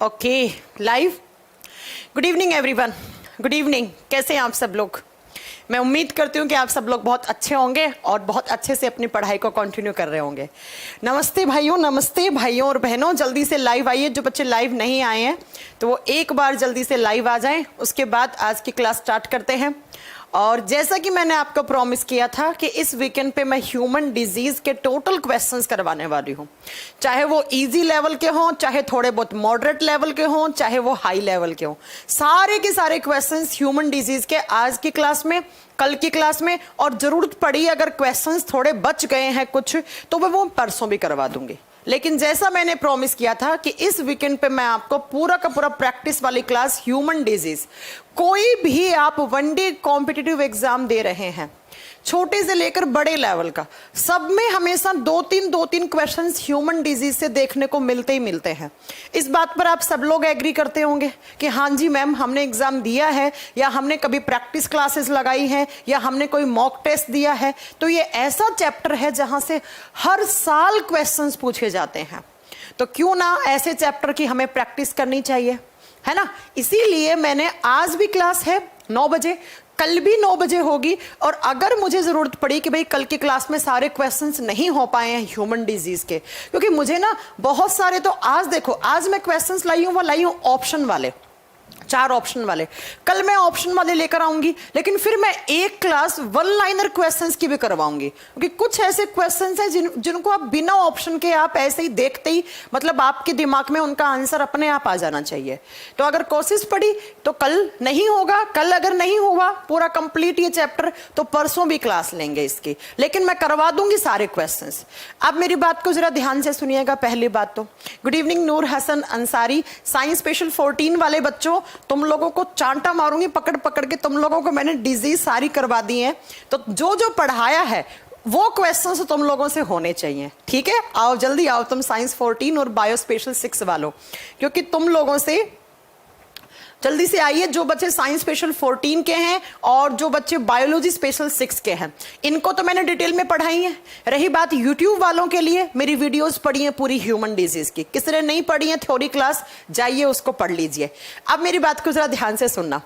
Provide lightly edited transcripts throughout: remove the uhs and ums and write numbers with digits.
Okay live. Good evening everyone, good evening. कैसे हैं आप सब लोग? मैं उम्मीद करती हूँ कि आप सब लोग बहुत अच्छे होंगे और बहुत अच्छे से अपनी पढ़ाई को कंटिन्यू कर रहे होंगे। नमस्ते भाइयों और बहनों, जल्दी से लाइव आइए। जो बच्चे लाइव नहीं आए हैं तो वो एक बार जल्दी से लाइव आ जाएं, उसके बाद आज की क्लास स्टार्ट करते हैं। और जैसा कि मैंने आपको प्रॉमिस किया था कि इस वीकेंड पे मैं ह्यूमन डिजीज के टोटल क्वेश्चंस करवाने वाली हूँ, चाहे वो इजी लेवल के हों, चाहे थोड़े बहुत मॉडरेट लेवल के हों, चाहे वो हाई लेवल के हों। सारे के सारे क्वेश्चंस ह्यूमन डिजीज के आज की क्लास में, कल की क्लास में, और जरूरत पड़ी अगर क्वेश्चंस थोड़े बच गए हैं कुछ तो मैं वो परसों भी करवा दूंगी। लेकिन जैसा मैंने प्रॉमिस किया था कि इस वीकेंड पे मैं आपको पूरा का पूरा प्रैक्टिस वाली क्लास ह्यूमन डिजीज, कोई भी आप वनडे कॉम्पिटिटिव एग्जाम दे रहे हैं, छोटे से लेकर बड़े लेवल का, सब में हमेशा दो तीन क्वेश्चंस ह्यूमन डिजीज से देखने को मिलते ही मिलते हैं। इस बात पर आप सब लोग एग्री करते होंगे कि हाँ जी मैम, हमने एग्जाम दिया है, या हमने कभी प्रैक्टिस क्लासेस लगाई हैं, या हमने कोई मॉक टेस्ट दिया है। तो ये ऐसा चैप्टर है जहां से हर साल क्वेश्चंस पूछे जाते हैं, तो क्यों ना ऐसे चैप्टर की हमें प्रैक्टिस करनी चाहिए, है ना। इसीलिए मैंने आज भी क्लास है 9 बजे, कल भी 9 बजे होगी। और अगर मुझे जरूरत पड़ी कि भाई कल की क्लास में सारे क्वेश्चंस नहीं हो पाए हैं ह्यूमन डिजीज के, क्योंकि मुझे ना बहुत सारे, तो आज देखो, आज मैं क्वेश्चंस लाई हूं, वो लाई हूं ऑप्शन वाले, 4 ऑप्शन वाले। कल मैं ऑप्शन वाले लेकर आऊंगी, लेकिन फिर मैं एक क्लास वन लाइनर क्वेश्चंस की भी करवाऊंगी, क्योंकि कुछ ऐसे क्वेश्चंस हैं जिनको आप बिना ऑप्शन के, आप ऐसे ही देखते ही, मतलब आपके दिमाग में उनका आंसर अपने आप आ जाना चाहिए। तो अगर कोशिश पड़ी तो कल नहीं होगा, कल अगर नहीं हुआ पूरा कंप्लीट ये चैप्टर तो परसों भी क्लास लेंगे इसकी, लेकिन मैं करवा दूंगी सारे क्वेश्चंस। अब मेरी बात को जरा ध्यान से सुनिएगा। पहली बात तो गुड इवनिंग नूर हसन अंसारी, साइंस स्पेशल 14 वाले बच्चों, तुम लोगों को चांटा मारूंगी पकड़ पकड़ के, तुम लोगों को मैंने डिजीज सारी करवा दी है, तो जो जो पढ़ाया है वो क्वेश्चंस तुम लोगों से होने चाहिए, ठीक है। आओ जल्दी आओ तुम साइंस 14 और बायो स्पेशल 6 वालों, क्योंकि तुम लोगों से जल्दी से आइए। जो बच्चे साइंस स्पेशल 14 के हैं और जो बच्चे बायोलॉजी स्पेशल 6 के हैं, इनको तो मैंने डिटेल में पढ़ाई है। रही बात यूट्यूब वालों के लिए, मेरी वीडियोस पढ़ी है पूरी ह्यूमन डिजीज की, किसने नहीं पढ़ी है थ्योरी क्लास, जाइए उसको पढ़ लीजिए। अब मेरी बात को जरा ध्यान से सुनना।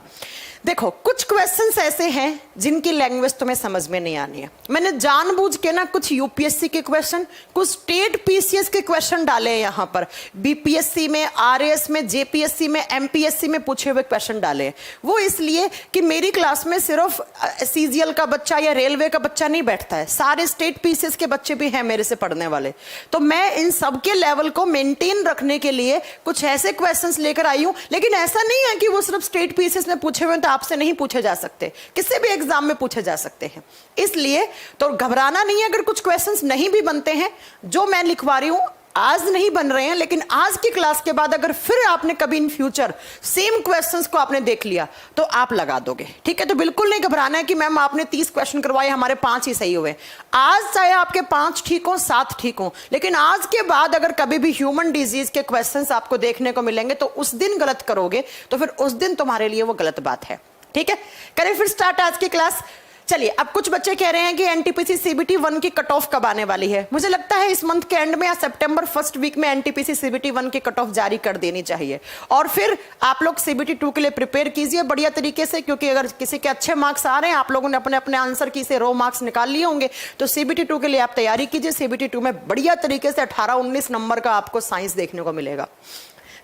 देखो, कुछ क्वेश्चंस ऐसे हैं जिनकी लैंग्वेज तुम्हें समझ में नहीं आनी है। मैंने जानबूझ के ना कुछ यूपीएससी के क्वेश्चन, कुछ स्टेट पीसीएस के क्वेश्चन डाले हैं यहाँ पर, बीपीएससी में, आरएएस में, जेपीएससी में, एमपीएससी में पूछे हुए क्वेश्चन डाले हैं। वो इसलिए कि मेरी क्लास में सिर्फ सीजीएल का बच्चा या रेलवे का बच्चा नहीं बैठता है, सारे स्टेट पीसीएस के बच्चे भी हैं मेरे से पढ़ने वाले। तो मैं इन सबके लेवल को मेंटेन रखने के लिए कुछ ऐसे क्वेश्चंस लेकर आई हूं। लेकिन ऐसा नहीं है कि वो सिर्फ स्टेट पीसीएस में पूछे हुए, आपसे नहीं पूछे जा सकते, किसी भी एग्जाम में पूछे जा सकते हैं। इसलिए तो घबराना नहीं है अगर कुछ क्वेश्चंस नहीं भी बनते हैं। जो मैं लिखवा रही हूं आज नहीं बन रहे हैं, लेकिन आज की क्लास के बाद अगर फिर आपने कभी इन फ्यूचर सेम क्वेश्चंस को आपने देख लिया तो आप लगा दोगे, ठीक है। तो बिल्कुल नहीं घबराना है कि मैम आपने 30 क्वेश्चन करवाए, हमारे 5 ही सही हुए। आज चाहे आपके 5 ठीक हो, 7 ठीक हो, लेकिन आज के बाद अगर कभी भी ह्यूमन डिजीज के क्वेश्चंस आपको देखने को मिलेंगे तो उस दिन गलत करोगे तो फिर उस दिन तुम्हारे लिए वो गलत बात है, ठीक है। करें फिर स्टार्ट आज की क्लास। चलिए, अब कुछ बच्चे कह रहे हैं कि एनटीपीसी सीबीटी 1 की कट ऑफ कब आने वाली है। मुझे लगता है इस मंथ के एंड में या सितंबर फर्स्ट वीक में एनटीपीसी सीबीटी 1 की कट ऑफ जारी कर देनी चाहिए। और फिर आप लोग सीबीटी 2 के लिए प्रिपेयर कीजिए बढ़िया तरीके से, क्योंकि अगर किसी के अच्छे मार्क्स आ रहे हैं, आप लोगों ने अपने अपने आंसर की से रो मार्क्स निकाल लिए होंगे, तो सीबीटी 2 के लिए आप तैयारी कीजिए। सीबीटी 2 में बढ़िया तरीके से 18-19 नंबर का आपको साइंस देखने को मिलेगा।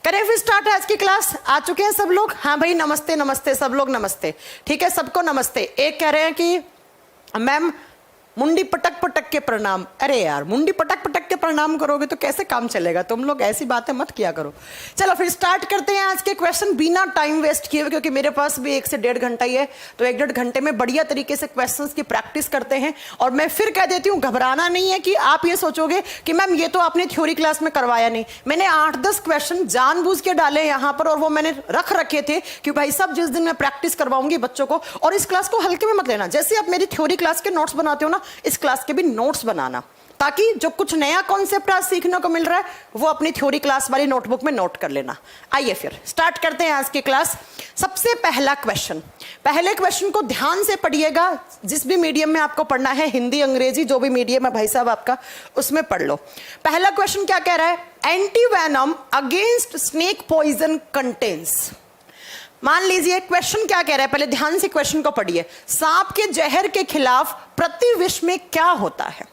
करें फिर स्टार्ट आज की क्लास। आ चुके हैं सब लोग? हाँ भाई, नमस्ते नमस्ते सब लोग, नमस्ते, ठीक है, सबको नमस्ते। एक कह रहे हैं कि मैम मुंडी पटक पटक के प्रणाम। अरे यार, मुंडी पटक पटक के प्रणाम करोगे तो कैसे काम चलेगा? तुम लोग ऐसी बातें मत किया करो। चलो फिर स्टार्ट करते हैं आज के क्वेश्चन बिना टाइम वेस्ट किए हुए, क्योंकि मेरे पास भी 1 से 1.5 घंटा ही है, तो 1-1.5 घंटे में बढ़िया तरीके से क्वेश्चंस की प्रैक्टिस करते हैं। और मैं फिर कह देती हूँ, घबराना नहीं है कि आप ये सोचोगे कि मैम ये तो आपने थ्योरी क्लास में करवाया नहीं। मैंने 8-10 क्वेश्चन जानबूझ के डाले यहाँ पर, और वो मैंने रख रखे थे कि भाई सब जिस दिन मैं प्रैक्टिस करवाऊंगी बच्चों को, और इस क्लास को हल्के में मत लेना। जैसे आप मेरी थ्योरी क्लास के नोट्स बनाते हो ना, इस क्लास के भी नोट्स बनाना, ताकि जो कुछ नया कॉन्सेप्ट आज सीखने को मिल रहा है वो अपनी थ्योरी क्लास वाली नोटबुक में नोट कर लेना। आइए फिर स्टार्ट करते हैं आज की क्लास। सबसे पहला क्वेश्चन, पहले क्वेश्चन को ध्यान से पढ़िएगा। जिस भी मीडियम में आपको पढ़ना है, हिंदी, अंग्रेजी, जो भी मीडियम है भाई साहब आपका, उसमें पढ़ लो। पहला क्वेश्चन क्या कह रहा है? Antivenom against snake poison contains. मान लीजिए क्वेश्चन क्या कह रहा है, पहले ध्यान से क्वेश्चन को पढ़िए। सांप के जहर के खिलाफ प्रतिविष में क्या होता है?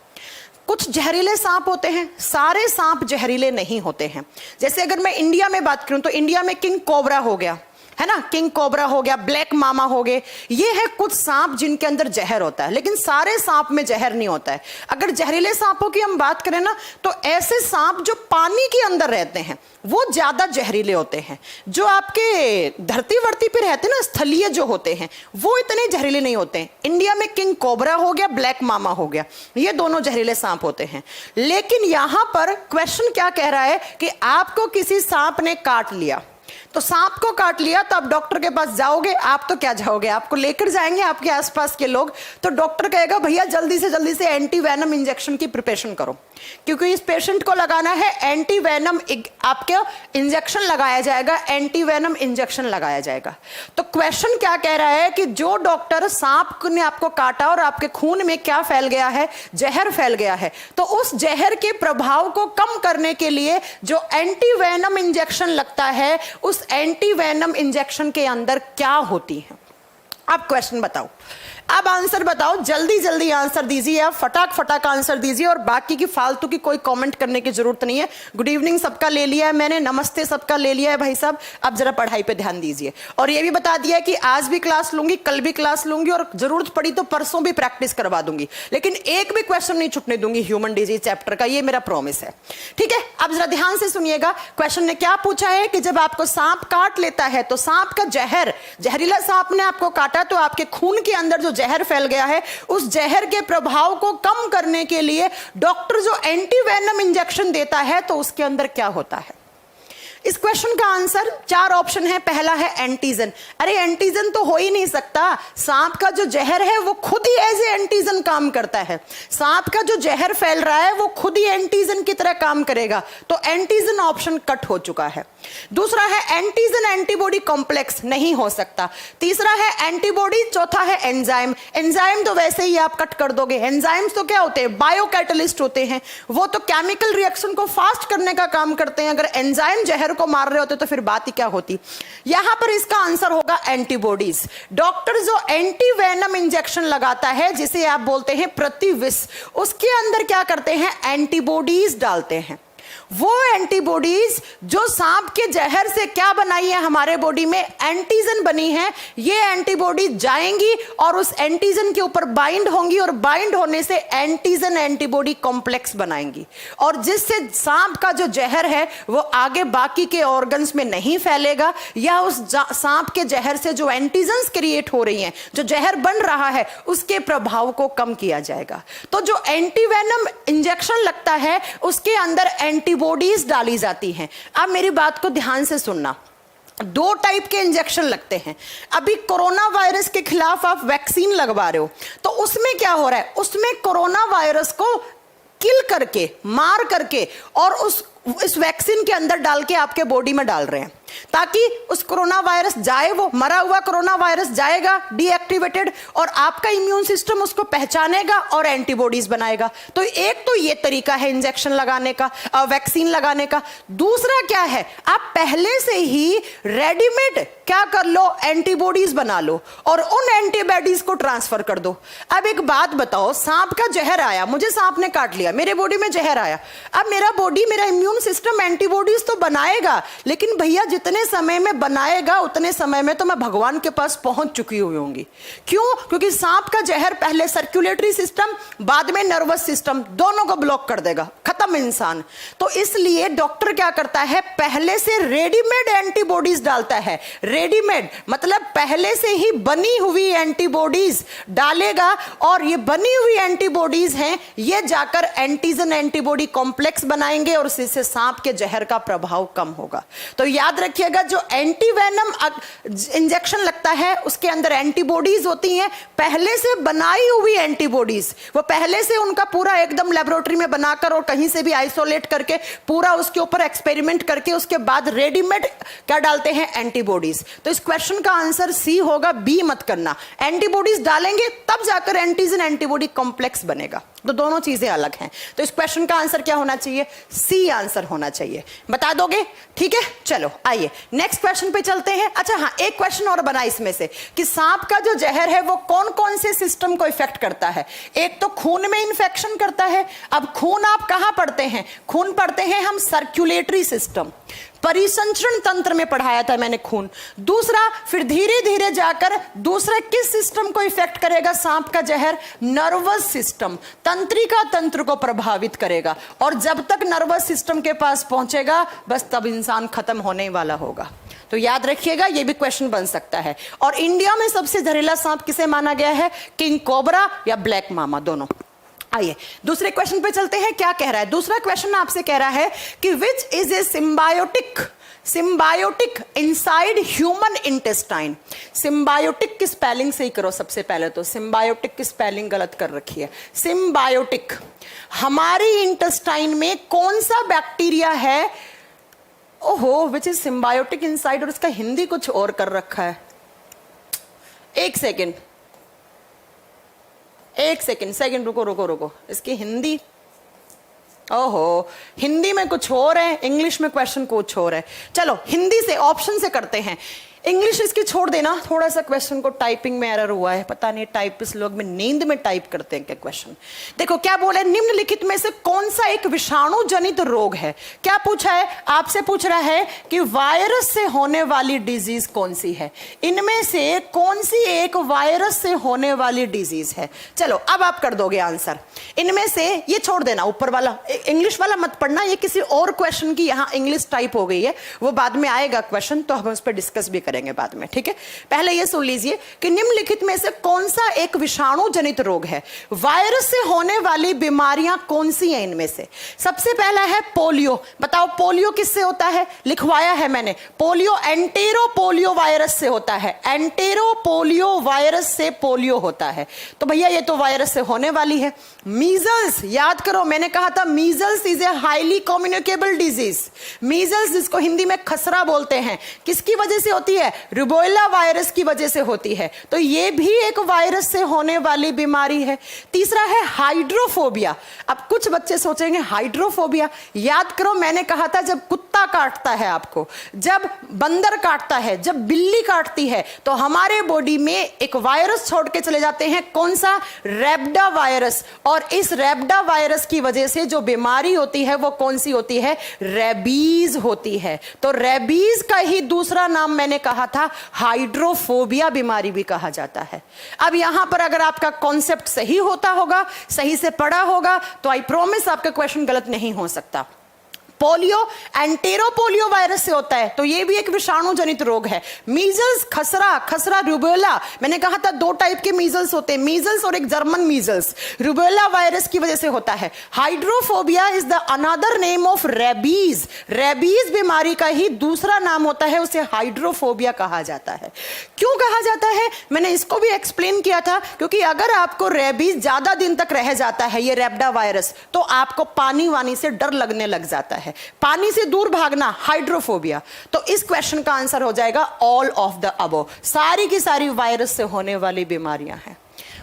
कुछ जहरीले सांप होते हैं, सारे सांप जहरीले नहीं होते हैं। जैसे अगर मैं इंडिया में बात करूं तो इंडिया में किंग कोबरा हो गया, है ना, किंग कोबरा हो गया, ब्लैक मामा हो गए, ये है कुछ सांप जिनके अंदर जहर होता है, लेकिन सारे सांप में जहर नहीं होता है। अगर जहरीले सांपों की हम बात करें ना, तो ऐसे सांप जो पानी के अंदर रहते हैं वो ज्यादा जहरीले होते हैं। जो आपके धरती वर्ती पे रहते हैं ना, स्थलीय जो होते हैं, वो इतने जहरीले नहीं होते हैं। इंडिया में किंग कोबरा हो गया, ब्लैक मामा हो गया, ये दोनों जहरीले सांप होते हैं। लेकिन यहां पर क्वेश्चन क्या कह रहा है कि आपको किसी सांप ने काट लिया, तो सांप को काट लिया तो आप डॉक्टर के पास जाओगे, आप तो क्या जाओगे, आपको लेकर जाएंगे आपके आसपास के लोग। तो डॉक्टर कहेगा भैया जल्दी से एंटीवेनम इंजेक्शन की प्रिपरेशन करो, क्योंकि इस पेशेंट को लगाना है एंटीवेनम, आपके इंजेक्शन लगाया जाएगा, एंटीवेनम इंजेक्शन लगाया जाएगा। तो क्वेश्चन क्या कह रहा है कि जो डॉक्टर, सांप ने आपको काटा और आपके खून में क्या फैल गया है, जहर फैल गया है, तो उस जहर के प्रभाव को कम करने के लिए जो एंटीवेनम इंजेक्शन लगता है, उस एंटीवेनम इंजेक्शन के अंदर क्या होती है? आप क्वेश्चन बताओ, अब आंसर बताओ, जल्दी जल्दी आंसर दीजिए, आप फटाक आंसर दीजिए, और बाकी की फालतू की कोई कमेंट करने की जरूरत नहीं है। गुड इवनिंग सबका ले लिया है मैंने, नमस्ते सबका ले लिया है भाई साहब। अब जरा पढ़ाई पे ध्यान दीजिए, और ये भी बता दिया कि आज भी क्लास लूंगी, कल भी क्लास लूंगी, और जरूरत पड़ी तो परसों भी प्रैक्टिस करवा दूंगी, लेकिन एक भी क्वेश्चन नहीं छूटने दूंगी ह्यूमन डिजीज चैप्टर का, ये मेरा प्रॉमिस है, ठीक है। अब जरा ध्यान से सुनिएगा, क्वेश्चन ने क्या पूछा है कि जब आपको सांप काट लेता है तो सांप का जहर, जहरीला सांप ने आपको काटा तो आपके खून के अंदर जो जहर फैल गया है, उस जहर के प्रभाव को कम करने के लिए डॉक्टर जो एंटीवेनम इंजेक्शन देता है तो उसके अंदर क्या होता है? इस क्वेश्चन का आंसर 4 ऑप्शन है। पहला है एंटीजन। अरे एंटीजन तो हो ही नहीं सकता, सांप का जो जहर है वो खुद ही एज ए एंटीजन काम करता है। सांप का जो जहर फैल रहा है वो खुद ही एंटीजन की तरह काम करेगा, तो एंटीजन ऑप्शन कट हो चुका है। दूसरा है एंटीजन एंटीबॉडी कॉम्प्लेक्स, नहीं हो सकता। तीसरा है एंटीबॉडी, चौथा है एंजाइम। एंजाइम तो वैसे ही आप कट कर दोगे, एंजाइम्स तो क्या होते हैं, बायो कैटलिस्ट होते हैं, वो तो केमिकल रिएक्शन को फास्ट करने का काम करते हैं। अगर एंजाइम जहर को मार रहे होते तो फिर बात ही क्या होती। यहां पर इसका आंसर होगा एंटीबॉडीज। डॉक्टर जो एंटीवेनम इंजेक्शन लगाता है, जिसे आप बोलते हैं प्रतिविष, उसके अंदर क्या करते हैं, एंटीबॉडीज डालते हैं। वो एंटीबॉडीज जो सांप के जहर से क्या बनाई है हमारे बॉडी में, एंटीजन बनी है, ये एंटीबॉडी जाएंगी और उस एंटीजन के ऊपर बाइंड होंगी, और बाइंड होने से एंटीजन एंटीबॉडी कॉम्प्लेक्स बनाएंगी, और जिससे सांप का जो जहर है वो आगे बाकी के ऑर्गन्स में नहीं फैलेगा, या उस सांप के जहर से जो एंटीजन्स क्रिएट हो रही हैं, जो जहर बन रहा है, उसके प्रभाव को कम किया जाएगा। तो जो एंटीवेनम इंजेक्शन लगता है उसके अंदर एंटीबॉडीज डाली जाती हैं। अब मेरी बात को ध्यान से सुनना, 2 टाइप के इंजेक्शन लगते हैं। अभी कोरोना वायरस के खिलाफ आप वैक्सीन लगवा रहे हो, तो उसमें क्या हो रहा है, उसमें कोरोना वायरस को किल करके, मार करके, और इस वैक्सीन के अंदर डाल के आपके बॉडी में डाल रहे हैं, ताकि उस कोरोना वायरस जाए, वो मरा हुआ कोरोना वायरस जाएगा डीएक्टिवेटेड, और आपका इम्यून सिस्टम उसको पहचानेगा और एंटीबॉडीज बनाएगा। तो एक तो ये तरीका है इंजेक्शन लगाने का, वैक्सीन लगाने का। दूसरा क्या है, आप पहले से ही रेडीमेड क्या कर लो, एंटीबॉडीज बना लो और उन एंटीबॉडीज को ट्रांसफर कर दो। अब एक बात बताओ, सांप का जहर आया, मुझे सांप ने काट लिया, मेरे बॉडी में जहर आया, अब मेरा बॉडी, मेरा इम्यून सिस्टम एंटीबॉडीज तो बनाएगा, लेकिन भैया जितने समय में बनाएगा उतने समय में तो मैं भगवान के पास पहुंच चुकी हुई होंगी। क्यों? क्योंकि सांप का जहर पहले सर्कुलेटरी सिस्टम, बाद में नर्वस सिस्टम, दोनों को ब्लॉक कर देगा, खत्म इंसान। तो इसलिए डॉक्टर क्या करता है, पहले से रेडीमेड एंटीबॉडीज डालता है। रेडीमेड मतलब पहले से ही बनी हुई एंटीबॉडीज डालेगा, और ये बनी हुई एंटीबॉडीज हैं, ये जाकर एंटीजन एंटीबॉडी कॉम्प्लेक्स बनाएंगे, और इससे सांप के जहर का प्रभाव कम होगा। तो याद रखिएगा, जो एंटीवेनम इंजेक्शन लगता है उसके अंदर एंटीबॉडीज होती हैं, पहले से बनाई हुई एंटीबॉडीज, वो पहले से उनका पूरा एकदम लेबोरेटरी में बनाकर और कहीं से भी आइसोलेट करके पूरा उसके ऊपर एक्सपेरिमेंट करके उसके बाद रेडीमेड क्या डालते हैं, एंटीबॉडीज। तो इस क्वेश्चन का आंसर सी होगा, बी मत करना। एंटीबॉडीज डालेंगे तब जाकर एंटीजन एंटीबॉडी कॉम्प्लेक्स बनेगा। तो दोनों चीजें अलग हैं। तो इस क्वेश्चन का आंसर क्या होना चाहिए? सी आंसर होना चाहिए। बता दोगे? ठीक है, चलो आइए नेक्स्ट क्वेश्चन पे चलते हैं। अच्छा हाँ, एक क्वेश्चन और बना इसमें से कि सांप का जो जहर है वो कौन कौन से सिस्टम को इफेक्ट करता है। एक तो खून में इंफेक्शन करता है। अब खून आप कहां पढ़ते हैं? खून पढ़ते हैं हम सर्कुलेटरी सिस्टम, परिसंचरण तंत्र में पढ़ाया था मैंने खून। दूसरा, फिर धीरे धीरे जाकर दूसरे किस सिस्टम को इफेक्ट करेगा सांप का जहर? नर्वस सिस्टम, तंत्रिका तंत्र को प्रभावित करेगा। और जब तक नर्वस सिस्टम के पास पहुंचेगा बस तब इंसान खत्म होने वाला होगा। तो याद रखिएगा, ये भी क्वेश्चन बन सकता है। और इंडिया में सबसे जहरीला सांप किसे माना गया है? किंग कोबरा या ब्लैक मामा, दोनों। आइए दूसरे क्वेश्चन पे चलते हैं। क्या कह रहा है दूसरा क्वेश्चन? आपसे कह रहा है कि which is a symbiotic inside human intestine. Symbiotic की स्पेलिंग सही करो सबसे पहले तो। सिम्बायोटिक की स्पेलिंग गलत कर रखी है। सिम्बायोटिक, हमारी इंटेस्टाइन में कौन सा बैक्टीरिया है? ओहो, विच इज सिम्बायोटिक इनसाइड, और इसका हिंदी कुछ और कर रखा है। एक सेकंड रुको, इसकी हिंदी, ओहो, हिंदी में कुछ और है, इंग्लिश में क्वेश्चन कुछ और है। चलो हिंदी से, ऑप्शन से करते हैं। इंग्लिश इसकी छोड़ देना, थोड़ा सा क्वेश्चन को टाइपिंग में एरर हुआ है, पता नहीं टाइपिस्ट लोग में नींद में टाइप करते हैं क्या क्वेश्चन। देखो क्या बोले, निम्नलिखित में से कौन सा एक विषाणु जनित रोग है। क्या पूछा है आपसे? पूछ रहा है कि वायरस से होने वाली डिजीज कौन सी है, इनमें से कौन सी एक वायरस से होने वाली डिजीज है। चलो अब आप कर दोगे आंसर। इनमें से, ये छोड़ देना ऊपर वाला, इंग्लिश वाला मत पढ़ना, ये किसी और क्वेश्चन की यहाँ इंग्लिश टाइप हो गई है, वो बाद में आएगा क्वेश्चन तो हम उस पर डिस्कस भी करेंगे बाद में, ठीक है। पहले ये सुन लीजिए कि निम्नलिखित में से कौन सा एक विषाणु जनित रोग है, वायरस से होने वाली बीमारियां कौन सी हैं इनमें से। सबसे पहला है पोलियो। बताओ पोलियो किससे होता है? लिखवाया है मैंने, पोलियो एंटेरो पोलियो वायरस से होता है। एंटेरो पोलियो वायरस से पोलियो होता है, तो भैया ये तो वायरस से होने वाली है। मीजल्स, याद करो मैंने कहा था measles is a highly communicable disease. Measles जिसको हिंदी में खसरा बोलते हैं, किसकी वजह से होती है? रुबेला वायरस की वजह से होती है, तो ये भी एक वायरस से होने वाली बीमारी है। तीसरा है हाइड्रोफोबिया। अब कुछ बच्चे सोचेंगे हाइड्रोफोबिया, याद करो मैंने कहा था जब कुत्ता काटता है आपको, जब बंदर काटता है, जब बिल्ली काटती है, तो हमारे बॉडी में एक वायरस छोड़ के चले जाते हैं। कौन सा? रेबडा वायरस। और इस रेबडा वायरस की वजह से जो बीमारी होती है वो कौन सी होती है? रेबीज होती है। तो रेबीज का ही दूसरा नाम मैंने कहा था हाइड्रोफोबिया बीमारी भी कहा जाता है। अब यहां पर अगर आपका कॉन्सेप्ट सही होता होगा, सही से पढ़ा होगा, तो आई प्रॉमिस आपका क्वेश्चन गलत नहीं हो सकता। पोलियो एंटेरो पोलियो वायरस से होता है, तो ये भी एक विषाणु जनित रोग है। मीजल्स, खसरा रुबेला, मैंने कहा था दो टाइप के मीजल्स होते हैं, मीजल्स और एक जर्मन मीजल्स, रुबेला वायरस की वजह से होता है। Hydrophobia is the another name of rabies. Rabies बीमारी का ही दूसरा नाम होता है, उसे हाइड्रोफोबिया कहा जाता है। क्यों कहा जाता है मैंने इसको भी एक्सप्लेन किया था, क्योंकि अगर आपको रेबीज ज्यादा दिन तक रह जाता है, ये रेबडा वायरस, तो आपको पानी वानी से डर लगने लग जाता है, पानी से दूर भागना, हाइड्रोफोबिया। तो इस क्वेश्चन का आंसर हो जाएगा ऑल ऑफ द अबव। सारी की सारी वायरस से होने वाली बीमारियां हैं।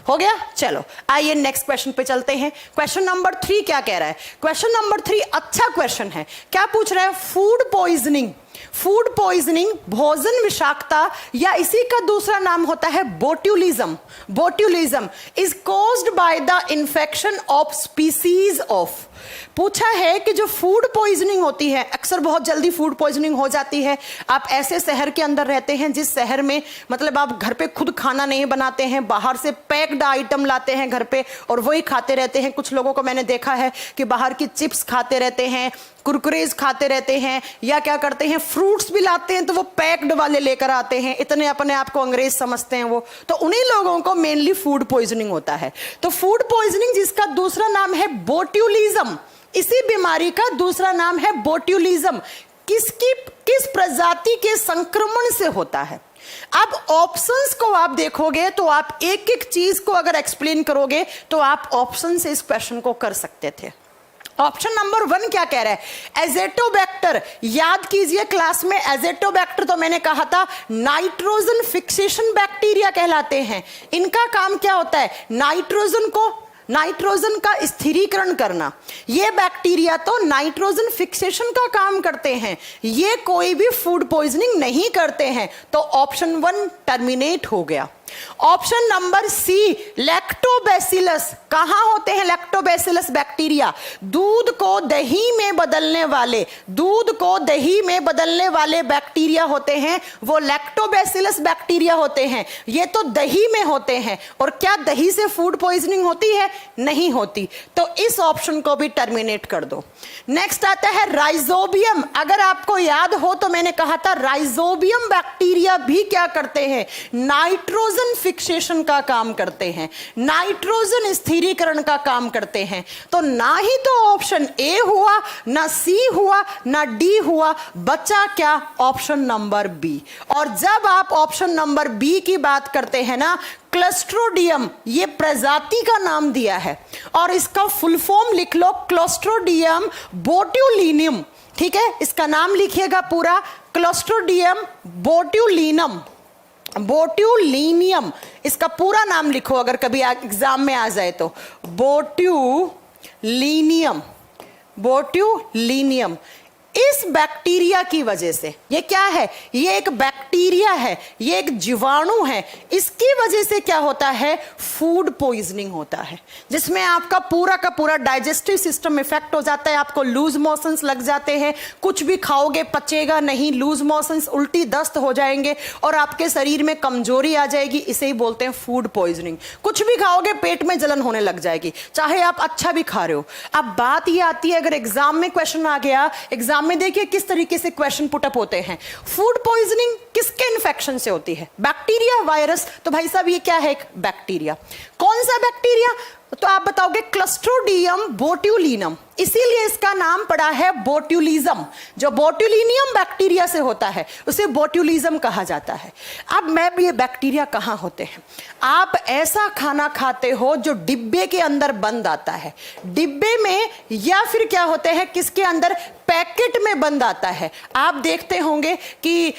हो गया? चलो आइए नेक्स्ट क्वेश्चन पे चलते हैं। क्वेश्चन नंबर 3 क्या कह रहा है? क्वेश्चन नंबर 3 अच्छा क्वेश्चन है। क्या पूछ रहा है? Food poisoning. फूड पॉइजनिंग, भोजन विषाक्तता, या इसी का दूसरा नाम होता है botulism. Botulism is caused by the infection of species of. पूछा है कि जो फूड पॉइजनिंग होती है, अक्सर बहुत जल्दी फूड पॉइजनिंग हो जाती है। आप ऐसे शहर के अंदर रहते हैं जिस शहर में मतलब आप घर पे खुद खाना नहीं बनाते हैं, बाहर से पैक्ड आइटम लाते हैं घर पे और वही खाते रहते हैं। कुछ लोगों को मैंने देखा है कि बाहर की चिप्स खाते रहते हैं, कुरकुरेज खाते रहते हैं, या क्या करते हैं फ्रूट्स भी लाते हैं तो वो पैक्ड वाले लेकर आते हैं, इतने अपने आप को अंग्रेज समझते हैं वो। तो उन्हीं लोगों को मेनली फूड पॉइजनिंग होता है। तो फूड पॉइजनिंग जिसका दूसरा नाम है बोट्यूलिज्म, इसी बीमारी का दूसरा नाम है बोट्यूलिज्म। किस प्रजाति के संक्रमण से होता है? अब ऑप्शंस को आप देखोगे तो आप एक एक चीज को अगर एक्सप्लेन करोगे तो आप ऑप्शन से इस क्वेश्चन को कर सकते थे। ऑप्शन नंबर 1 क्या कह रहा है? एजेटोबैक्टर। याद कीजिए क्लास में एजेटोबैक्टर तो मैंने कहा था नाइट्रोजन फिक्सेशन बैक्टीरिया कहलाते हैं। इनका काम क्या होता है? नाइट्रोजन को नाइट्रोजन का स्थिरीकरण करना। ये बैक्टीरिया तो नाइट्रोजन फिक्सेशन का काम करते हैं, ये कोई भी फूड पॉइजनिंग नहीं करते हैं। तो ऑप्शन 1 टर्मिनेट हो गया। Option number C, lactobacillus. कहां होते हैं लैक्टोबैसिलस बैक्टीरिया? दूध को दही में बदलने वाले, दूध को दही में बदलने वाले बैक्टीरिया होते हैं, वो लैक्टोबैसिलस बैक्टीरिया होते हैं। ये तो दही में होते हैं। और क्या दही से फूड पॉइजनिंग होती है? नहीं होती। तो इस ऑप्शन को भी टर्मिनेट कर दो। नेक्स्ट आता है राइजोबियम। अगर आपको याद हो तो मैंने कहा था राइजोबियम बैक्टीरिया भी क्या करते हैं? नाइट्रोजन फिक्सेशन का काम करते हैं, नाइट्रोजन स्थिरीकरण का काम करते हैं। तो ना ही तो ऑप्शन ए हुआ, ना सी हुआ, ना डी हुआ, बचा क्या? Option number B. और जब आप ऑप्शन नंबर बी की बात करते हैं ना, क्लस्ट्रोडियम, ये प्रजाति का नाम दिया है और इसका फुल फॉर्म लिख लो, क्लस्ट्रोडियम बोट्यूलिनियम। ठीक है, इसका नाम लिखिएगा पूरा, क्लस्ट्रोडियम बोट्यूलिनम, बोट्यूलिनियम। इसका पूरा नाम लिखो अगर कभी एग्जाम में आ जाए तो, बोट्यूलिनियम, बोट्यूलिनियम। इस बैक्टीरिया की वजह से, ये क्या है? ये एक बैक्टीरिया है, ये एक जीवाणु है। इसकी वजह से क्या होता है? फूड पॉइजनिंग होता है, जिसमें आपका पूरा का पूरा डाइजेस्टिव सिस्टम इफेक्ट हो जाता है। आपको लूज मोशंस लग जाते हैं, कुछ भी खाओगे पचेगा नहीं, लूज मोशंस, उल्टी दस्त हो जाएंगे और आपके शरीर में कमजोरी आ जाएगी। इसे ही बोलते हैं फूड पॉइजनिंग। कुछ भी खाओगे पेट में जलन होने लग जाएगी, चाहे आप अच्छा भी खा रहे हो। अब बात ये आती है, अगर एग्जाम में क्वेश्चन आ गया, एग्जाम में देखिए किस तरीके से क्वेश्चन पुटअप होते हैं। फूड पॉइजनिंग किसके इन्फेक्शन से होती है? Bacteria, virus? तो भाई साहब ये क्या है? एक बैक्टीरिया। कौन सा बैक्टीरिया? तो आप बताओगे क्लस्ट्रोडियम बोट्यूलिनम, इसीलिए इसका नाम पड़ा है बोट्यूलिज्म। जो बोट्यूलिनियम बैक्टीरिया से होता है उसे बोट्यूलिज्म कहा जाता है। अब मैम ये बैक्टीरिया कहां होते हैं? आप ऐसा खाना खाते हो जो डिब्बे के अंदर बंद आता है, डिब्बे में, या फिर क्या होते हैं किसके अंदर? पैकेट में बंद आता है। आप देखते होंगे कि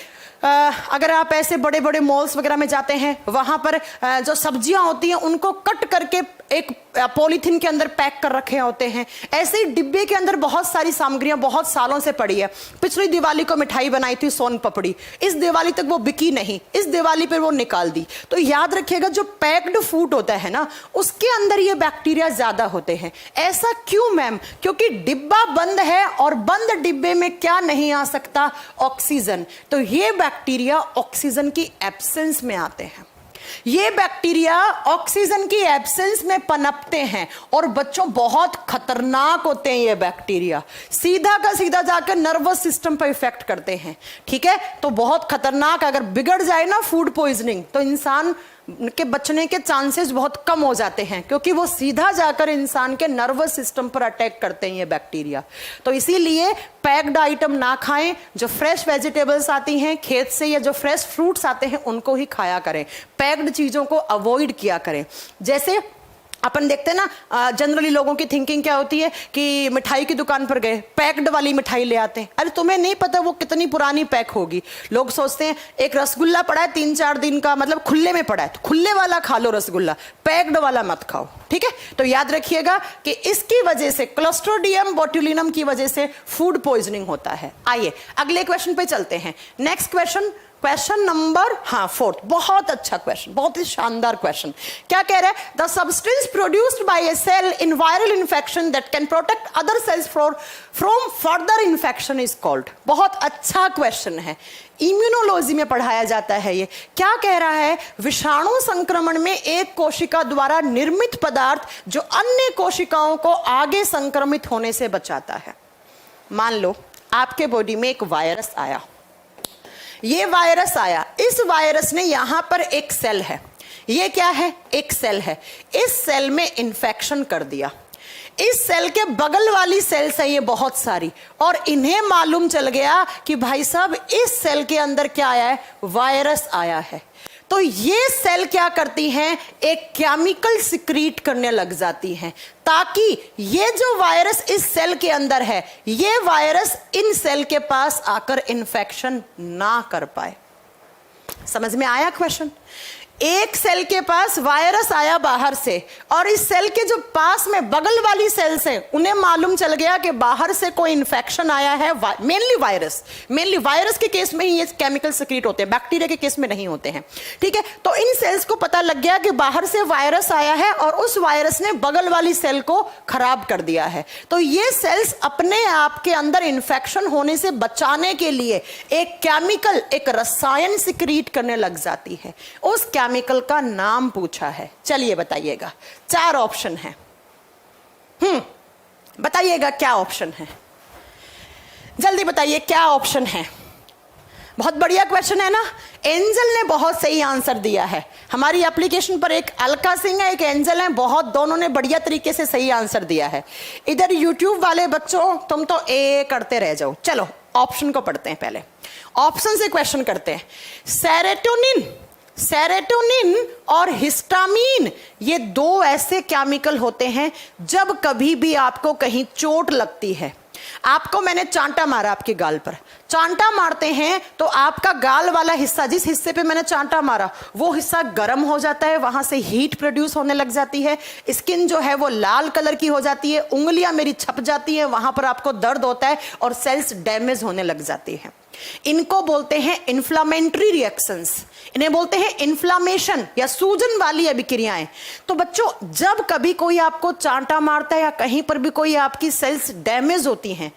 अगर आप ऐसे बड़े बड़े मॉल्स वगैरह में जाते हैं, वहां पर जो सब्जियां होती हैं उनको कट करके एक पॉलीथीन के अंदर पैक कर रखे होते हैं। ऐसे ही डिब्बे के अंदर बहुत सारी सामग्रियां बहुत सालों से पड़ी है। पिछली दिवाली को मिठाई बनाई थी सोन पपड़ी, इस दिवाली तक वो बिकी नहीं, इस दिवाली पर वो निकाल दी। तो याद रखिएगा जो पैक्ड फूड होता है ना, उसके अंदर ये बैक्टीरिया ज्यादा होते हैं। ऐसा क्यों मैम? क्योंकि डिब्बा बंद है और बंद डिब्बे में क्या नहीं आ सकता? ऑक्सीजन। तो ये बैक्टीरिया ऑक्सीजन की एब्सेंस में आते हैं, ये बैक्टीरिया ऑक्सीजन की एब्सेंस में पनपते हैं और बच्चों बहुत खतरनाक होते हैं। ये बैक्टीरिया सीधा का सीधा जाकर नर्वस सिस्टम पर इफेक्ट करते हैं। ठीक है, तो बहुत खतरनाक। अगर बिगड़ जाए ना फूड पॉइजनिंग तो इंसान के बचने के चांसेस बहुत कम हो जाते हैं, क्योंकि वो सीधा जाकर इंसान के नर्वस सिस्टम पर अटैक करते हैं ये बैक्टीरिया। तो इसीलिए पैक्ड आइटम ना खाएं, जो फ्रेश वेजिटेबल्स आती हैं खेत से या जो फ्रेश फ्रूट्स आते हैं उनको ही खाया करें, पैक्ड चीजों को अवॉइड किया करें। जैसे अपन देखते हैं ना, जनरली लोगों की थिंकिंग क्या होती है कि मिठाई की दुकान पर गए, पैक्ड वाली मिठाई ले आते हैं। अरे तुम्हें नहीं पता वो कितनी पुरानी पैक होगी। लोग सोचते हैं एक रसगुल्ला पड़ा है 3-4 दिन का, मतलब खुले में पड़ा है, तो खुले वाला खा लो रसगुल्ला, पैक्ड वाला मत खाओ। ठीक है, तो याद रखिएगा कि इसकी वजह से, क्लस्ट्रोडियम बोट्यूलिनम की वजह से फूड पॉइजनिंग होता है। आइए अगले क्वेश्चन पे चलते हैं। नेक्स्ट क्वेश्चन, क्वेश्चन नंबर 4, बहुत अच्छा क्वेश्चन, बहुत ही शानदार क्वेश्चन। क्या कह रहा है? The substance produced by a cell in viral infection that can protect other cells from further infection is called. बहुत अच्छा क्वेश्चन है, इम्यूनोलॉजी में पढ़ाया जाता है ये। क्या कह रहा है? विषाणु संक्रमण में एक कोशिका द्वारा निर्मित पदार्थ जो अन्य कोशिकाओं को आगे संक्रमित होने से बचाता है। मान लो आपके बॉडी में एक वायरस आया, ये वायरस आया, इस वायरस ने यहां पर एक सेल है, ये क्या है? एक सेल है, इस सेल में इंफेक्शन कर दिया। इस सेल के बगल वाली सेल्स है ये बहुत सारी, और इन्हें मालूम चल गया कि भाई साहब इस सेल के अंदर क्या आया है? वायरस आया है। तो ये सेल क्या करती हैं? एक केमिकल सिक्रीट करने लग जाती हैं, ताकि ये जो वायरस इस सेल के अंदर है, ये वायरस इन सेल के पास आकर इंफेक्शन ना कर पाए। समझ में आया क्वेश्चन? एक सेल के पास वायरस आया बाहर से, और इस सेल के जो पास में बगल वाली सेल्स है उन्हें मालूम चल गया कि बाहर से कोई इंफेक्शन आया है, मेनली वायरस के केस में ही ये केमिकल सिक्रीट होते हैं, बैक्टीरिया के केस में नहीं होते हैं, ठीक है। तो इन सेल्स को पता लग गया कि बाहर से वायरस आया है और उस वायरस ने बगल वाली सेल को खराब कर दिया है। तो ये सेल्स अपने आप के अंदर इंफेक्शन होने से बचाने के लिए एक केमिकल, एक रसायन सिक्रीट करने लग जाती है। उस केमिकल का नाम पूछा है, चलिए बताइएगा। 4 ऑप्शन है, बताइएगा क्या ऑप्शन है, जल्दी बताइए क्या ऑप्शन है। बहुत बढ़िया क्वेश्चन है ना। एंजल ने बहुत सही आंसर दिया है। हमारी एप्लीकेशन पर एक अलका सिंह है, एक एंजल है, बहुत दोनों ने बढ़िया तरीके से सही आंसर दिया है। इधर यूट्यूब वाले बच्चों तुम तो ए करते रह जाओ। चलो ऑप्शन को पढ़ते हैं, पहले ऑप्शन से क्वेश्चन करते हैं। सेरोटोनिन और हिस्टामीन, ये 2 ऐसे केमिकल होते हैं जब कभी भी आपको कहीं चोट लगती है, आपको मैंने चांटा मारा, आपके गाल पर चांटा मारते हैं तो आपका गाल वाला हिस्सा, जिस हिस्से पे मैंने चांटा मारा वो हिस्सा गर्म हो जाता है, वहां से हीट प्रोड्यूस होने लग जाती है, स्किन जो है वो लाल कलर की हो जाती है, उंगलियां मेरी छप जाती है, वहां पर आपको दर्द होता है और सेल्स डैमेज होने लग जाती है। इनको बोलते हैं इन्फ्लामेटरी रिएक्शंस, इन्हें बोलते हैं इन्फ्लामेशन या सूजन वाली अभिक्रियाएं। तो बच्चों जब कभी कोई आपको चांटा मारता है या कहीं पर भी कोई आपकी सेल्स डैमेज होती हैं,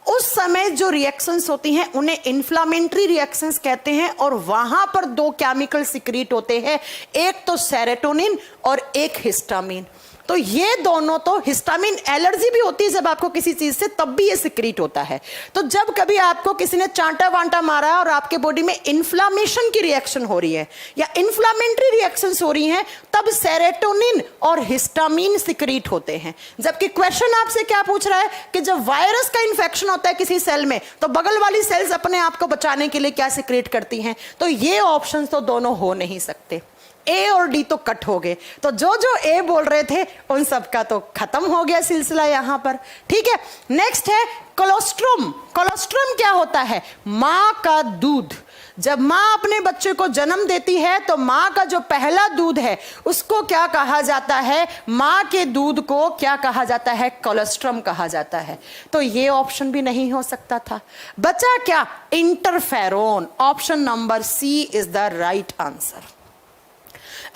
उस समय जो रिएक्शंस होती हैं उन्हें इन्फ्लामेटरी रिएक्शंस कहते हैं, और वहां पर 2 केमिकल सिक्रीट होते हैं, एक तो सेरोटोनिन और एक हिस्टामीन। तो ये दोनों, तो हिस्टामिन एलर्जी भी होती है जब आपको किसी चीज से, तब भी ये सिक्रीट होता है। तो जब कभी आपको किसी ने चांटा वांटा मारा है और आपके बॉडी में इन्फ्लामेशन की रिएक्शन हो रही है या इन्फ्लामेटरी रिएक्शंस हो रही हैं, तब सेरोटोनिन और हिस्टामिन सिक्रीट होते हैं। जबकि क्वेश्चन आपसे क्या पूछ रहा है कि जब वायरस का इंफेक्शन होता है किसी सेल में, तो बगल वाली सेल्स अपने आप को बचाने के लिए क्या सिक्रीट करती हैं। तो ये ऑप्शन तो दोनों हो नहीं सकते, ए और डी तो कट हो गए। तो जो ए बोल रहे थे उन सब का तो खत्म हो गया सिलसिला यहां पर, ठीक है। नेक्स्ट है कोलोस्ट्रम। कोलोस्ट्रम क्या होता है? मां का दूध। जब मां अपने बच्चे को जन्म देती है तो मां का जो पहला दूध है उसको क्या कहा जाता है? मां के दूध को क्या कहा जाता है? कोलोस्ट्रम कहा जाता है। तो ये ऑप्शन भी नहीं हो सकता था। बचा क्या? Interferon. Option number C is the right answer.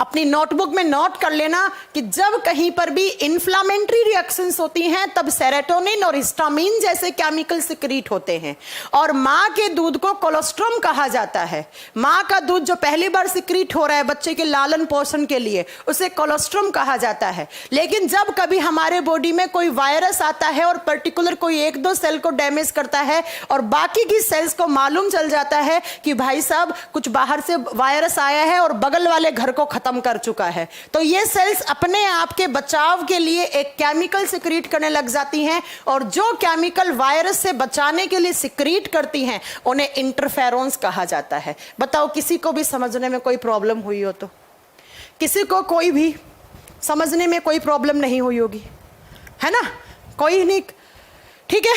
अपनी नोटबुक में नोट कर लेना कि जब कहीं पर भी इन्फ्लामेटरी रिएक्शंस होती हैं तब सेरोटोनिन और हिस्टामिन जैसे केमिकल सिक्रीट होते हैं, और मां के दूध को कोलोस्ट्रम कहा जाता है। मां का दूध जो पहली बार सिक्रीट हो रहा है बच्चे के लालन पोषण के लिए, उसे कोलोस्ट्रम कहा जाता है। लेकिन जब कभी हमारे बॉडी में कोई वायरस आता है और पर्टिकुलर कोई 1-2 सेल को डैमेज करता है और बाकी की सेल्स को मालूम चल जाता है कि भाई साहब कुछ बाहर से वायरस आया है और बगल वाले घर को खत्म कर चुका है, तो ये सेल्स अपने आप के बचाव के लिए एक केमिकल सिक्रीट करने लग जाती हैं, और जो केमिकल वायरस से बचाने के लिए सिक्रीट करती हैं उन्हें इंटरफेरोन्स कहा जाता है। बताओ किसी को भी समझने में कोई प्रॉब्लम हुई हो तो? किसी को कोई भी समझने में कोई प्रॉब्लम नहीं हुई होगी, है ना? कोई नहीं, ठीक है,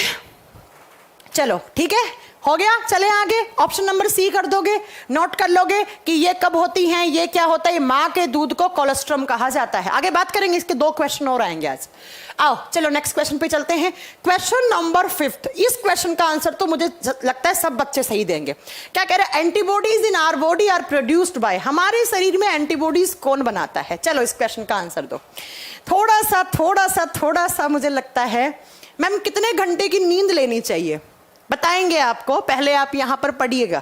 चलो ठीक है, हो गया। चले आगे, ऑप्शन नंबर सी कर दोगे, नोट कर लोगे कि ये कब होती हैं, ये क्या होता है। मां के दूध को कोलोस्ट्रम कहा जाता है। आगे बात करेंगे, इसके 2 क्वेश्चन और आएंगे आज। आओ चलो नेक्स्ट क्वेश्चन पे चलते हैं। Question number 5। इस क्वेश्चन का आंसर तो मुझे लगता है सब बच्चे सही देंगे। क्या कह रहे हैं? Antibodies in our body are produced by. हमारे शरीर में एंटीबॉडीज कौन बनाता है? चलो इस क्वेश्चन का आंसर दो। थोड़ा सा मुझे लगता है मैम कितने घंटे की नींद लेनी चाहिए बताएंगे आपको, पहले आप यहां पर पढ़िएगा,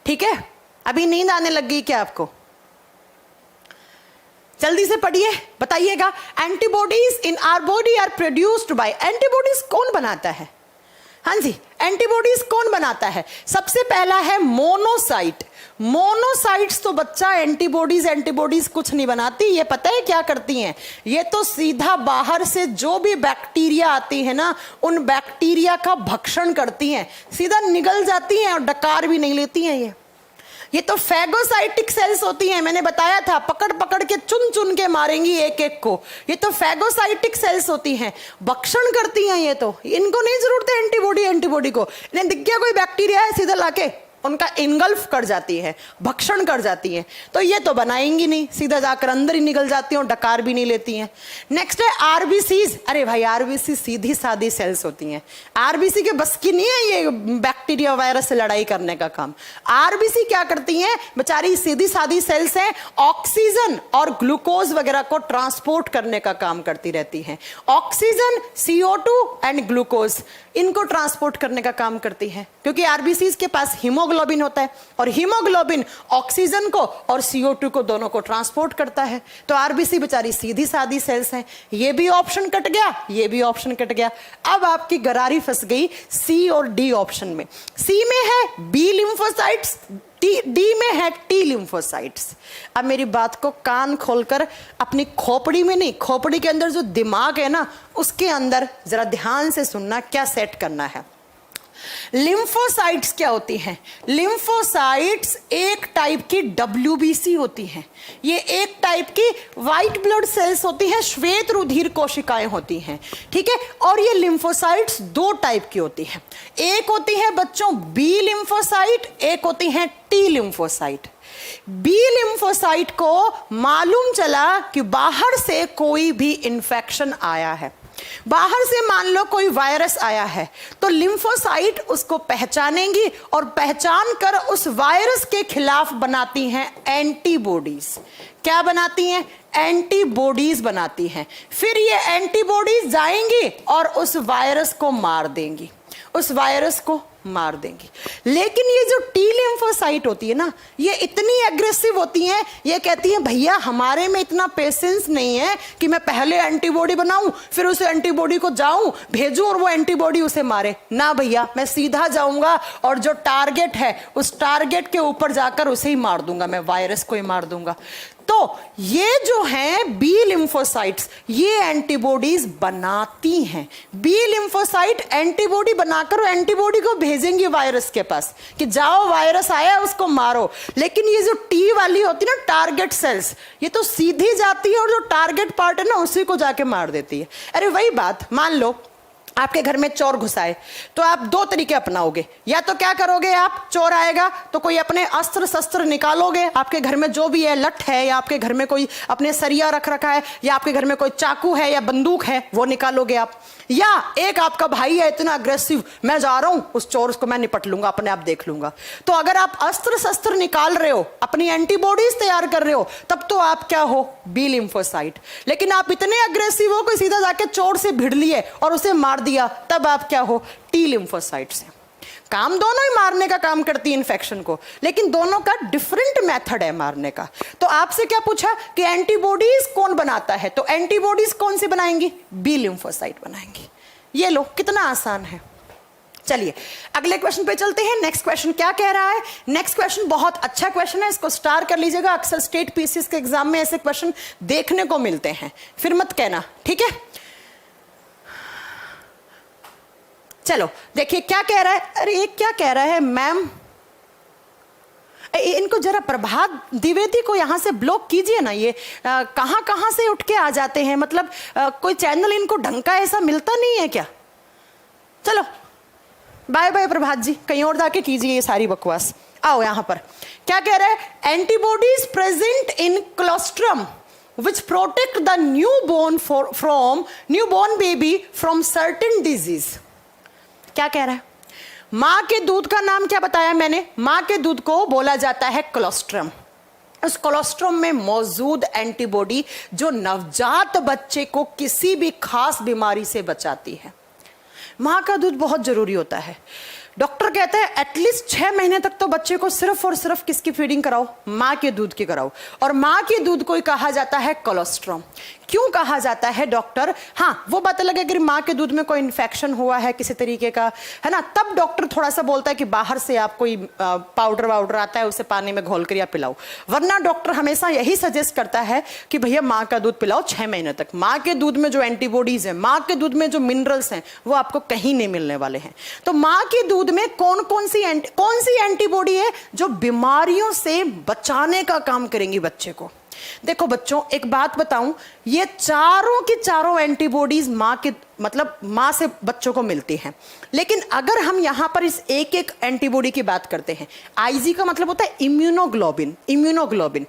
ठीक है? अभी नींद आने लग गई क्या आपको? जल्दी से पढ़िए, बताइएगा। Antibodies in our body are produced by. Antibodies कौन बनाता है? हाँ जी, एंटीबॉडीज कौन बनाता है? सबसे पहला है मोनोसाइट। मोनोसाइट्स तो बच्चा एंटीबॉडीज कुछ नहीं बनाती। ये पता है क्या करती हैं? ये तो सीधा बाहर से जो भी बैक्टीरिया आती है ना, उन बैक्टीरिया का भक्षण करती हैं, सीधा निगल जाती हैं और डकार भी नहीं लेती हैं। ये तो फैगोसाइटिक सेल्स होती हैं। मैंने बताया था, पकड़ पकड़ के चुन चुन के मारेंगी एक एक को। ये तो फैगोसाइटिक सेल्स होती हैं, भक्षण करती हैं। ये तो इनको नहीं जरूरत है एंटीबॉडी को। इन्हें दिख गया कोई बैक्टीरिया है, सीधा लाके उनका इनगल्फ कर जाती है, भक्षण कर जाती है। तो ये तो बनाएंगी नहीं, सीधा जाकर अंदर ही निकल जाती हैं और डकार भी नहीं लेती हैं। नेक्स्ट है आरबीसीज। अरे भाई आरबीसी सीधी सादी सेल्स होती हैं, आरबीसी के बस की नहीं है ये बैक्टीरिया वायरस से लड़ाई करने का काम। आरबीसी क्या करती हैं, बेचारी सीधी सादी सेल्स हैं, ऑक्सीजन और ग्लूकोज वगैरह को ट्रांसपोर्ट करने का काम करती रहती हैं। ऑक्सीजन, CO2 एंड ग्लूकोज, इनको ट्रांसपोर्ट करने का काम करती है, क्योंकि आरबीसीज के पास हीमोग्लोबिन होता है और हीमोग्लोबिन ऑक्सीजन को और CO2 को दोनों को ट्रांसपोर्ट करता है। तो आरबीसी बेचारी सीधी सादी सेल्स हैं। ये भी ऑप्शन कट गया, ये भी ऑप्शन कट गया। अब आपकी गरारी फंस गई सी और डी ऑप्शन में। सी में है बी लिम्फोसाइट्स, डी में है टी लिम्फोसाइट्स। अब मेरी बात को कान खोलकर अपनी खोपड़ी में नहीं, खोपड़ी के अंदर जो दिमाग है ना, उसके अंदर जरा ध्यान से सुनना क्या सेट करना है। लिम्फोसाइट्स क्या होती हैं? लिम्फोसाइट्स एक टाइप की WBC होती हैं। ये एक टाइप की व्हाइट ब्लड सेल्स होती हैं, श्वेत रुधिर कोशिकाएं होती हैं, ठीक है। और ये लिम्फोसाइट्स दो टाइप की होती हैं, एक होती है बच्चों बी लिम्फोसाइट, एक होती है टी लिम्फोसाइट। बी लिम्फोसाइट को मालूम चला कि बाहर से कोई भी इंफेक्शन आया है, बाहर से मान लो कोई वायरस आया है, तो लिम्फोसाइट उसको पहचानेंगी और पहचान कर उस वायरस के खिलाफ बनाती हैं एंटीबॉडीज। क्या बनाती हैं? एंटीबॉडीज बनाती हैं। फिर ये एंटीबॉडीज जाएंगी और उस वायरस को मार देंगी, उस वायरस को मार देंगी। लेकिन ये जो टी लिम्फोसाइट होती है ना, ये इतनी एग्रेसिव होती हैं, ये कहती हैं भैया हमारे में इतना पेशेंस नहीं है कि मैं पहले एंटीबॉडी बनाऊं, फिर उस एंटीबॉडी को जाऊं भेजूं और वो एंटीबॉडी उसे मारे। ना भैया, मैं सीधा जाऊंगा और जो टारगेट है उस टारगेट के ऊपर जाकर उसे ही मार दूंगा, मैं वायरस को ही मार दूंगा। तो ये जो हैं बी लिम्फोसाइट्स, ये एंटीबॉडीज बनाती हैं। बी लिम्फोसाइट एंटीबॉडी बनाकर एंटीबॉडी को भेजेंगे वायरस के पास कि जाओ वायरस आया उसको मारो। लेकिन ये जो टी वाली होती है ना, टारगेट सेल्स, ये तो सीधी जाती है और जो टारगेट पार्ट है ना उसी को जाके मार देती है। अरे वही बात, मान लो आपके घर में चोर घुसाए, तो आप दो तरीके अपनाओगे। या तो क्या करोगे आप, चोर आएगा तो कोई अपने अस्त्र शस्त्र निकालोगे, आपके घर में जो भी है, लठ है या आपके घर में कोई अपने सरिया रख रखा है या आपके घर में कोई चाकू है या बंदूक है, वो निकालोगे आप। या एक आपका भाई है इतना अग्रेसिव, मैं जा रहा हूं उस चोर को मैं निपट लूंगा, अपने आप देख लूंगा। तो अगर आप अस्त्र शस्त्र निकाल रहे हो, अपनी एंटीबॉडीज तैयार कर रहे हो, तब तो आप क्या हो, बी लिम्फोसाइट। लेकिन आप इतने अग्रेसिव हो कि सीधा जाके चोर से भिड़ लिए और उसे मार दिया, तब आप क्या हो, टी लिम्फोसाइट से। काम दोनों ही मारने का काम करती है इन्फेक्शन को, लेकिन दोनों का डिफरेंट मेथड है मारने का। तो आपसे क्या पूछा कि एंटीबॉडीज कौन बनाता है, तो एंटीबॉडीज कौन सी बनाएंगी, बी लिम्फोसाइट बनाएंगी। ये लो, कितना आसान है। चलिए अगले क्वेश्चन पे चलते हैं। नेक्स्ट क्वेश्चन क्या कह रहा है? नेक्स्ट क्वेश्चन बहुत अच्छा क्वेश्चन है, इसको स्टार कर लीजिएगा। अक्सर स्टेट पीसीएस के एग्जाम में ऐसे क्वेश्चन देखने को मिलते हैं, फिर मत कहना, ठीक है। चलो देखिए क्या कह रहा है। अरे ये क्या कह रहा है मैम, इनको जरा प्रभात द्विवेदी को यहां से ब्लॉक कीजिए ना। ये कहां कहां से उठ के आ जाते हैं, मतलब कोई चैनल इनको ढंग का ऐसा मिलता नहीं है क्या? चलो बाय बाय प्रभात जी, कहीं और जाके कीजिए ये सारी बकवास। आओ यहां पर क्या कह रहा है, antibodies present in colostrum which protect the newborn baby from certain disease। क्या कह रहा है? मां के दूध का नाम क्या बताया मैंने? मां के दूध को बोला जाता है कोलोस्ट्रम। उस कोलोस्ट्रम में मौजूद एंटीबॉडी जो नवजात बच्चे को किसी भी खास बीमारी से बचाती है। मां का दूध बहुत जरूरी होता है। डॉक्टर कहता है एटलीस्ट 6 महीने तक तो बच्चे को सिर्फ और सिर्फ किसकी फीडिंग कराओ, मां के दूध की कराओ। और मां के दूध को ही कहा जाता है कोलोस्ट्रम। क्यों कहा जाता है डॉक्टर? हाँ, वो बात अलग है अगर मां के दूध में कोई इन्फेक्शन हुआ है किसी तरीके का, है ना, तब डॉक्टर थोड़ा सा बोलता है कि बाहर से आप कोई पाउडर वाउडर आता है उसे पानी में घोल कर या पिलाओ। वरना डॉक्टर हमेशा यही सजेस्ट करता है कि भैया मां का दूध पिलाओ 6 महीने तक। मां के दूध में जो एंटीबॉडीज है, मां के दूध में जो मिनरल्स हैं, वो आपको कहीं नहीं मिलने वाले हैं। तो मां के दूध में कौन सी एंटीबॉडी है जो बीमारियों से बचाने का काम करेंगी बच्चे को? देखो बच्चों, एक बात बताऊं, ये चारों की चारों एंटीबॉडीज मतलब माँ से बच्चों को मिलती हैं। लेकिन अगर हम यहाँ पर इस एक एक एंटीबॉडी की बात करते हैं, आईजी का मतलब होता है इम्यूनोग्लोबिन, इम्यूनोग्लोबिन।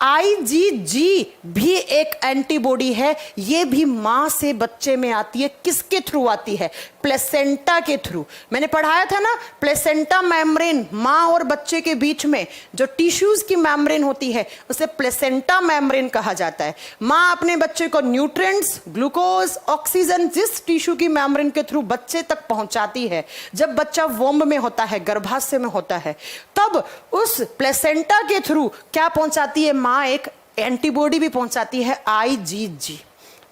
आईजीजी भी एक एंटीबॉडी है, ये भी माँ से बच्चे में आती है। किसके थ्रू आती है? प्लेसेंटा के थ्रू। मैंने पढ़ाया था ना, प्लेसेंटा मेम्ब्रेन, माँ और बच्चे के बीच में जो टिश्यूज की मेम्ब्रेन होती है उसे प्लेसेंटा मेम्ब्रेन कहा जाता है। माँ अपने बच्चे को न्यूट्रिएंट्स, ग्लूकोज, ऑक्सीजन जिस टिश्यू की मेम्ब्रेन के थ्रू बच्चे तक पहुंचाती है, जब बच्चा वोम्ब में होता है, गर्भाशय में होता है, तब उस प्लेसेंटा के थ्रू क्या पहुंचाती है माँ? एक एंटीबॉडी भी पहुंचाती है, आईजीजी।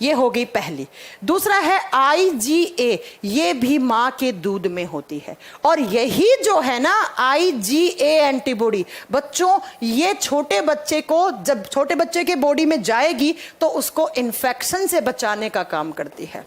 ये हो गई पहली। दूसरा है आईजीए, ये भी माँ के दूध में होती है। और यही जो है ना आईजीए एंटीबॉडी, बच्चों ये छोटे बच्चे को, जब छोटे बच्चे के बॉडी में जाएगी तो उसको इन्फेक्शन से बचाने का काम करती है।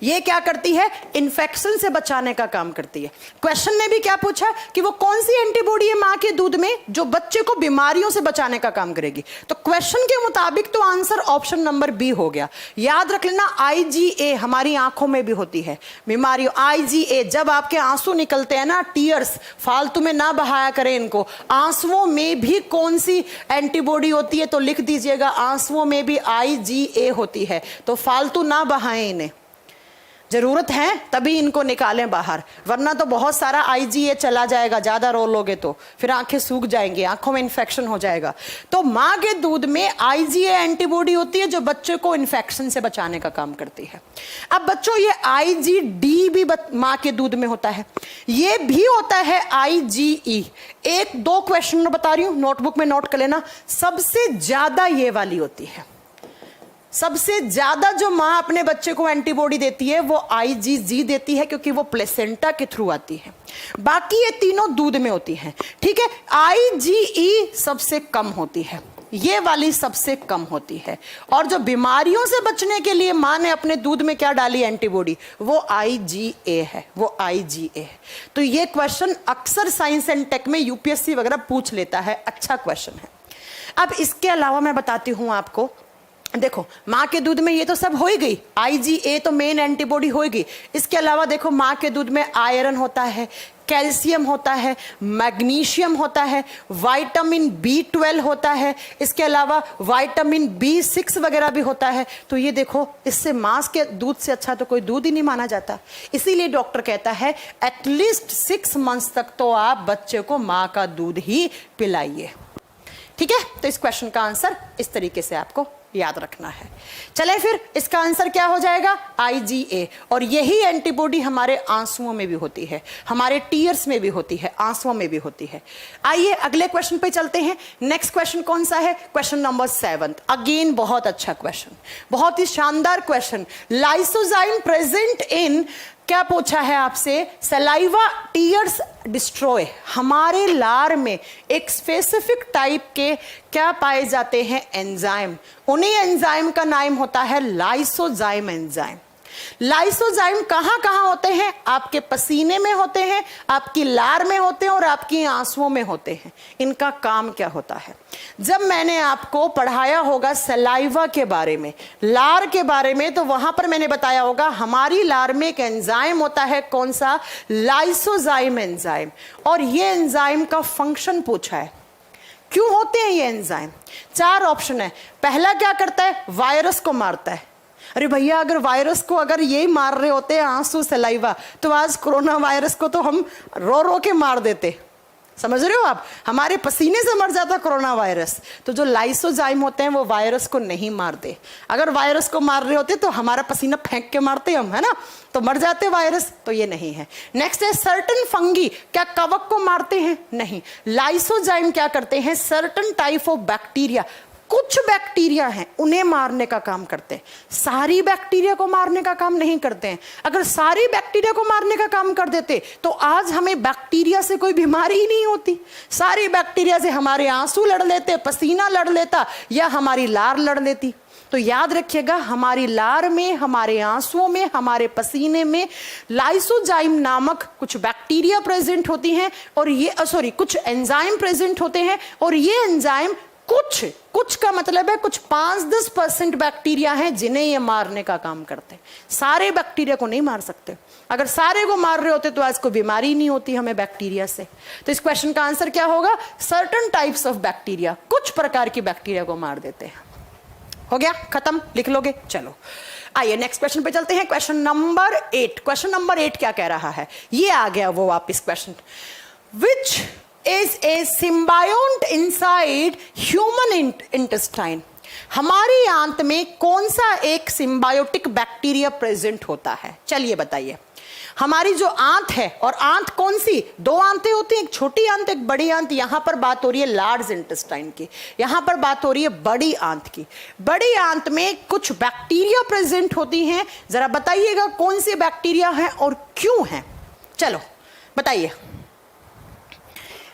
ये क्या करती है? इन्फेक्शन से बचाने का काम करती है। क्वेश्चन ने भी क्या पूछा कि वो कौन सी एंटीबॉडी है मां के दूध में जो बच्चे को बीमारियों से बचाने का काम करेगी। तो क्वेश्चन के मुताबिक तो आंसर ऑप्शन नंबर बी हो गया। याद रख लेना, आईजीए हमारी आंखों में भी होती है बीमारियों। आईजीए, जब आपके आंसू निकलते हैं ना, टीयर्स, फालतू में ना बहाया करें इनको। आंसुओं में भी कौन सी एंटीबॉडी होती है? तो लिख दीजिएगा, आंसुओं में भी आईजीए होती है। तो फालतू ना बहाएं इन्हें, जरूरत है तभी इनको निकालें बाहर, वरना तो बहुत सारा आईजीए चला जाएगा। ज्यादा रो लोगे तो फिर आंखें सूख जाएंगी, आंखों में इन्फेक्शन हो जाएगा। तो माँ के दूध में आईजीए एंटीबॉडी होती है जो बच्चे को इन्फेक्शन से बचाने का काम करती है। अब बच्चों ये आईजीडी भी माँ के दूध में होता है, ये भी होता है आईजीई। एक दो क्वेश्चन बता रही हूं, नोटबुक में नोट कर लेना। सबसे ज्यादा ये वाली होती है, सबसे ज्यादा जो मां अपने बच्चे को एंटीबॉडी देती है वो आईजीजी देती है, क्योंकि वो प्लेसेंटा के थ्रू आती है। बाकी ये तीनों दूध में होती हैं, ठीक है। आईजीई सबसे कम होती है, ये वाली सबसे कम होती है। और जो बीमारियों से बचने के लिए मां ने अपने दूध में क्या डाली एंटीबॉडी, वो आईजीए है, वो आईजीए है। तो ये क्वेश्चन अक्सर साइंस एंड टेक में यूपीएससी वगैरह पूछ लेता है, अच्छा क्वेश्चन है। अब इसके अलावा मैं बताती हूं आपको, देखो माँ के दूध में ये तो सब हो ही गई, आईजीए तो मेन एंटीबॉडी होगी। इसके अलावा देखो माँ के दूध में आयरन होता है, कैल्शियम होता है, मैग्नीशियम होता है, विटामिन B12 होता है, इसके अलावा विटामिन B6 वगैरह भी होता है। तो ये देखो, इससे माँ के दूध से अच्छा तो कोई दूध ही नहीं माना जाता। इसीलिए डॉक्टर कहता है एटलीस्ट 6 मंथ्स तक तो आप बच्चे को माँ का दूध ही पिलाइए, ठीक है। तो इस क्वेश्चन का आंसर इस तरीके से आपको याद रखना है। चले फिर इसका आंसर क्या हो जाएगा? आईजीए। और यही एंटीबॉडी हमारे आंसुओं में भी होती है, हमारे टीयर्स में भी होती है, आंसुओं में भी होती है। आइए अगले क्वेश्चन पे चलते हैं। नेक्स्ट क्वेश्चन कौन सा है? Question number 7। अगेन बहुत अच्छा क्वेश्चन, बहुत ही शानदार क्वेश्चन। लाइसोजाइम प्रेजेंट इन, क्या पूछा है आपसे? Saliva tears destroy. हमारे लार में एक स्पेसिफिक टाइप के क्या पाए जाते हैं? एंजाइम। उन्हीं एंजाइम का नाम होता है लाइसोजाइम एंजाइम। लाइसोजाइम कहां कहां होते हैं? आपके पसीने में होते हैं, आपकी लार में होते हैं और आपकी आंसुओं में होते हैं। इनका काम क्या होता है? जब मैंने आपको पढ़ाया होगा सलाइवा के बारे में, लार के बारे में, तो वहां पर मैंने बताया होगा हमारी लार में एक एंजाइम होता है, कौन सा? Lysozyme enzyme. और ये एंजाइम का फंक्शन पूछा है, क्यों होते हैं ये एंजाइम? 4 ऑप्शन है। पहला क्या करता है? वायरस को मारता है। अरे भैया, अगर वायरस को अगर यही मार रहे होते हैं आंसू, सलाइवा, तो आज कोरोना वायरस को तो हम रो रो के मार देते। समझ रहे हो आप? हमारे पसीने से मर जाता कोरोना वायरस। तो जो लाइसोजाइम होते हैं वो वायरस को नहीं मारते। अगर वायरस को मार रहे होते तो हमारा पसीना फेंक के मारते हम, है ना, तो मर जाते वायरस। तो ये नहीं है। नेक्स्ट है सर्टन फंगी, क्या कवक को मारते हैं? नहीं। लाइसोजाइम क्या करते हैं? सर्टन टाइप ऑफ बैक्टीरिया, कुछ बैक्टीरिया हैं उन्हें मारने का काम करते हैं, सारी बैक्टीरिया को मारने का काम नहीं करते हैं। अगर सारी बैक्टीरिया को मारने का काम कर देते तो आज हमें बैक्टीरिया से कोई बीमारी ही नहीं होती। सारी बैक्टीरिया से हमारे आंसू लड़ लेते, पसीना लड़ लेता, या हमारी लार लड़ लेती। तो याद रखिएगा, हमारी लार में, हमारे आंसुओं में, हमारे पसीने में लाइसोजाइम नामक कुछ बैक्टीरिया प्रेजेंट होती हैं, और ये कुछ एंजाइम प्रेजेंट होते हैं, और ये एंजाइम कुछ कुछ का मतलब है कुछ 5-10% बैक्टीरिया हैं जिन्हें ये मारने का काम करते हैं। सारे बैक्टीरिया को नहीं मार सकते। अगर सारे को मार रहे होते तो आज कोई बीमारी नहीं होती हमें बैक्टीरिया से। तो इस क्वेश्चन का आंसर क्या होगा? सर्टेन टाइप्स ऑफ बैक्टीरिया, कुछ प्रकार की बैक्टीरिया को मार देते हैं। हो गया, खत्म, लिख लोगे? चलो आइए नेक्स्ट क्वेश्चन पे चलते हैं। Question number 8। क्वेश्चन नंबर 8 क्या कह रहा है? ये आ गया वो वापिस question. Which is a symbiont inside human intestine। हमारी आंत में कौन सा एक सिम्बायोटिक बैक्टीरिया प्रेजेंट होता है? चलिए बताइए। हमारी जो आंत है, और आंत कौन सी? 2 आंतें होती हैं, एक छोटी आंत एक बड़ी आंत। यहां पर बात हो रही है लार्ज इंटेस्टाइन की, यहां पर बात हो रही है बड़ी आंत की। बड़ी आंत में कुछ बैक्टीरिया प्रेजेंट होती हैं। जरा बताइएगा कौन सी बैक्टीरिया है और क्यों है? चलो बताइए,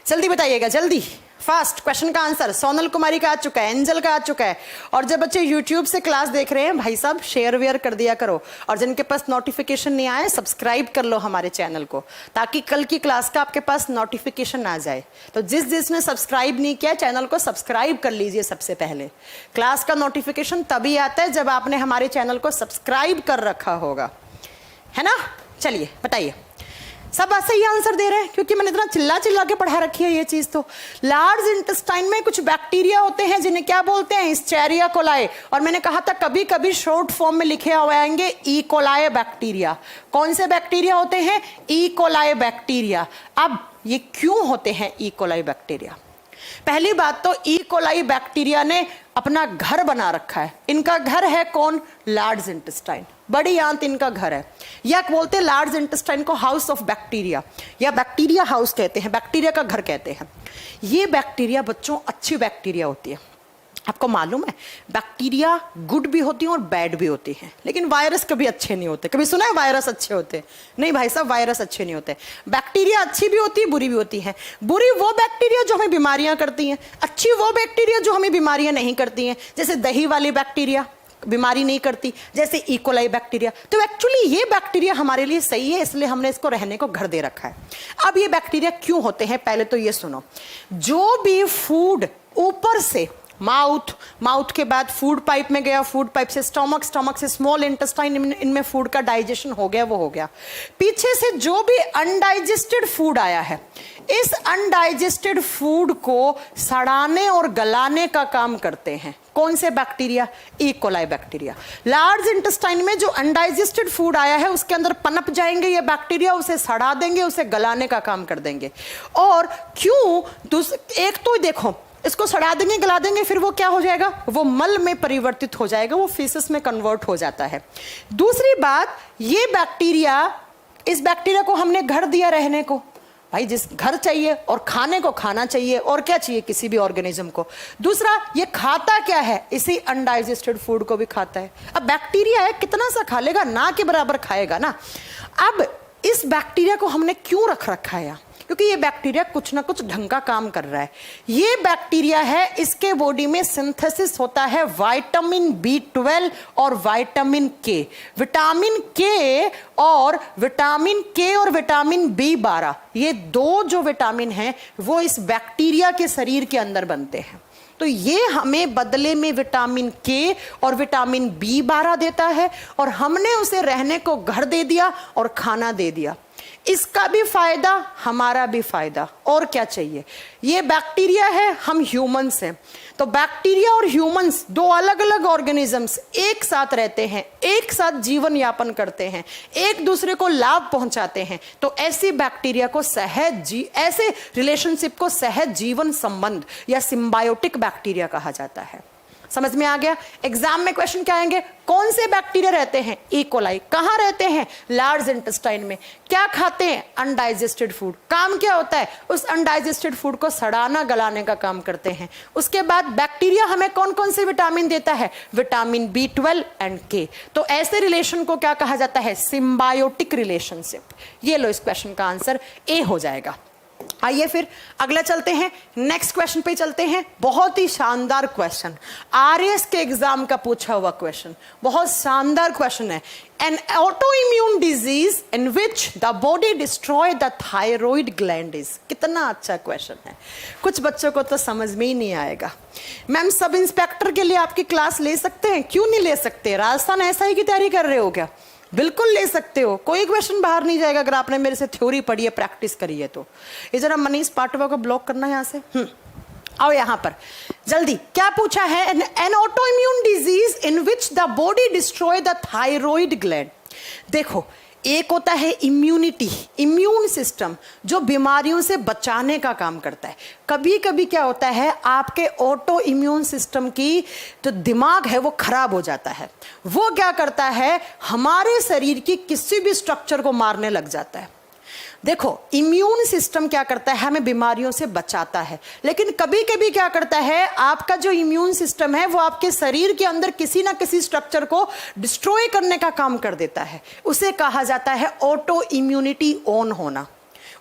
जल्दी बताइएगा, जल्दी, फास्ट। क्वेश्चन का आंसर सोनल कुमारी का आ चुका है, एंजल का आ चुका है। और जब बच्चे यूट्यूब से क्लास देख रहे हैं, भाई साहब शेयर वेयर कर दिया करो। और जिनके पास नोटिफिकेशन नहीं आए, सब्सक्राइब कर लो हमारे चैनल को, ताकि कल की क्लास का आपके पास नोटिफिकेशन आ जाए। तो जिसने सब्सक्राइब नहीं किया, चैनल को सब्सक्राइब कर लीजिए सबसे पहले। क्लास का नोटिफिकेशन तभी आता है जब आपने हमारे चैनल को सब्सक्राइब कर रखा होगा, है ना? चलिए बताइए। सब सही आंसर दे रहे हैं क्योंकि मैंने इतना चिल्ला चिल्ला के पढ़ा रखी है ये चीज। तो लार्ज इंटेस्टाइन में कुछ बैक्टीरिया होते हैं जिन्हें क्या बोलते हैं? एस्चेरिया कोलाई। और मैंने कहा था कभी कभी शॉर्ट फॉर्म में लिखे हुए आएंगे ई कोलाई बैक्टीरिया। कौन से बैक्टीरिया होते हैं? E coli bacteria. अब ये क्यों होते हैं ई कोलाई बैक्टीरिया? पहली बात तो ई कोलाई बैक्टीरिया ने अपना घर बना रखा है। इनका घर है कौन? लार्ज इंटेस्टाइन, बड़ी आंत इनका घर है। या बोलते हैं लार्ज इंटेस्टाइन को हाउस ऑफ बैक्टीरिया, या बैक्टीरिया हाउस कहते हैं, बैक्टीरिया का घर कहते हैं। ये बैक्टीरिया बच्चों अच्छी बैक्टीरिया होती है। आपको मालूम है बैक्टीरिया गुड भी होती हैं और बैड भी होती हैं, लेकिन वायरस कभी अच्छे नहीं होते। कभी सुना है वायरस अच्छे होते? नहीं भाई साहब, वायरस अच्छे नहीं होते। बैक्टीरिया अच्छी भी होती है, बुरी भी होती है। बुरी वो बैक्टीरिया जो हमें बीमारियां करती हैं, अच्छी वो बैक्टीरिया जो हमें बीमारियां नहीं करती हैं। जैसे दही वाली बैक्टीरिया बीमारी नहीं करती, जैसे ई कोलाई बैक्टीरिया। तो एक्चुअली ये बैक्टीरिया हमारे लिए सही है, इसलिए हमने इसको रहने को घर दे रखा है। अब ये बैक्टीरिया क्यों होते हैं, पहले तो ये सुनो। जो भी फूड ऊपर से माउथ के बाद फूड पाइप में गया, फूड पाइप से स्टमक, स्टमक से स्मॉल इंटेस्टाइन, इनमें फूड का डाइजेशन हो गया, वो हो गया। पीछे से जो भी अनडाइजेस्टेड फूड आया है, इस अनडाइजेस्टेड फूड को सड़ाने और गलाने का काम करते हैं कौन से bacteria? E coli bacteria. Large intestine में जो अनडाइजेस्टेड फूड आया है उसके अंदर पनप जाएंगे ये बैक्टीरिया, उसे सड़ा देंगे, उसे गलाने का काम कर देंगे। और क्यों? एक तो देखो, इसको सड़ा देंगे, गला देंगे, फिर वो क्या हो जाएगा? वो मल में परिवर्तित हो जाएगा, वो फीसस में कन्वर्ट हो जाता है। दूसरी बात, ये बैक्टीरिया, इस बैक्टीरिया को हमने घर दिया रहने को। भाई जिस घर चाहिए और खाने को खाना चाहिए, और क्या चाहिए किसी भी ऑर्गेनिज्म को। दूसरा, ये खाता क्या है? इसी अनडाइजेस्टेड फूड को भी खाता है। अब बैक्टीरिया है, कितना सा खा लेगा? ना के बराबर खाएगा ना। अब इस बैक्टीरिया को हमने क्यों रख रखा है? क्योंकि ये बैक्टीरिया कुछ ना कुछ ढंग का काम कर रहा है। ये बैक्टीरिया है, इसके बॉडी में सिंथेसिस होता है विटामिन B12 और विटामिन के। विटामिन के और विटामिन B12, ये 2 जो विटामिन हैं वो इस बैक्टीरिया के शरीर के अंदर बनते हैं। तो ये हमें बदले में विटामिन के और विटामिन B12 देता है, और हमने उसे रहने को घर दे दिया और खाना दे दिया। इसका भी फायदा, हमारा भी फायदा, और क्या चाहिए? ये बैक्टीरिया है, हम ह्यूमंस हैं। तो बैक्टीरिया और ह्यूमंस 2 अलग अलग ऑर्गेनिजम्स एक साथ रहते हैं, एक साथ जीवन यापन करते हैं, एक दूसरे को लाभ पहुंचाते हैं। तो ऐसी बैक्टीरिया को ऐसे रिलेशनशिप को सहज जीवन संबंध या सिम्बायोटिक बैक्टीरिया कहा जाता है। समझ में आ गया? एग्जाम में क्वेश्चन क्या आएंगे? कौन से बैक्टीरिया रहते हैं? E coli. कहां रहते हैं? लार्ज इंटेस्टाइन में। क्या खाते हैं? Undigested food. काम क्या होता है? उस अनडाइजेस्टेड फूड को सड़ाना गलाने का काम करते हैं। उसके बाद बैक्टीरिया हमें कौन कौन से विटामिन देता है? विटामिन B12 एंड के। तो ऐसे रिलेशन को क्या कहा जाता है? Symbiotic relationship. ये लो, इस क्वेश्चन का आंसर ए हो जाएगा। आइए फिर अगला चलते हैं, नेक्स्ट क्वेश्चन पे चलते हैं। बहुत ही शानदार क्वेश्चन, आरएस के एग्जाम का पूछा हुआ क्वेश्चन, बहुत शानदार क्वेश्चन है। An autoimmune disease in which the body destroy the thyroid gland is. कितना अच्छा क्वेश्चन है, कुछ बच्चों को तो समझ में ही नहीं आएगा। मैम सब इंस्पेक्टर के लिए आपकी क्लास ले सकते हैं? क्यों नहीं ले सकते? राजस्थान एसआई की तैयारी कर रहे हो क्या? बिल्कुल ले सकते हो, कोई क्वेश्चन बाहर नहीं जाएगा अगर आपने मेरे से थ्योरी पढ़ी है, प्रैक्टिस करी है तो। ये जरा मनीष पाटवा को ब्लॉक करना है यहाँ से। आओ यहाँ पर जल्दी, क्या पूछा है? An autoimmune disease in which the body destroy the thyroid gland. देखो, एक होता है इम्यूनिटी, इम्यून सिस्टम जो बीमारियों से बचाने का काम करता है। कभी कभी क्या होता है, आपके ऑटो इम्यून सिस्टम की जो दिमाग है वो खराब हो जाता है। वो क्या करता है, हमारे शरीर की किसी भी स्ट्रक्चर को मारने लग जाता है। देखो, इम्यून सिस्टम क्या करता है, हमें बीमारियों से बचाता है, लेकिन कभी कभी क्या करता है, आपका जो इम्यून सिस्टम है वो आपके शरीर के अंदर किसी ना किसी स्ट्रक्चर को डिस्ट्रॉय करने का काम कर देता है। उसे कहा जाता है ऑटो इम्यूनिटी ऑन होना,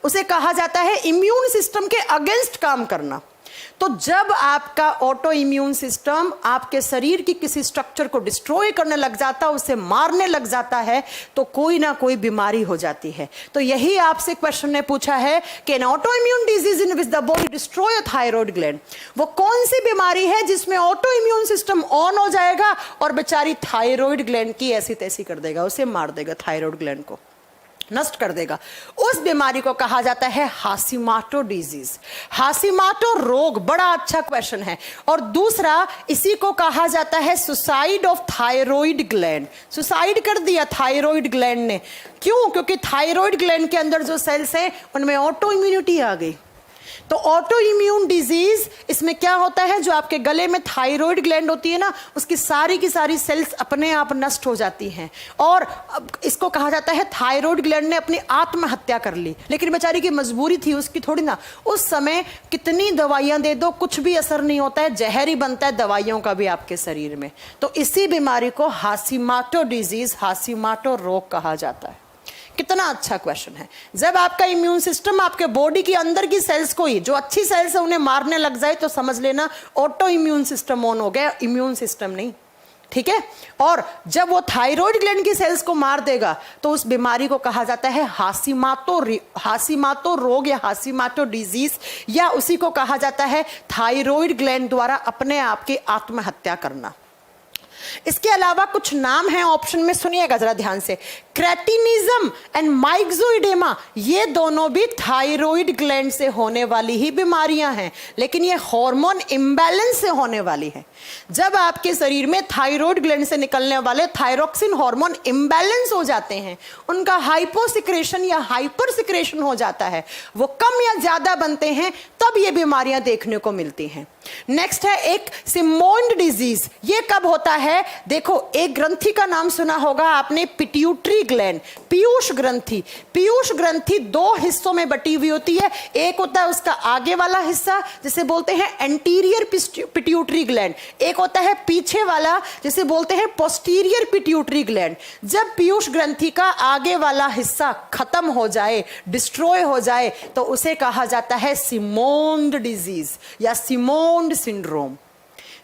उसे कहा जाता है इम्यून सिस्टम के अगेंस्ट काम करना। तो जब आपका ऑटो इम्यून सिस्टम आपके शरीर की किसी स्ट्रक्चर को डिस्ट्रॉय करने लग जाता है, उसे मारने लग जाता है, तो कोई ना कोई बीमारी हो जाती है। तो यही आपसे क्वेश्चन ने पूछा है कि N auto immune disease in which the body destroy thyroid gland, वो कौन सी बीमारी है जिसमें ऑटो इम्यून सिस्टम ऑन हो जाएगा और बेचारी थायराइड ग्लैंड की ऐसी तैसी कर देगा, उसे मार देगा, थायराइड ग्लैंड को नष्ट कर देगा। उस बीमारी को कहा जाता है हाशिमोटो डिजीज, हाशिमोटो रोग। बड़ा अच्छा क्वेश्चन है। और दूसरा, इसी को कहा जाता है suicide of thyroid gland. Suicide कर दिया थायराइड ग्लैंड ने, क्यों? क्योंकि थायराइड ग्लैंड के अंदर जो सेल्स हैं उनमें ऑटो इम्यूनिटी आ गई। तो ऑटो इम्यून डिजीज, इसमें क्या होता है, जो आपके गले में थायराइड ग्लैंड होती है ना, उसकी सारी की सारी सेल्स अपने आप नष्ट हो जाती हैं। और इसको कहा जाता है थायराइड ग्लैंड ने अपनी आत्महत्या कर ली, लेकिन बेचारी की मजबूरी थी उसकी थोड़ी ना। उस समय कितनी दवाइयां दे दो, कुछ भी असर नहीं होता है, जहर ही बनता है दवाइयों का भी आपके शरीर में। तो इसी बीमारी को हाशिमोटो डिजीज, हाशिमोटो रोग कहा जाता है। कितना अच्छा क्वेश्चन है। जब आपका इम्यून सिस्टम आपके बॉडी के अंदर की सेल्स को ही, जो अच्छी सेल्स है उन्हें मारने लग जाए, तो समझ लेना ऑटो इम्यून सिस्टम ऑन हो गया, इम्यून सिस्टम नहीं। ठीक है। और जब वो थायराइड ग्लैंड की सेल्स को मार देगा तो उस बीमारी को कहा जाता है हाशिमोटो रोग या हाशिमोटो डिजीज, या उसी को कहा जाता है थायराइड ग्लैंड द्वारा अपने आप की आत्महत्या करना। इसके अलावा कुछ नाम हैं ऑप्शन में, सुनिएगा जरा ध्यान से। क्रेटिनिज्म एंड माइक्सोइडेमा, ये दोनों भी थायराइड ग्लैंड से होने वाली ही बीमारियां हैं, लेकिन ये हार्मोन इंबैलेंस से होने वाली है। जब आपके शरीर में थायराइड ग्लैंड से निकलने वाले थायरोक्सिन हार्मोन इंबैलेंस हो जाते हैं, उनका हाइपोसिक्रेशन या हाइपर सिक्रेशन हो जाता है, वो कम या ज्यादा बनते हैं, तब ये बीमारियां देखने को मिलती हैं। नेक्स्ट है एक सिमोन डिजीज। ये कब होता है? देखो, एक ग्रंथि का नाम सुना होगा आपने, पिट्यूटरी ग्लैंड, पीयूष ग्रंथि। पीयूष ग्रंथि दो हिस्सों में बटी हुई होती है। एक होता है उसका आगे वाला हिस्सा जिसे बोलते हैं एंटीरियर पिट्यूटरी ग्लैंड, एक होता है पीछे वाला जिसे बोलते हैं पोस्टीरियर पिट्यूटरी ग्लैंड। जब पीयूष ग्रंथि का आगे वाला हिस्सा खत्म हो जाए, डिस्ट्रॉय हो जाए, तो उसे कहा जाता है सिमोन डिजीज या सिमोन सिंड्रोम।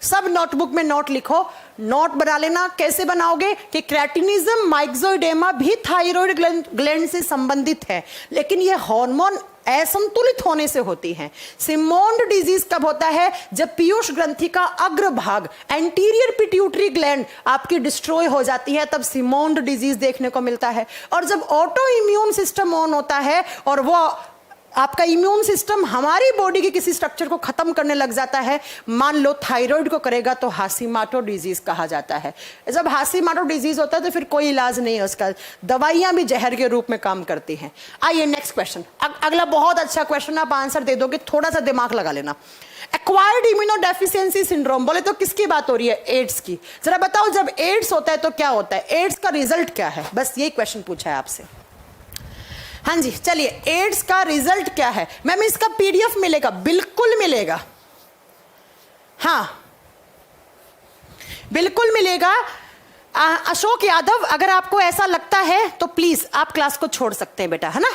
सब नोटबुक में नोट लिखो, नोट बना लेना। कैसे बनाओगे कि क्रेटिनिज्म, माइक्सोइडेमा भी थायराइड ग्लैंड से संबंधित है, लेकिन ये हार्मोन असंतुलित होने से होती हैं। सिमोन डिजीज कब होता है? जब पीयूष ग्रंथि का अग्रभाग एंटीरियर पिट्यूटरी ग्लैंड आपकी डिस्ट्रॉय हो जाती है, तब सिमोन डिजीज देखने को मिलता है। और जब ऑटो इम्यून सिस्टम ऑन होता है और वो आपका इम्यून सिस्टम हमारी बॉडी के किसी स्ट्रक्चर को खत्म करने लग जाता है, मान लो थायराइड को करेगा, तो हाशिमोटो डिजीज कहा जाता है। जब हाशिमोटो डिजीज होता है तो फिर कोई इलाज नहीं है उसका, दवाइयां भी जहर के रूप में काम करती हैं। आइए नेक्स्ट क्वेश्चन, अगला बहुत अच्छा क्वेश्चन, आप आंसर दे दोगे, थोड़ा सा दिमाग लगा लेना। एक्वायर्ड इम्यूनोडेफिशिएंसी सिंड्रोम, बोले तो किसकी बात हो रही है? एड्स की। जरा बताओ, जब एड्स होता है तो क्या होता है? एड्स का रिजल्ट क्या है? बस यही क्वेश्चन पूछा है आपसे। हाँ जी, चलिए, एड्स का रिजल्ट क्या है? मैम इसका पीडीएफ मिलेगा? बिल्कुल मिलेगा, हाँ बिल्कुल मिलेगा। अशोक यादव, अगर आपको ऐसा लगता है तो प्लीज आप क्लास को छोड़ सकते हैं बेटा, है ना।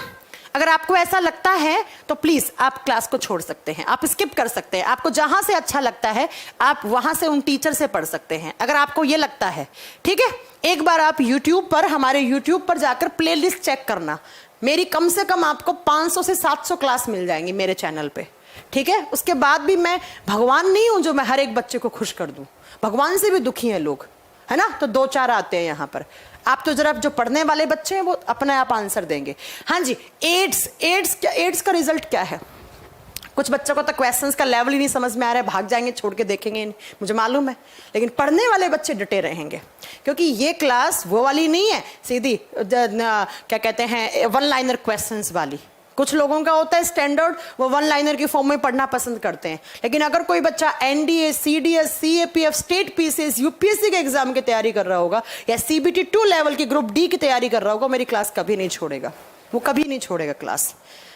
अगर आपको ऐसा लगता है तो प्लीज आप क्लास को छोड़ सकते हैं, आप स्किप कर सकते हैं। आपको जहां से अच्छा लगता है आप वहां से उन टीचर से पढ़ सकते हैं, अगर आपको ये लगता है। ठीक है, एक बार आप YouTube पर, हमारे YouTube पर जाकर प्लेलिस्ट चेक करना। मेरी कम से कम आपको 500 से 700 क्लास मिल जाएंगी मेरे चैनल पे। ठीक है, उसके बाद भी मैं भगवान नहीं हूं जो मैं हर एक बच्चे को खुश कर दूं, भगवान से भी दुखी हैं लोग, है ना। तो 2-4 आते हैं यहाँ पर। आप तो जरा जो पढ़ने वाले बच्चे हैं वो अपने आप आंसर देंगे। हाँ जी, एड्स का रिजल्ट क्या है? कुछ बच्चों को तो क्वेश्चंस का लेवल ही नहीं समझ में आ रहा है, भाग जाएंगे, छोड़ के देखेंगे नहीं, मुझे मालूम है। लेकिन पढ़ने वाले बच्चे डटे रहेंगे, क्योंकि ये क्लास वो वाली नहीं है सीधी क्या कहते हैं 1 लाइनर क्वेश्चंस वाली। कुछ लोगों का होता है स्टैंडर्ड, वो 1 लाइनर की फॉर्म में पढ़ना पसंद करते हैं। लेकिन अगर कोई बच्चा NDA, CDS, CAPF, state PCS, UPSC के एग्जाम की तैयारी कर रहा होगा या सीबीटी 2 लेवल की ग्रुप डी की तैयारी कर रहा होगा, मेरी क्लास कभी नहीं छोड़ेगा, वो कभी नहीं छोड़ेगा क्लास।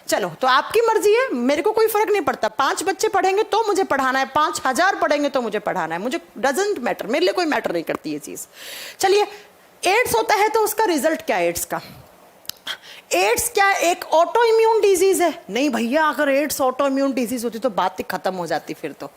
चलो, तो आपकी मर्जी है, मेरे को कोई फर्क नहीं पड़ता। 5 बच्चे पढ़ेंगे तो मुझे पढ़ाना है, 5000 पढ़ेंगे तो मुझे पढ़ाना है, मुझे डजंट मैटर, मेरे लिए कोई मैटर नहीं करती ये चीज। चलिए, एड्स होता है तो उसका रिजल्ट क्या है? एड्स क्या एक ऑटो इम्यून डिजीज है? नहीं भैया, अगर एड्स ऑटो इम्यून डिजीज होती तो बात ही खत्म हो जाती फिर तो।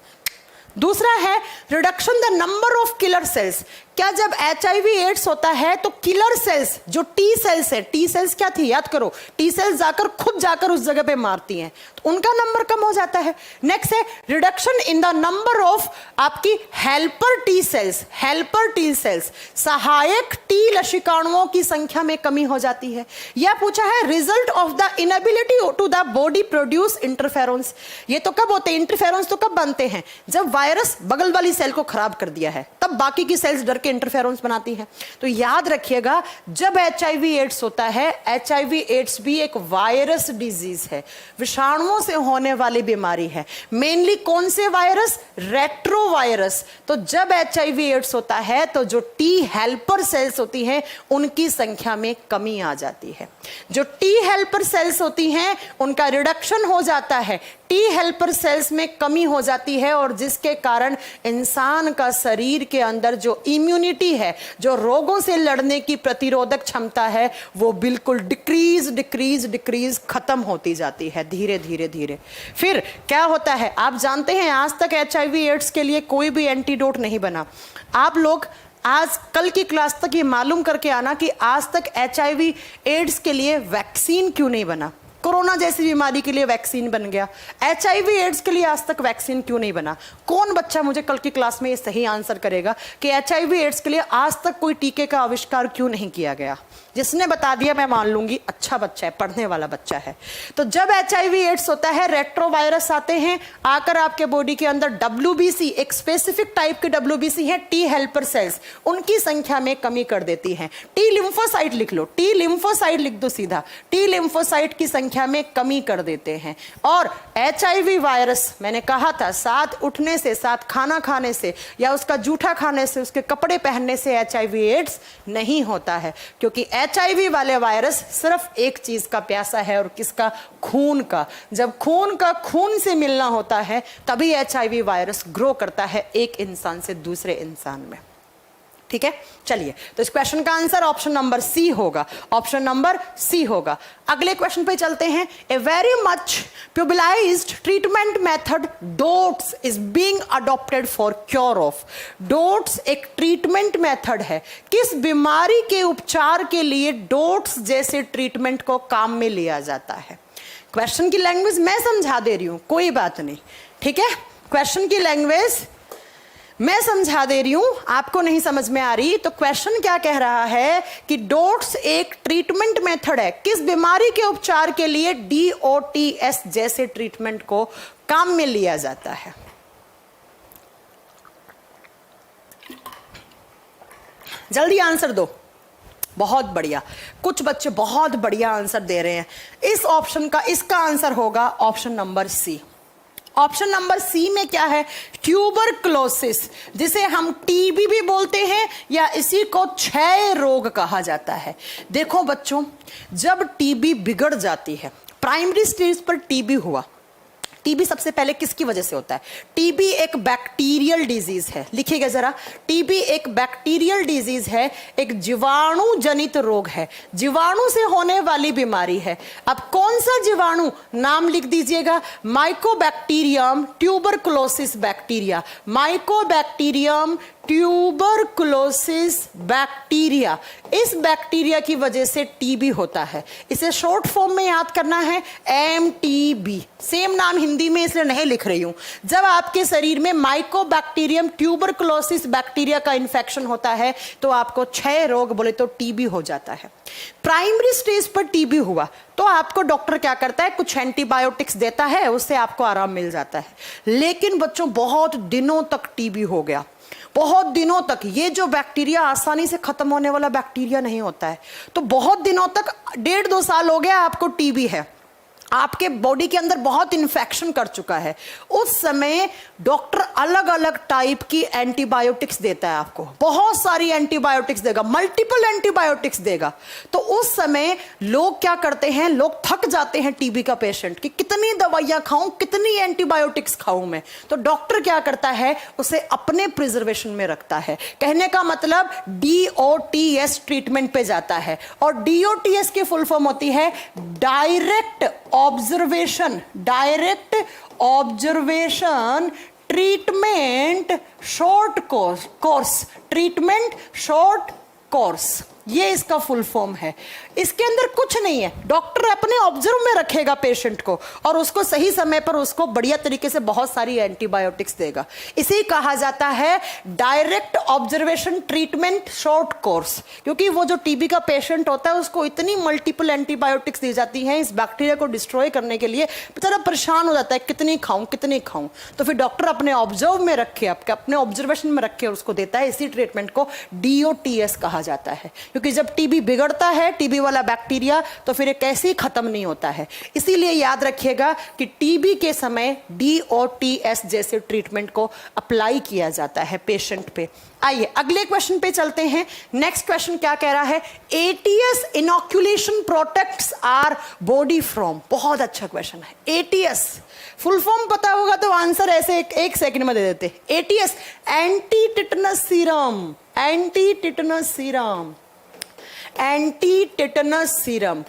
दूसरा है reduction the number of killer cells. क्या जब HIV एड्स होता है तो किलर सेल्स, जो टी सेल्स है, टी सेल्स क्या थी याद करो, टी सेल्स खुद जाकर उस जगह पे मारती हैं, तो उनका नंबर कम हो जाता है। नेक्स्ट है reduction in the number of आपकी helper T cells. Helper T cells, सहायक टी लसिकाणुओं की संख्या में कमी हो जाती है। यह पूछा है result of the inability to the body produce interference. ये तो कब होते हैं इंटरफेरेंस? तो कब बनते हैं? जब वायरस बगल वाली सेल को खराब कर दिया है, तब बाकी की सेल्स डर के इंटरफेरेंस बनाती है। तो याद रखिएगा, जब HIV एड्स होता है, HIV एड्स भी एक वायरस डिजीज है, विषाणुओं से होने वाली बीमारी है। मेनली कौन से वायरस? रेट्रोवायरस। तो जब HIV एड्स होता है तो जो टी हेल्पर सेल्स होती हैं उनकी संख्या में कमी आ जाती है। जो टी हेल्पर सेल्स होती हैं उनका रिडक्शन हो जाता है, टी हेल्पर सेल्स में कमी हो जाती है, और जिसके कारण इंसान का शरीर के अंदर जो इम्यूनिटी है, जो रोगों से लड़ने की प्रतिरोधक क्षमता है, वो बिल्कुल डिक्रीज खत्म होती जाती है धीरे धीरे। फिर क्या होता है आप जानते हैं, आज तक HIV एड्स के लिए कोई भी एंटीडोट नहीं बना। आप लोग आज कल की क्लास तक ये मालूम करके आना कि आज तक HIV एड्स के लिए वैक्सीन क्यों नहीं बना। कोरोना जैसी बीमारी के लिए वैक्सीन बन गया, HIV एड्स के लिए आज तक वैक्सीन क्यों नहीं बना? कौन बच्चा मुझे कल की क्लास में ये सही आंसर करेगा कि HIV एड्स के लिए आज तक कोई टीके का आविष्कार क्यों नहीं किया गया? जिसने बता दिया मैं मान लूंगी अच्छा बच्चा है, पढ़ने वाला बच्चा है। तो जब HIV एड्स होता है, रेट्रोवायरस आते हैं, आकर आपके बॉडी के अंदर WBC, एक स्पेसिफिक टाइप के WBC है, टी हेल्पर सेल्स, उनकी संख्या में कमी कर देती है। टी लिम्फोसाइट लिख लो, टी लिम्फोसाइट लिख दो सीधा, टी लिम्फोसाइट की संख्या में कमी कर देते हैं। और HIV वायरस, मैंने कहा था, साथ उठने से, साथ खाना खाने से, या उसका जूठा खाने से, उसके कपड़े पहनने से HIV एड्स नहीं होता है, क्योंकि HIV वाले वायरस सिर्फ एक चीज का प्यासा है, और किसका? खून का। जब खून का खून से मिलना होता है तभी HIV वायरस ग्रो करता है एक इंसान से दूसरे इंसान में। ठीक है, चलिए, तो इस क्वेश्चन का आंसर ऑप्शन नंबर सी होगा, ऑप्शन नंबर सी होगा। अगले क्वेश्चन पे चलते हैं। A very much publicised treatment method DOTS is being adopted for cure of. DOTS एक ट्रीटमेंट मेथड है, किस बीमारी के उपचार के लिए डोट्स जैसे ट्रीटमेंट को काम में लिया जाता है? क्वेश्चन की लैंग्वेज मैं समझा दे रही हूं, कोई बात नहीं, ठीक है। क्वेश्चन की लैंग्वेज मैं समझा दे रही हूं, आपको नहीं समझ में आ रही तो क्वेश्चन क्या कह रहा है कि डोट्स एक ट्रीटमेंट मेथड है, किस बीमारी के उपचार के लिए DOTS जैसे ट्रीटमेंट को काम में लिया जाता है? जल्दी आंसर दो। बहुत बढ़िया, कुछ बच्चे बहुत बढ़िया आंसर दे रहे हैं। इस ऑप्शन का, इसका आंसर होगा option number C. Option number C में क्या है? ट्यूबरक्लोसिस, जिसे हम टीबी भी बोलते हैं, या इसी को क्षय रोग कहा जाता है। देखो बच्चों, जब टीबी बिगड़ जाती है, प्राइमरी स्टेज पर टीबी हुआ, टीबी सबसे पहले किसकी वजह से होता है? टीबी एक बैक्टीरियल डिजीज है, लिखिएगा जरा। टीबी एक बैक्टीरियल डिजीज है, एक जीवाणु जनित रोग है, जीवाणु से होने वाली बीमारी है। अब कौन सा जीवाणु, नाम लिख दीजिएगा, Mycobacterium tuberculosis bacteria, Mycobacterium tuberculosis bacteria. इस बैक्टीरिया की वजह से टीबी होता है। इसे शॉर्ट फॉर्म में याद करना है, एमटीबी। सेम नाम हिंदी में इसलिए नहीं लिख रही हूं। जब आपके शरीर में माइकोबैक्टीरियम ट्यूबरकुलोसिस बैक्टीरिया का इंफेक्शन होता है तो आपको 6 रोग बोले तो टीबी हो जाता है। प्राइमरी स्टेज पर टीबी हुआ तो आपको डॉक्टर क्या करता है, कुछ एंटीबायोटिक्स देता है, उससे आपको आराम मिल जाता है। लेकिन बच्चों बहुत दिनों तक टीबी हो गया, बहुत दिनों तक, ये जो बैक्टीरिया आसानी से खत्म होने वाला बैक्टीरिया नहीं होता है, तो बहुत दिनों तक 1.5-2 साल हो गया आपको टीबी है, आपके बॉडी के अंदर बहुत इन्फेक्शन कर चुका है। उस समय डॉक्टर अलग अलग टाइप की एंटीबायोटिक्स देता है आपको, बहुत सारी एंटीबायोटिक्स देगा, मल्टीपल एंटीबायोटिक्स देगा। तो उस समय लोग क्या करते हैं, लोग थक जाते हैं टीबी का पेशेंट कि कितनी दवाइयां खाऊं, कितनी एंटीबायोटिक्स खाऊं मैं। तो डॉक्टर क्या करता है, उसे अपने प्रिजर्वेशन में रखता है। कहने का मतलब DOTS ट्रीटमेंट पे जाता है, और DOTS की फुल फॉर्म होती है direct observation, direct observation treatment short course, treatment short course, ये इसका फुल फॉर्म है। इसके अंदर कुछ नहीं है, डॉक्टर अपने ऑब्जर्व में रखेगा पेशेंट को और उसको सही समय पर उसको बढ़िया तरीके से बहुत सारी एंटीबायोटिक्स देगा। इसे कहा जाता है direct observation treatment short course, क्योंकि वो जो टीबी का पेशेंट होता है उसको इतनी मल्टीपल एंटीबायोटिक्स दी जाती हैं इस बैक्टीरिया को डिस्ट्रॉय करने के लिए, बेचारा परेशान हो जाता है, कितनी खाऊं कितनी खाऊं। तो फिर डॉक्टर अपने ऑब्जर्व में रखे, आपके अपने ऑब्जर्वेशन में रखे उसको देता है। इसी ट्रीटमेंट को DOTS कहा जाता है, क्योंकि जब टीबी बिगड़ता है, टीबी वाला बैक्टीरिया, तो फिर ये कैसे ही खत्म नहीं होता है। इसीलिए याद रखिएगा कि टीबी के समय DOTS जैसे ट्रीटमेंट को अप्लाई किया जाता है पेशेंट पे। आइए अगले क्वेश्चन पे चलते हैं। नेक्स्ट क्वेश्चन क्या कह रहा है, ATS inoculation protects our body from. बहुत अच्छा क्वेश्चन है। ATS फुल फॉर्म पता होगा तो आंसर ऐसे एक सेकंड में दे देते। ATS anti tetanus serum, anti tetanus serum, anti tetanus serum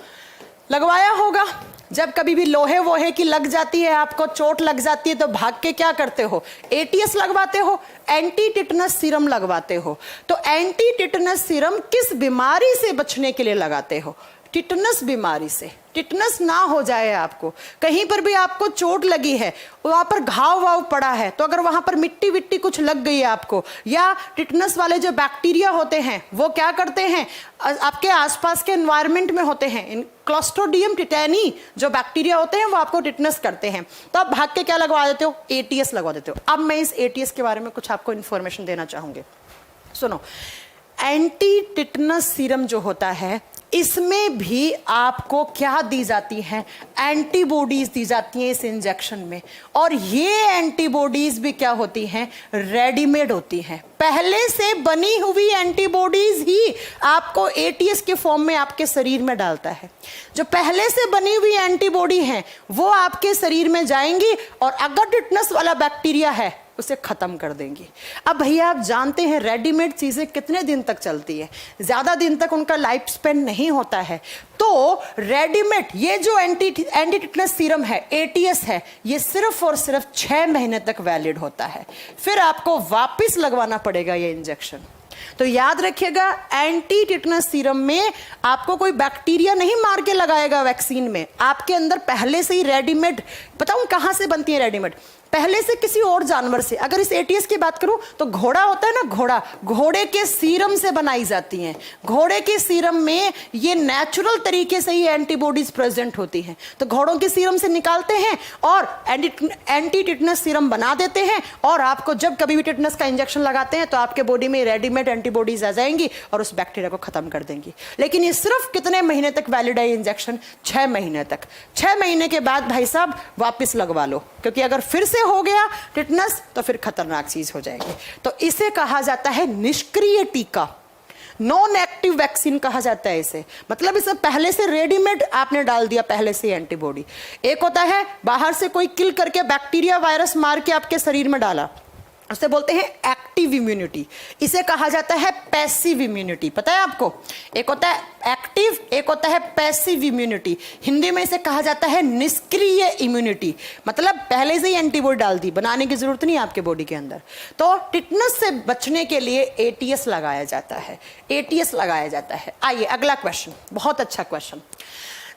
लगवाया होगा। जब कभी भी लोहे वोहे की लग जाती है, आपको चोट लग जाती है, तो भाग के क्या करते हो, ATS लगवाते हो, एंटी टिटनस सीरम लगवाते हो। तो एंटी टिटनस सीरम किस बीमारी से बचने के लिए लगाते हो, टिटनस बीमारी से। टिटनस ना हो जाए आपको, कहीं पर भी आपको चोट लगी है, वहां पर घाव वाव पड़ा है, तो अगर वहां पर मिट्टी विट्टी कुछ लग गई है आपको, या टिटनस वाले जो बैक्टीरिया होते हैं वो क्या करते हैं, आपके आसपास के एनवायरनमेंट में होते हैं, क्लोस्ट्रीडियम टिटेनी जो बैक्टीरिया होते हैं वो आपको टिटनस करते हैं, तो आप भाग के क्या लगवा देते हो, ATS लगवा देते हो। अब मैं इस ATS के बारे में कुछ आपको इंफॉर्मेशन देना चाहूंगी, सुनो। एंटी टिटनस सीरम जो होता है, इसमें भी आपको क्या दी जाती हैं, एंटीबॉडीज दी जाती हैं इस इंजेक्शन में। और ये एंटीबॉडीज भी क्या होती हैं, रेडीमेड होती हैं, पहले से बनी हुई एंटीबॉडीज ही आपको ATS के फॉर्म में आपके शरीर में डालता है। जो पहले से बनी हुई एंटीबॉडी हैं वो आपके शरीर में जाएंगी और अगर टिटनस वाला बैक्टीरिया है उसे खत्म कर देंगी। अब भैया आप जानते हैं रेडीमेड चीजें कितने दिन तक चलती है, ज्यादा दिन तक उनका लाइफ स्पेन नहीं होता है। तो रेडीमेड ये जो एंटी टिटनस सीरम है, ATS है, ये सिर्फ और सिर्फ 6 महीने तक वैलिड होता है, फिर आपको वापस लगवाना पड़ेगा ये इंजेक्शन। तो याद रखिएगा, एंटी टिटनस सीरम में आपको कोई बैक्टीरिया नहीं मार के लगाएगा वैक्सीन में, आपके अंदर पहले से ही रेडीमेड, बताऊं कहां से बनती है रेडीमेड, पहले से किसी और जानवर से। अगर इस ATS की बात करूं तो घोड़ा होता है ना, घोड़ा, घोड़े के सीरम से बनाई जाती हैं। घोड़े के सीरम में ये नेचुरल तरीके से ही एंटीबॉडीज प्रेजेंट होती हैं, तो घोड़ों के सीरम से निकालते हैं और एंटी टिटनस सीरम बना देते हैं, और आपको जब कभी भी टिटनस का इंजेक्शन लगाते हैं तो आपके बॉडी में रेडीमेड एंटीबॉडीज आ जाएंगी और उस बैक्टीरिया को खत्म कर देंगी। लेकिन ये सिर्फ कितने महीने तक वैलिड है इंजेक्शन, 6 महीने तक। 6 महीने के बाद भाई साहब वापिस लगवा लो, क्योंकि अगर फिर से हो गया टिटनस तो फिर खतरनाक चीज हो जाएगी। तो इसे कहा जाता है निष्क्रिय टीका, नॉन एक्टिव वैक्सीन कहा जाता है इसे, मतलब इसे पहले से रेडीमेड आपने डाल दिया पहले से एंटीबॉडी। एक होता है बाहर से कोई किल करके बैक्टीरिया वायरस मार के आपके शरीर में डाला, उसे बोलते हैं एक्टिव इम्यूनिटी। इसे कहा जाता है पैसिव इम्यूनिटी, पता है आपको? एक होता है एक्टिव, एक होता है पैसिव इम्यूनिटी। हिंदी में इसे कहा जाता है निष्क्रिय इम्यूनिटी, मतलब पहले से ही एंटीबॉडी डाल दी, बनाने की जरूरत नहीं है आपके बॉडी के अंदर। तो टिटनस से बचने के लिए एटीएस लगाया जाता है, एटीएस लगाया जाता है। आइए अगला क्वेश्चन, बहुत अच्छा question.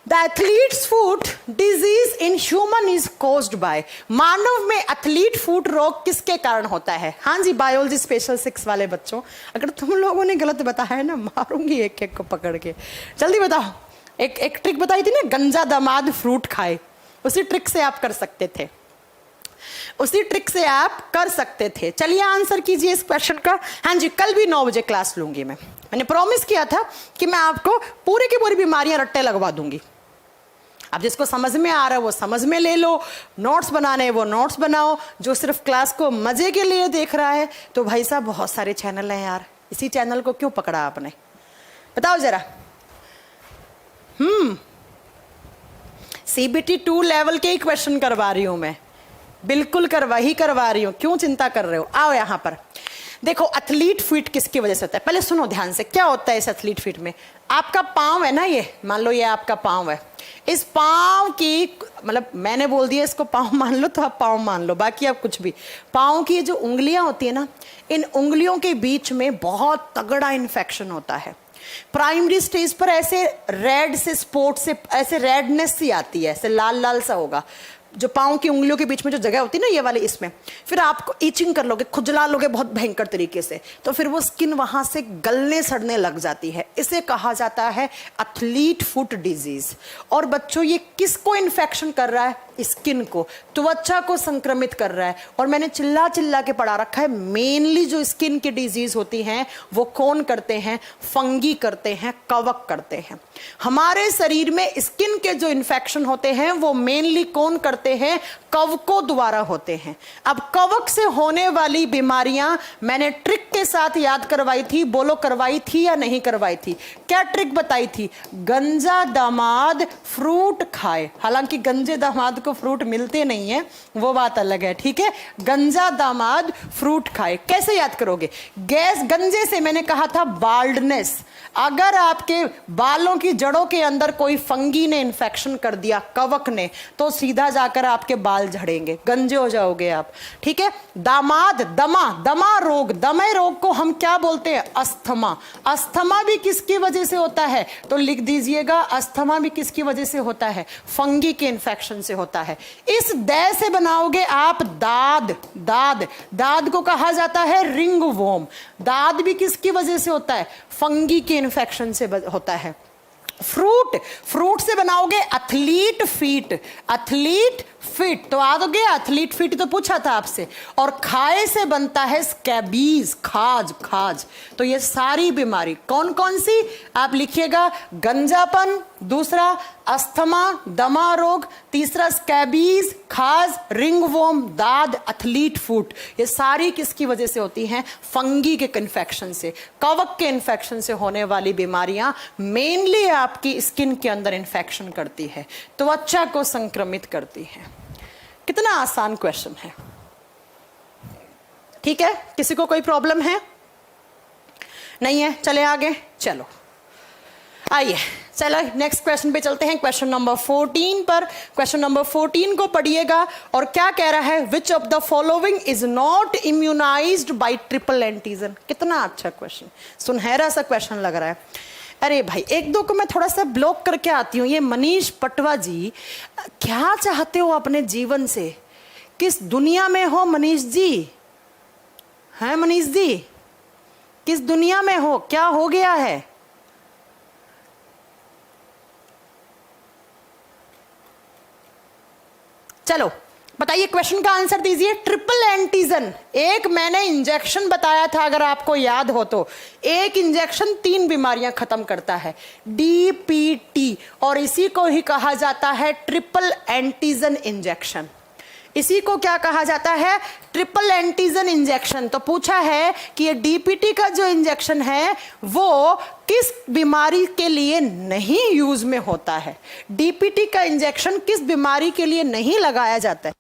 The athlete's foot disease in human is caused by, मानव में एथलीट फुट रोग किसके कारण होता है? हाँ जी, बायोलॉजी स्पेशल 6 वाले बच्चों, अगर तुम लोगों ने गलत बताया है ना, मारूंगी एक एक को पकड़ के। जल्दी बताओ। एक ट्रिक बताई थी ना, गंजा दामाद फ्रूट खाए, उसी ट्रिक से आप कर सकते थे, उसी ट्रिक से आप कर सकते थे। चलिए आंसर कीजिए इस क्वेश्चन का। हाँ जी, कल भी 9 बजे क्लास लूंगी मैंने प्रॉमिस किया था कि मैं आपको पूरी की पूरी बीमारियां रट्टे लगवा दूंगी। अब जिसको समझ में आ रहा है वो समझ में ले लो, नोट्स बनाने वो नोट्स बनाओ, जो सिर्फ क्लास को मजे के लिए देख रहा है तो भाई साहब बहुत सारे चैनल हैं यार, इसी चैनल को क्यों पकड़ा आपने, बताओ जरा। CBT 2 लेवल के ही क्वेश्चन करवा रही हूं मैं, बिल्कुल करवा रही हूं, क्यों चिंता कर रहे हो? आओ यहां पर देखो, एथलीट फीट किसकी वजह से होता है, पहले सुनो ध्यान से। क्या होता है इस एथलीट फीट में? आपका पांव है ना, ये मान लो ये आपका पांव है, इस पांव की, मतलब मैंने बोल दिया इसको पांव मान लो तो आप पांव मान लो, बाकी आप कुछ भी। पांव की जो उंगलियां होती है ना, इन उंगलियों के बीच में बहुत तगड़ा इन्फेक्शन होता है। प्राइमरी स्टेज पर ऐसे रेड से स्पॉट से ऐसे रेडनेस सी आती है, ऐसे लाल लाल सा होगा, जो पाँव की उंगलियों के बीच में जो जगह होती है ना, ये वाली, इसमें फिर आपको इचिंग कर लोगे, खुजला लोगे बहुत भयंकर तरीके से, तो फिर वो स्किन वहां से गलने सड़ने लग जाती है। इसे कहा जाता है एथलीट फुट डिजीज। और बच्चों ये किसको इन्फेक्शन कर रहा है? स्किन को, त्वचा को संक्रमित कर रहा है। और मैंने चिल्ला चिल्ला के पढ़ा रखा है, मेनली जो स्किन की डिजीज होती हैं वो कौन करते हैं? फंगी करते हैं, कवक करते हैं। हमारे शरीर में स्किन के जो इन्फेक्शन होते हैं वो मेनली कौन करते हैं? कवकों द्वारा होते हैं। अब कवक से होने वाली बीमारियां मैंने ट्रिक के साथ याद करवाई थी, बोलो करवाई थी या नहीं करवाई थी? क्या ट्रिक बताई थी? गंजा दामाद फ्रूट खाए। हालांकि गंजे दामाद को फ्रूट मिलते नहीं है, वो बात अलग है, ठीक है। गंजा दामाद फ्रूट खाए, कैसे याद करोगे? गैस गंजे से मैंने कहा था बाल्डनेस। अगर आपके बालों की जड़ों के अंदर कोई फंगी ने इन्फेक्शन कर दिया, कवक ने, तो सीधा जाकर आपके बाल झड़ेंगे, गंजे हो जाओगे आप, ठीक है। दामाद, दमा रोग, दमे रोग को हम क्या बोलते हैं? अस्थमा। अस्थमा भी किसकी वजह से होता है? तो लिख दीजिएगा, अस्थमा भी किसकी वजह से होता है? फंगी के इन्फेक्शन से होता है। इस दै से बनाओगे आप दाद को कहा जाता है रिंग वॉर्म। दाद भी किसकी वजह से होता है? फंगी के इन्फेक्शन से होता है। फ्रूट से बनाओगे एथलीट फीट, तो आ गया एथलीट फीट, तो पूछा था आपसे। और खाए से बनता है स्कैबीज, खाज। तो ये सारी बीमारी कौन कौन सी आप लिखिएगा? गंजापन, दूसरा अस्थमा, दमा रोग, तीसरा स्कैबीज, खाज, रिंगवॉर्म, दाद, एथलीट फुट। ये सारी किसकी वजह से होती हैं? फंगी के इन्फेक्शन से, कवक के इन्फेक्शन से होने वाली बीमारियां मेनली आपकी स्किन के अंदर इन्फेक्शन करती है, त्वचा को संक्रमित करती है। कितना आसान क्वेश्चन है, ठीक है। किसी को कोई प्रॉब्लम है? नहीं है? चले आगे, चलो आइए, चलो नेक्स्ट क्वेश्चन पे चलते हैं, क्वेश्चन नंबर 14 पर। क्वेश्चन नंबर 14 को पढ़िएगा और क्या कह रहा है? Which of the following is not immunised bye triple antigen. कितना अच्छा क्वेश्चन, सुनहरा सा क्वेश्चन लग रहा है। अरे भाई, एक दो को मैं थोड़ा सा ब्लॉक करके आती हूँ। ये मनीष पटवा जी, क्या चाहते हो अपने जीवन से? किस दुनिया में हो मनीष जी? हैं मनीष जी, किस दुनिया में हो? क्या हो गया है? चलो बताइए, क्वेश्चन का आंसर दीजिए। ट्रिपल एंटीजन, एक मैंने इंजेक्शन बताया था अगर आपको याद हो तो, एक इंजेक्शन 3 बीमारियां खत्म करता है, DPT, और इसी को ही कहा जाता है ट्रिपल एंटीजन इंजेक्शन। इसी को क्या कहा जाता है? Triple antigen injection. तो पूछा है कि ये डीपीटी का जो इंजेक्शन है वो किस बीमारी के लिए नहीं यूज में होता है? डीपीटी का इंजेक्शन किस बीमारी के लिए नहीं लगाया जाता है?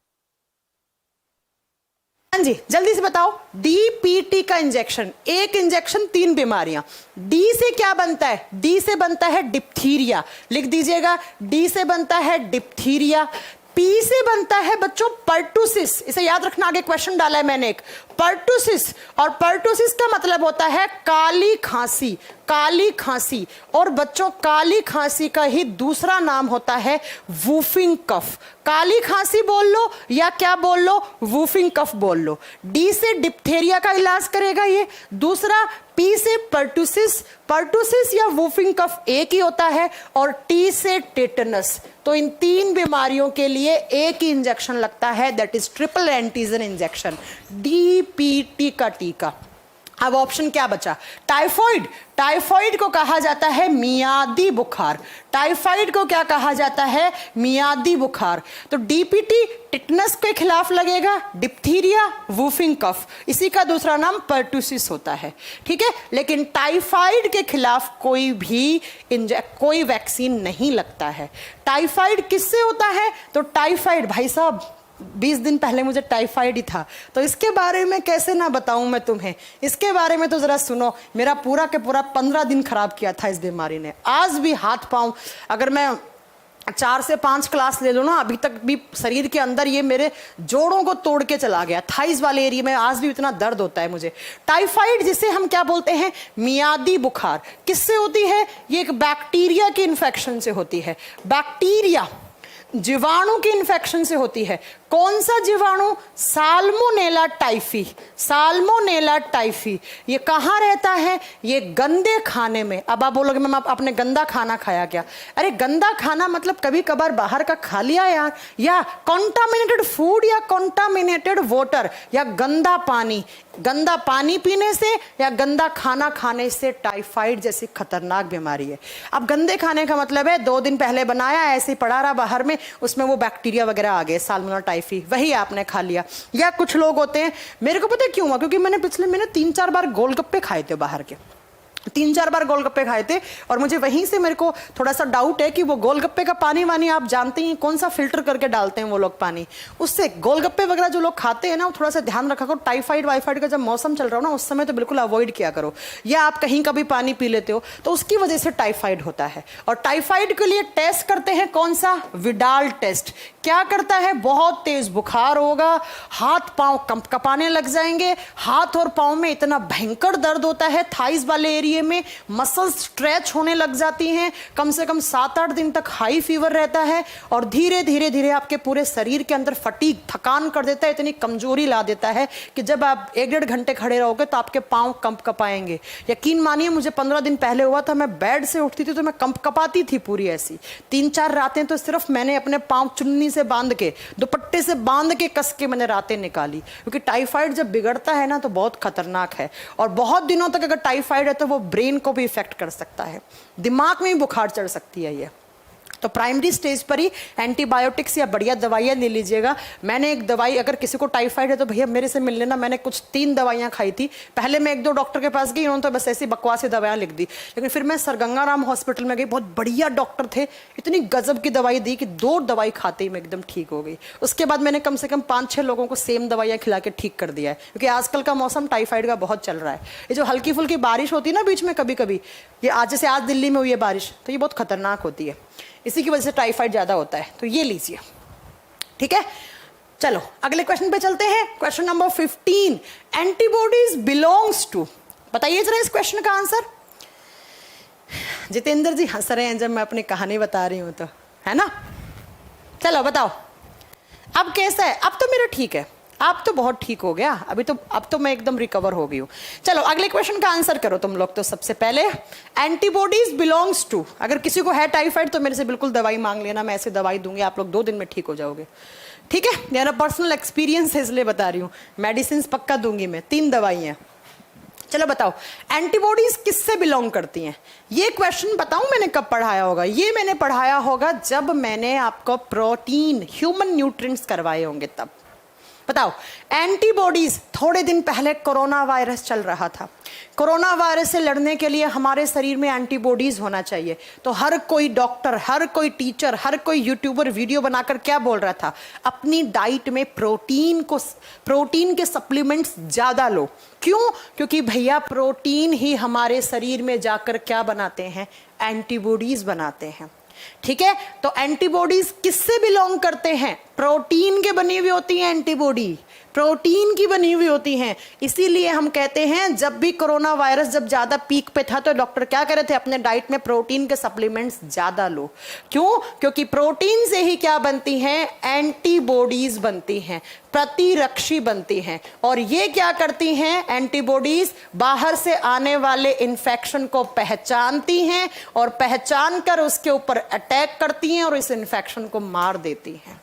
हाँ जी, जल्दी से बताओ। डीपीटी का इंजेक्शन, एक इंजेक्शन 3 बीमारियां। डी से क्या बनता है? डी से बनता है डिप्थीरिया, लिख दीजिएगा। डी से बनता है डिप्थीरिया। पी से बनता है बच्चों पर्टुसिस, इसे याद रखना, आगे क्वेश्चन डाला है मैंने एक, पर्टुसिस। और पर्टुसिस का मतलब होता है काली खांसी, काली खांसी। और बच्चों काली खांसी का ही दूसरा नाम होता है वूफिंग कफ। काली खांसी बोल लो या क्या बोल लो, वूफिंग कफ बोल लो। डी से डिप्थेरिया का इलाज करेगा ये। दूसरा पी से पर्टुसिस, पर्टुसिस या वूफिंग कफ एक ही होता है। और टी से टेटनस। तो इन 3 बीमारियों के लिए एक ही इंजेक्शन लगता है, that is triple antigen injection, DPT का टीका। अब ऑप्शन क्या बचा? टाइफॉइड। टाइफॉइड को कहा जाता है मियादी बुखार। टाइफॉइड को क्या कहा जाता है? मियादी बुखार। तो डीपीटी टिटनस के खिलाफ लगेगा, डिप्थीरिया, वूफिंग कफ, इसी का दूसरा नाम पर्टुसिस होता है, ठीक है। लेकिन टाइफाइड के खिलाफ कोई वैक्सीन नहीं लगता है। टाइफाइड किससे होता है? तो टाइफाइड, भाई साहब 20 दिन पहले मुझे टाइफाइड ही था, तो इसके बारे में कैसे ना बताऊं मैं तुम्हें। इसके बारे में तो जरा सुनो। मेरा पूरा के पूरा 15 दिन खराब किया था इस बीमारी ने। आज भी हाथ पांव, अगर मैं 4 से 5 क्लास ले लूँ ना, अभी तक भी शरीर के अंदर ये मेरे जोड़ों को तोड़ के चला गया। थाइस वाले एरिया में आज भी इतना दर्द होता है मुझे। टाइफाइड जिसे हम क्या बोलते हैं? मियादी बुखार। किससे होती है? ये एक बैक्टीरिया के इन्फेक्शन से होती है। बैक्टीरिया, जीवाणु के इन्फेक्शन से होती है। कौन सा जीवाणु? Salmonella typhi. साल्मोनेला टाइफी ये कहाँ रहता है? ये गंदे खाने में। अब आप बोलोगे मैम आपने गंदा खाना खाया क्या? अरे गंदा खाना मतलब कभी कभार बाहर का खा लिया यार, या कॉन्टामिनेटेड फूड या कॉन्टामिनेटेड वाटर या गंदा पानी। गंदा पानी पीने से या गंदा खाना खाने से टाइफाइड जैसी खतरनाक बीमारी है। अब गंदे खाने का मतलब है 2 दिन पहले बनाया, ऐसे ही पड़ा रहा बाहर में, उसमें वो बैक्टीरिया वगैरह आ गए, साल्मोनेला टाइफी, वही आपने खा लिया। या कुछ लोग होते हैं, मेरे को पता है क्यों हुआ? क्योंकि मैंने पिछले महीने 3-4 बार गोलगप्पे खाए थे बाहर के, 3-4 बार गोलगप्पे खाए थे। और मुझे वहीं से मेरे को थोड़ा सा डाउट है कि वो गोलगप्पे का पानी वानी आप जानते हैं कौन सा फिल्टर करके डालते हैं वो लोग पानी, उससे गोलगप्पे वगैरह जो लोग खाते हैं ना, वो थोड़ा सा ध्यान रखा करो। टाइफाइड वाइफाइड का जब मौसम चल रहा हो ना, उस समय तो बिल्कुल अवॉइड किया करो। या आप कहीं का भी पानी पी लेते हो तो उसकी वजह से टाइफाइड होता है। और टाइफाइड के लिए टेस्ट करते हैं कौन सा? Widal test. क्या करता है? बहुत तेज बुखार होगा, हाथ पांव कंपकपाने लग जाएंगे, हाथ और पांव में इतना भयंकर दर्द होता है, थाइस वाले एरिया में मसल्स स्ट्रेच होने लग जाती हैं, कम से कम 7-8 दिन तक हाई फीवर रहता है। और धीरे धीरे धीरे आपके पूरे शरीर के अंदर फटीग, थकान कर देता है, इतनी कमजोरी ला देता है कि जब आप 1-1.5 घंटे खड़े रहोगे तो आपके पांव कंपकपाएंगे। यकीन मानिए मुझे 15 दिन पहले हुआ था, मैं बेड से उठती थी तो मैं कंपकपाती थी पूरी ऐसी। 3-4 रातें तो सिर्फ मैंने अपने पांव चुन्नी से बांध के, दुपट्टे से बांध के कस के मैंने रातें निकाली। क्योंकि टाइफाइड जब बिगड़ता है ना तो बहुत खतरनाक है। और बहुत दिनों तक अगर टाइफाइड है तो वो ब्रेन को भी इफेक्ट कर सकता है, दिमाग में भी बुखार चढ़ सकती है ये। तो प्राइमरी स्टेज पर ही एंटीबायोटिक्स या बढ़िया दवाइयाँ ले लीजिएगा। मैंने एक दवाई, अगर किसी को टाइफाइड है तो भैया मेरे से मिल लेना, मैंने कुछ 3 दवाइयाँ खाई थी। पहले मैं 1-2 डॉक्टर के पास गई, उन्होंने तो बस ऐसी बकवासी दवाइयाँ लिख दी। लेकिन फिर मैं सर गंगाराम हॉस्पिटल में गई, बहुत बढ़िया डॉक्टर थे, इतनी गजब की दवाई दी कि 2 दवाई खाते ही मैं एकदम ठीक हो गई। उसके बाद मैंने कम से कम 5-6 लोगों को सेम दवाइयाँ खिला के ठीक कर दिया है। क्योंकि आजकल का मौसम टाइफाइड का बहुत चल रहा है। ये जो हल्की फुल्की बारिश होती है ना बीच में कभी कभी, ये आज जैसे आज दिल्ली में हुई है बारिश, तो ये बहुत खतरनाक होती है, इसी की वजह से टाइफाइड ज्यादा होता है। तो ये लीजिए, ठीक है। चलो अगले क्वेश्चन पे चलते हैं। Question number 15, antibodies belongs to, बताइए जरा इस क्वेश्चन का आंसर। जितेंद्र जी हंस रहे हैं जब मैं अपनी कहानी बता रही हूं तो, है ना। चलो बताओ अब कैसा है? अब तो मेरा ठीक है, आप तो बहुत ठीक हो गया, अब तो मैं एकदम रिकवर हो गई हूँ। चलो अगले क्वेश्चन का आंसर करो तुम लोग। तो सबसे पहले एंटीबॉडीज बिलोंग्स टू, अगर किसी को है टाइफाइड तो मेरे से बिल्कुल दवाई मांग लेना, मैं ऐसे दवाई दूंगी, आप लोग 2 दिन में ठीक हो जाओगे, ठीक है। मेरा पर्सनल एक्सपीरियंस है इसलिए बता रही हूँ, मेडिसिन पक्का दूंगी मैं, 3 दवाइयाँ। चलो बताओ एंटीबॉडीज किससे बिलोंग करती हैं? ये क्वेश्चन बताऊं मैंने कब पढ़ाया होगा? ये मैंने पढ़ाया होगा जब मैंने आपको प्रोटीन, ह्यूमन न्यूट्रिएंट्स करवाए होंगे तब। बताओ, एंटीबॉडीज, थोड़े दिन पहले कोरोना वायरस चल रहा था, कोरोना वायरस से लड़ने के लिए हमारे शरीर में एंटीबॉडीज होना चाहिए। तो हर कोई डॉक्टर, हर कोई टीचर, हर कोई यूट्यूबर वीडियो बनाकर क्या बोल रहा था, अपनी डाइट में प्रोटीन के सप्लीमेंट्स ज्यादा लो। क्यों? क्योंकि भैया प्रोटीन ही हमारे शरीर में जाकर क्या बनाते हैं, एंटीबॉडीज बनाते हैं। ठीक है, तो एंटीबॉडीज किससे बिलोंग करते हैं, प्रोटीन के बनी हुई होती हैं एंटीबॉडी, प्रोटीन की बनी हुई होती हैं। इसीलिए हम कहते हैं जब भी कोरोना वायरस जब ज्यादा पीक पे था तो डॉक्टर क्या कर रहे थे, अपने डाइट में प्रोटीन के सप्लीमेंट्स ज्यादा लो। क्यों? क्योंकि प्रोटीन से ही क्या बनती हैं, एंटीबॉडीज बनती हैं, प्रतिरक्षी बनती हैं। और ये क्या करती हैं, एंटीबॉडीज बाहर से आने वाले इंफेक्शन को पहचानती हैं और पहचान कर उसके ऊपर अटैक करती हैं और इस इंफेक्शन को मार देती हैं।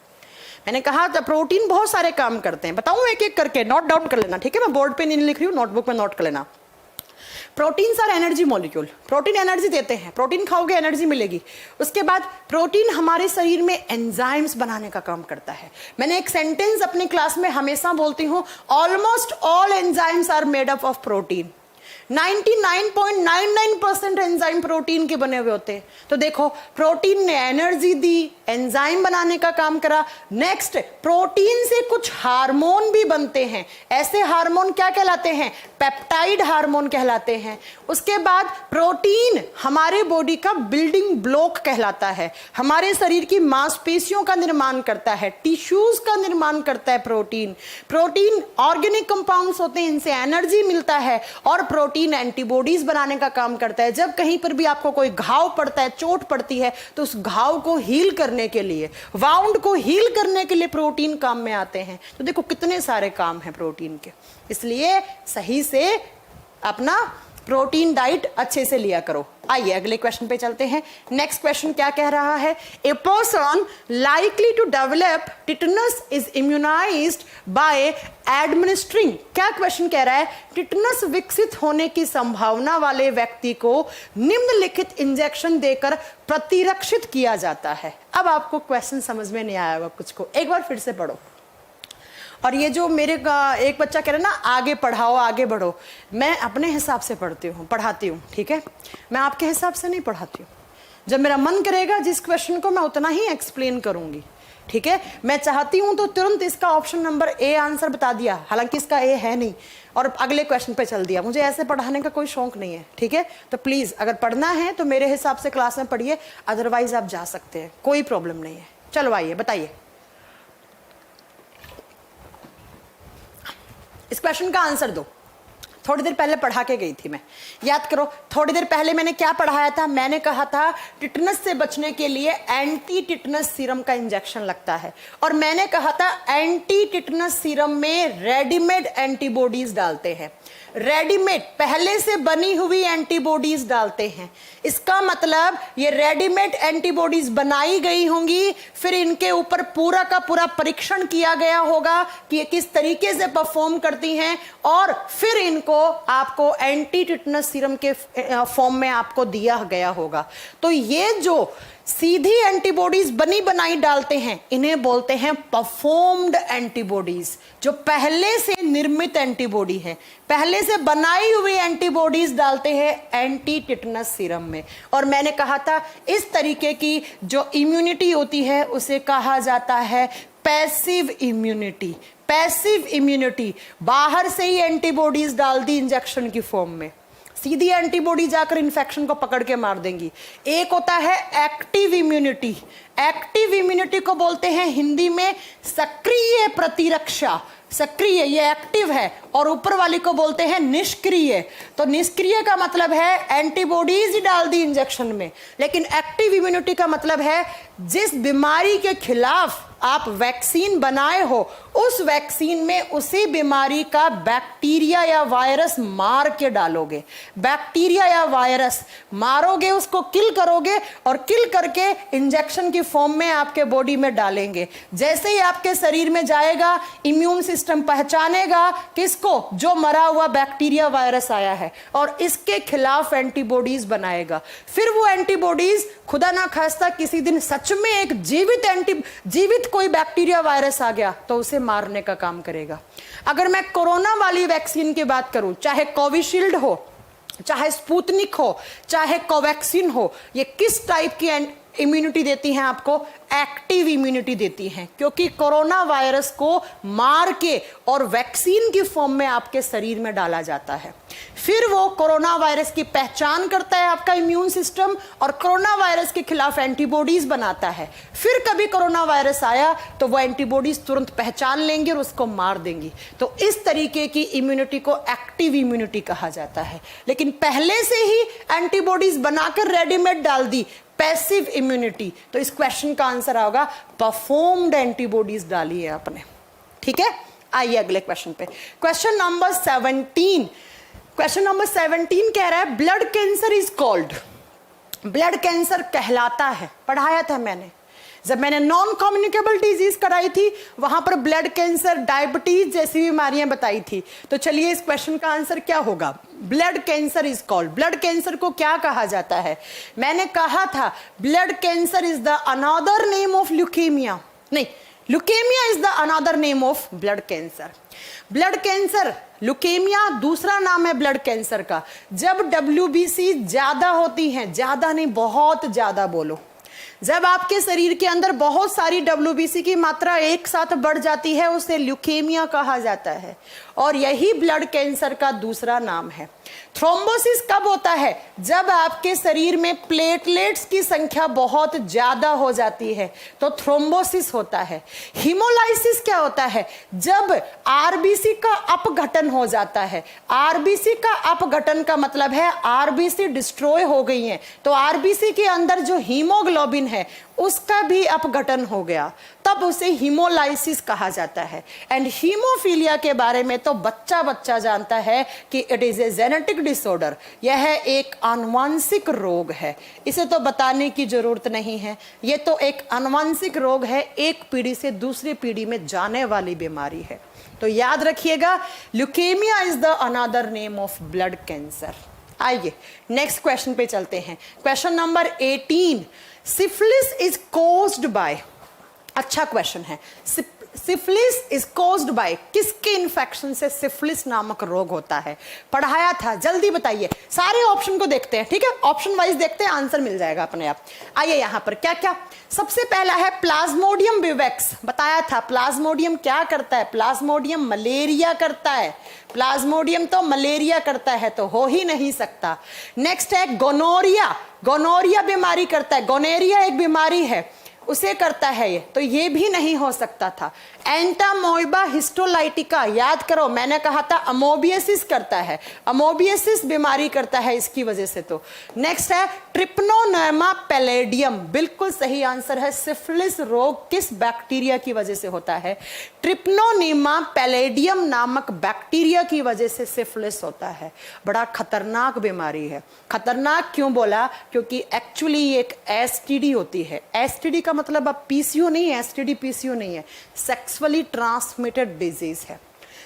मैंने कहा था प्रोटीन बहुत सारे काम करते हैं, बताऊं एक एक करके, नोट डाउन कर लेना, ठीक है? मैं बोर्ड पे नहीं लिख रही हूं, नोटबुक में नोट कर लेना। Protein are energy molecule, protein energy देते हैं, प्रोटीन खाओगे एनर्जी मिलेगी। उसके बाद प्रोटीन हमारे शरीर में एंजाइम्स बनाने का काम करता है। मैंने एक सेंटेंस अपनी क्लास में हमेशा बोलती हूं, almost all enzymes are made up of protein. 99.99% enzyme protein के बने हुए होते हैं। तो देखो, प्रोटीन ने एनर्जी दी, एंजाइम बनाने का काम करा। नेक्स्ट, प्रोटीन से कुछ हार्मोन भी बनते हैं। ऐसे हार्मोन क्या कहलाते हैं, पेप्टाइड हार्मोन कहलाते हैं। उसके बाद प्रोटीन हमारे बॉडी का बिल्डिंग ब्लॉक कहलाता है, हमारे शरीर की मांसपेशियों का निर्माण करता है, टिश्यूज का निर्माण करता है। प्रोटीन ऑर्गेनिक कंपाउंड्स होते हैं, इनसे एनर्जी मिलता है। और प्रोटीन एंटीबॉडीज बनाने का काम करता है। जब कहीं पर भी आपको कोई घाव पड़ता है, चोट पड़ती है, तो उस घाव को हील करने के लिए, वाउंड को हील करने के लिए प्रोटीन काम में आते हैं। तो देखो कितने सारे काम हैं प्रोटीन के। इसलिए सही से अपना प्रोटीन डाइट अच्छे से लिया करो। आइए अगले क्वेश्चन पे चलते हैं। नेक्स्ट क्वेश्चन क्या कह रहा है, a person likely to develop tetanus is immunized by administering. क्या क्वेश्चन कह रहा है, टिटनस विकसित होने की संभावना वाले व्यक्ति को निम्नलिखित इंजेक्शन देकर प्रतिरक्षित किया जाता है। अब आपको क्वेश्चन समझ में नहीं आया होगा कुछ को, एक बार फिर से पढ़ो। और ये जो मेरे एक बच्चा कह रहा है ना, आगे पढ़ाओ आगे बढ़ो, मैं अपने हिसाब से पढ़ाती हूँ, ठीक है? मैं आपके हिसाब से नहीं पढ़ाती हूँ। जब मेरा मन करेगा जिस क्वेश्चन को, मैं उतना ही एक्सप्लेन करूंगी, ठीक है? मैं चाहती हूं तो तुरंत इसका ऑप्शन नंबर ए आंसर बता दिया, हालांकि इसका ए है नहीं, और अगले क्वेश्चन पे चल दिया। मुझे ऐसे पढ़ाने का कोई शौक नहीं है, ठीक है? तो प्लीज अगर पढ़ना है तो मेरे हिसाब से क्लास में पढ़िए, अदरवाइज आप जा सकते हैं, कोई प्रॉब्लम नहीं है। चलो आइए बताइए इस क्वेश्चन का आंसर दो। थोड़ी देर पहले पढ़ा के गई थी मैं, याद करो थोड़ी देर पहले मैंने क्या पढ़ाया था। मैंने कहा था टिटनस से बचने के लिए एंटी टिटनस सीरम का इंजेक्शन लगता है, और मैंने कहा था एंटी टिटनस सीरम में रेडीमेड एंटीबॉडीज डालते हैं, रेडीमेड पहले से बनी हुई एंटीबॉडीज डालते हैं। इसका मतलब ये रेडीमेड एंटीबॉडीज बनाई गई होंगी, फिर इनके ऊपर पूरा का पूरा परीक्षण किया गया होगा कि ये किस तरीके से परफॉर्म करती हैं, और फिर इनको आपको एंटी टिटनस सीरम के फॉर्म में आपको दिया गया होगा। तो ये जो सीधी एंटीबॉडीज बनी बनाई डालते हैं, इन्हें बोलते हैं परफॉर्म्ड एंटीबॉडीज, जो पहले से निर्मित एंटीबॉडी है, पहले से बनाई हुई एंटीबॉडीज डालते हैं एंटी टिटनस सीरम में। और मैंने कहा था इस तरीके की जो इम्यूनिटी होती है उसे कहा जाता है पैसिव इम्यूनिटी। पैसिव इम्यूनिटी, बाहर से ही एंटीबॉडीज डाल दी इंजेक्शन की फॉर्म में, सीधी एंटीबॉडी जाकर इन्फेक्शन को पकड़ के मार देंगी। एक होता है एक्टिव इम्यूनिटी, एक्टिव इम्यूनिटी को बोलते हैं हिंदी में सक्रिय प्रतिरक्षा। सक्रिय ये एक्टिव है, और ऊपर वाली को बोलते हैं निष्क्रिय। तो निष्क्रिय का मतलब है एंटीबॉडीज ही डाल दी इंजेक्शन में, लेकिन एक्टिव इम्यूनिटी का मतलब है जिस बीमारी के खिलाफ आप वैक्सीन बनाए हो, उस वैक्सीन में उसी बीमारी का बैक्टीरिया या वायरस मार के डालोगे। बैक्टीरिया या वायरस मारोगे, उसको किल करोगे, और किल करके इंजेक्शन की फॉर्म में आपके बॉडी में डालेंगे। जैसे ही आपके शरीर में जाएगा, इम्यून सिस्टम पहचानेगा किसको, जो मरा हुआ बैक्टीरिया वायरस आया है, और इसके खिलाफ एंटीबॉडीज बनाएगा। फिर वो एंटीबॉडीज खुदा ना खास्ता किसी दिन सच में एक जीवित कोई बैक्टीरिया वायरस आ गया तो उसे मारने का काम करेगा। अगर मैं कोरोना वाली वैक्सीन की बात करूं, चाहे कोविशील्ड हो, चाहे स्पुतनिक हो, चाहे कोवैक्सीन हो, ये किस टाइप की इम्यूनिटी देती हैं आपको? एक्टिव इम्यूनिटी देती हैं, क्योंकि कोरोना वायरस को मार के और वैक्सीन की फॉर्म में आपके शरीर में डाला जाता है। फिर वो कोरोना वायरस की पहचान करता है आपका इम्यून सिस्टम और कोरोना वायरस के खिलाफ एंटीबॉडीज बनाता है। फिर कभी कोरोना वायरस आया तो वो एंटीबॉडीज तुरंत पहचान लेंगे और उसको मार देंगी। तो इस तरीके की इम्यूनिटी को एक्टिव इम्यूनिटी कहा जाता है। लेकिन पहले से ही एंटीबॉडीज बनाकर रेडीमेड डाल दी, पैसिव इम्यूनिटी। तो इस क्वेश्चन का आंसर होगा परफॉर्म्ड एंटीबॉडीज डाली है आपने। ठीक है, आइए अगले क्वेश्चन पे। क्वेश्चन नंबर 17 कह रहा है blood cancer is called, blood cancer कहलाता है, पढ़ाया था मैंने जब मैंने नॉन कम्युनिकेबल डिजीज कराई थी, वहां पर ब्लड कैंसर, डायबिटीज जैसी बीमारियां बताई थी। तो चलिए इस क्वेश्चन का आंसर क्या होगा? Blood cancer is called, blood cancer को क्या कहा जाता है? मैंने कहा था blood cancer is the another name of leukaemia, नहीं, leukaemia is the another name of blood cancer. Blood cancer, leukaemia दूसरा नाम है ब्लड कैंसर का। जब WBC ज्यादा होती हैं, ज्यादा नहीं बहुत ज्यादा बोलो, जब आपके शरीर के अंदर बहुत सारी WBC की मात्रा एक साथ बढ़ जाती है, उसे ल्यूकेमिया कहा जाता है और यही ब्लड कैंसर का दूसरा नाम है। थ्रोम्बोसिस कब होता है? जब आपके शरीर में प्लेटलेट्स की संख्या बहुत ज्यादा हो जाती है तो थ्रोम्बोसिस होता है। हीमोलाइसिस क्या होता है? जब RBC का अपघटन हो जाता है। RBC का अपघटन का मतलब है RBC डिस्ट्रॉय हो गई है, तो RBC के अंदर जो हीमोग्लोबिन है उसका भी अपघटन हो गया, तब उसे हीमोलाइसिस कहा जाता है। एंड हीमोफीलिया के बारे में तो बच्चा जानता है कि it is a genetic disorder, यह एक आनुवंशिक रोग है, इसे तो बताने की जरूरत नहीं है। यह तो एक आनुवंशिक रोग है, एक पीढ़ी से दूसरी पीढ़ी में जाने वाली बीमारी है। तो याद रखिएगा, leukaemia is the another name of blood cancer. आइए नेक्स्ट क्वेश्चन पे चलते हैं। Question number 18, syphilis is caused bye, अच्छा क्वेश्चन है। सिफिलिस इज कॉज्ड बाय, किसके इन्फेक्शन से सिफिलिस नामक रोग होता है? पढ़ाया था, जल्दी बताइए। सारे ऑप्शन को देखते हैं, ठीक है, ऑप्शन वाइज देखते हैं, आंसर मिल जाएगा अपने आप। आइए यहां पर क्या क्या, सबसे पहला है प्लाज्मोडियम विवेक्स, बताया था। प्लाज्मोडियम क्या करता है? प्लाज्मोडियम मलेरिया करता है। प्लाज्मोडियम तो मलेरिया करता है, तो हो ही नहीं सकता। नेक्स्ट है गोनोरिया, गोनोरिया बीमारी करता है, गोनेरिया एक बीमारी है, उसे करता है ये, तो ये भी नहीं हो सकता था। एंटामोइबा हिस्टोलाइटिका, याद करो मैंने कहा था अमोबियसिस करता है, अमोबियसिस बीमारी करता है इसकी वजह से। तो नेक्स्ट है ट्रिप्नोनेमा पैलेडियम, बिल्कुल सही आंसर है। सिफिलिस रोग किस बैक्टीरिया की वजह से होता है? ट्रिप्नोनेमा पैलेडियम नामक बैक्टीरिया की वजह से सिफिलिस होता है। बड़ा खतरनाक बीमारी है। खतरनाक क्यों बोला? क्योंकि एक्चुअली एक STD होती है। STD का मतलब अब PCO नहीं है, STD PCO नहीं है, सेक्सुअली ट्रांसमिटेड डिजीज है।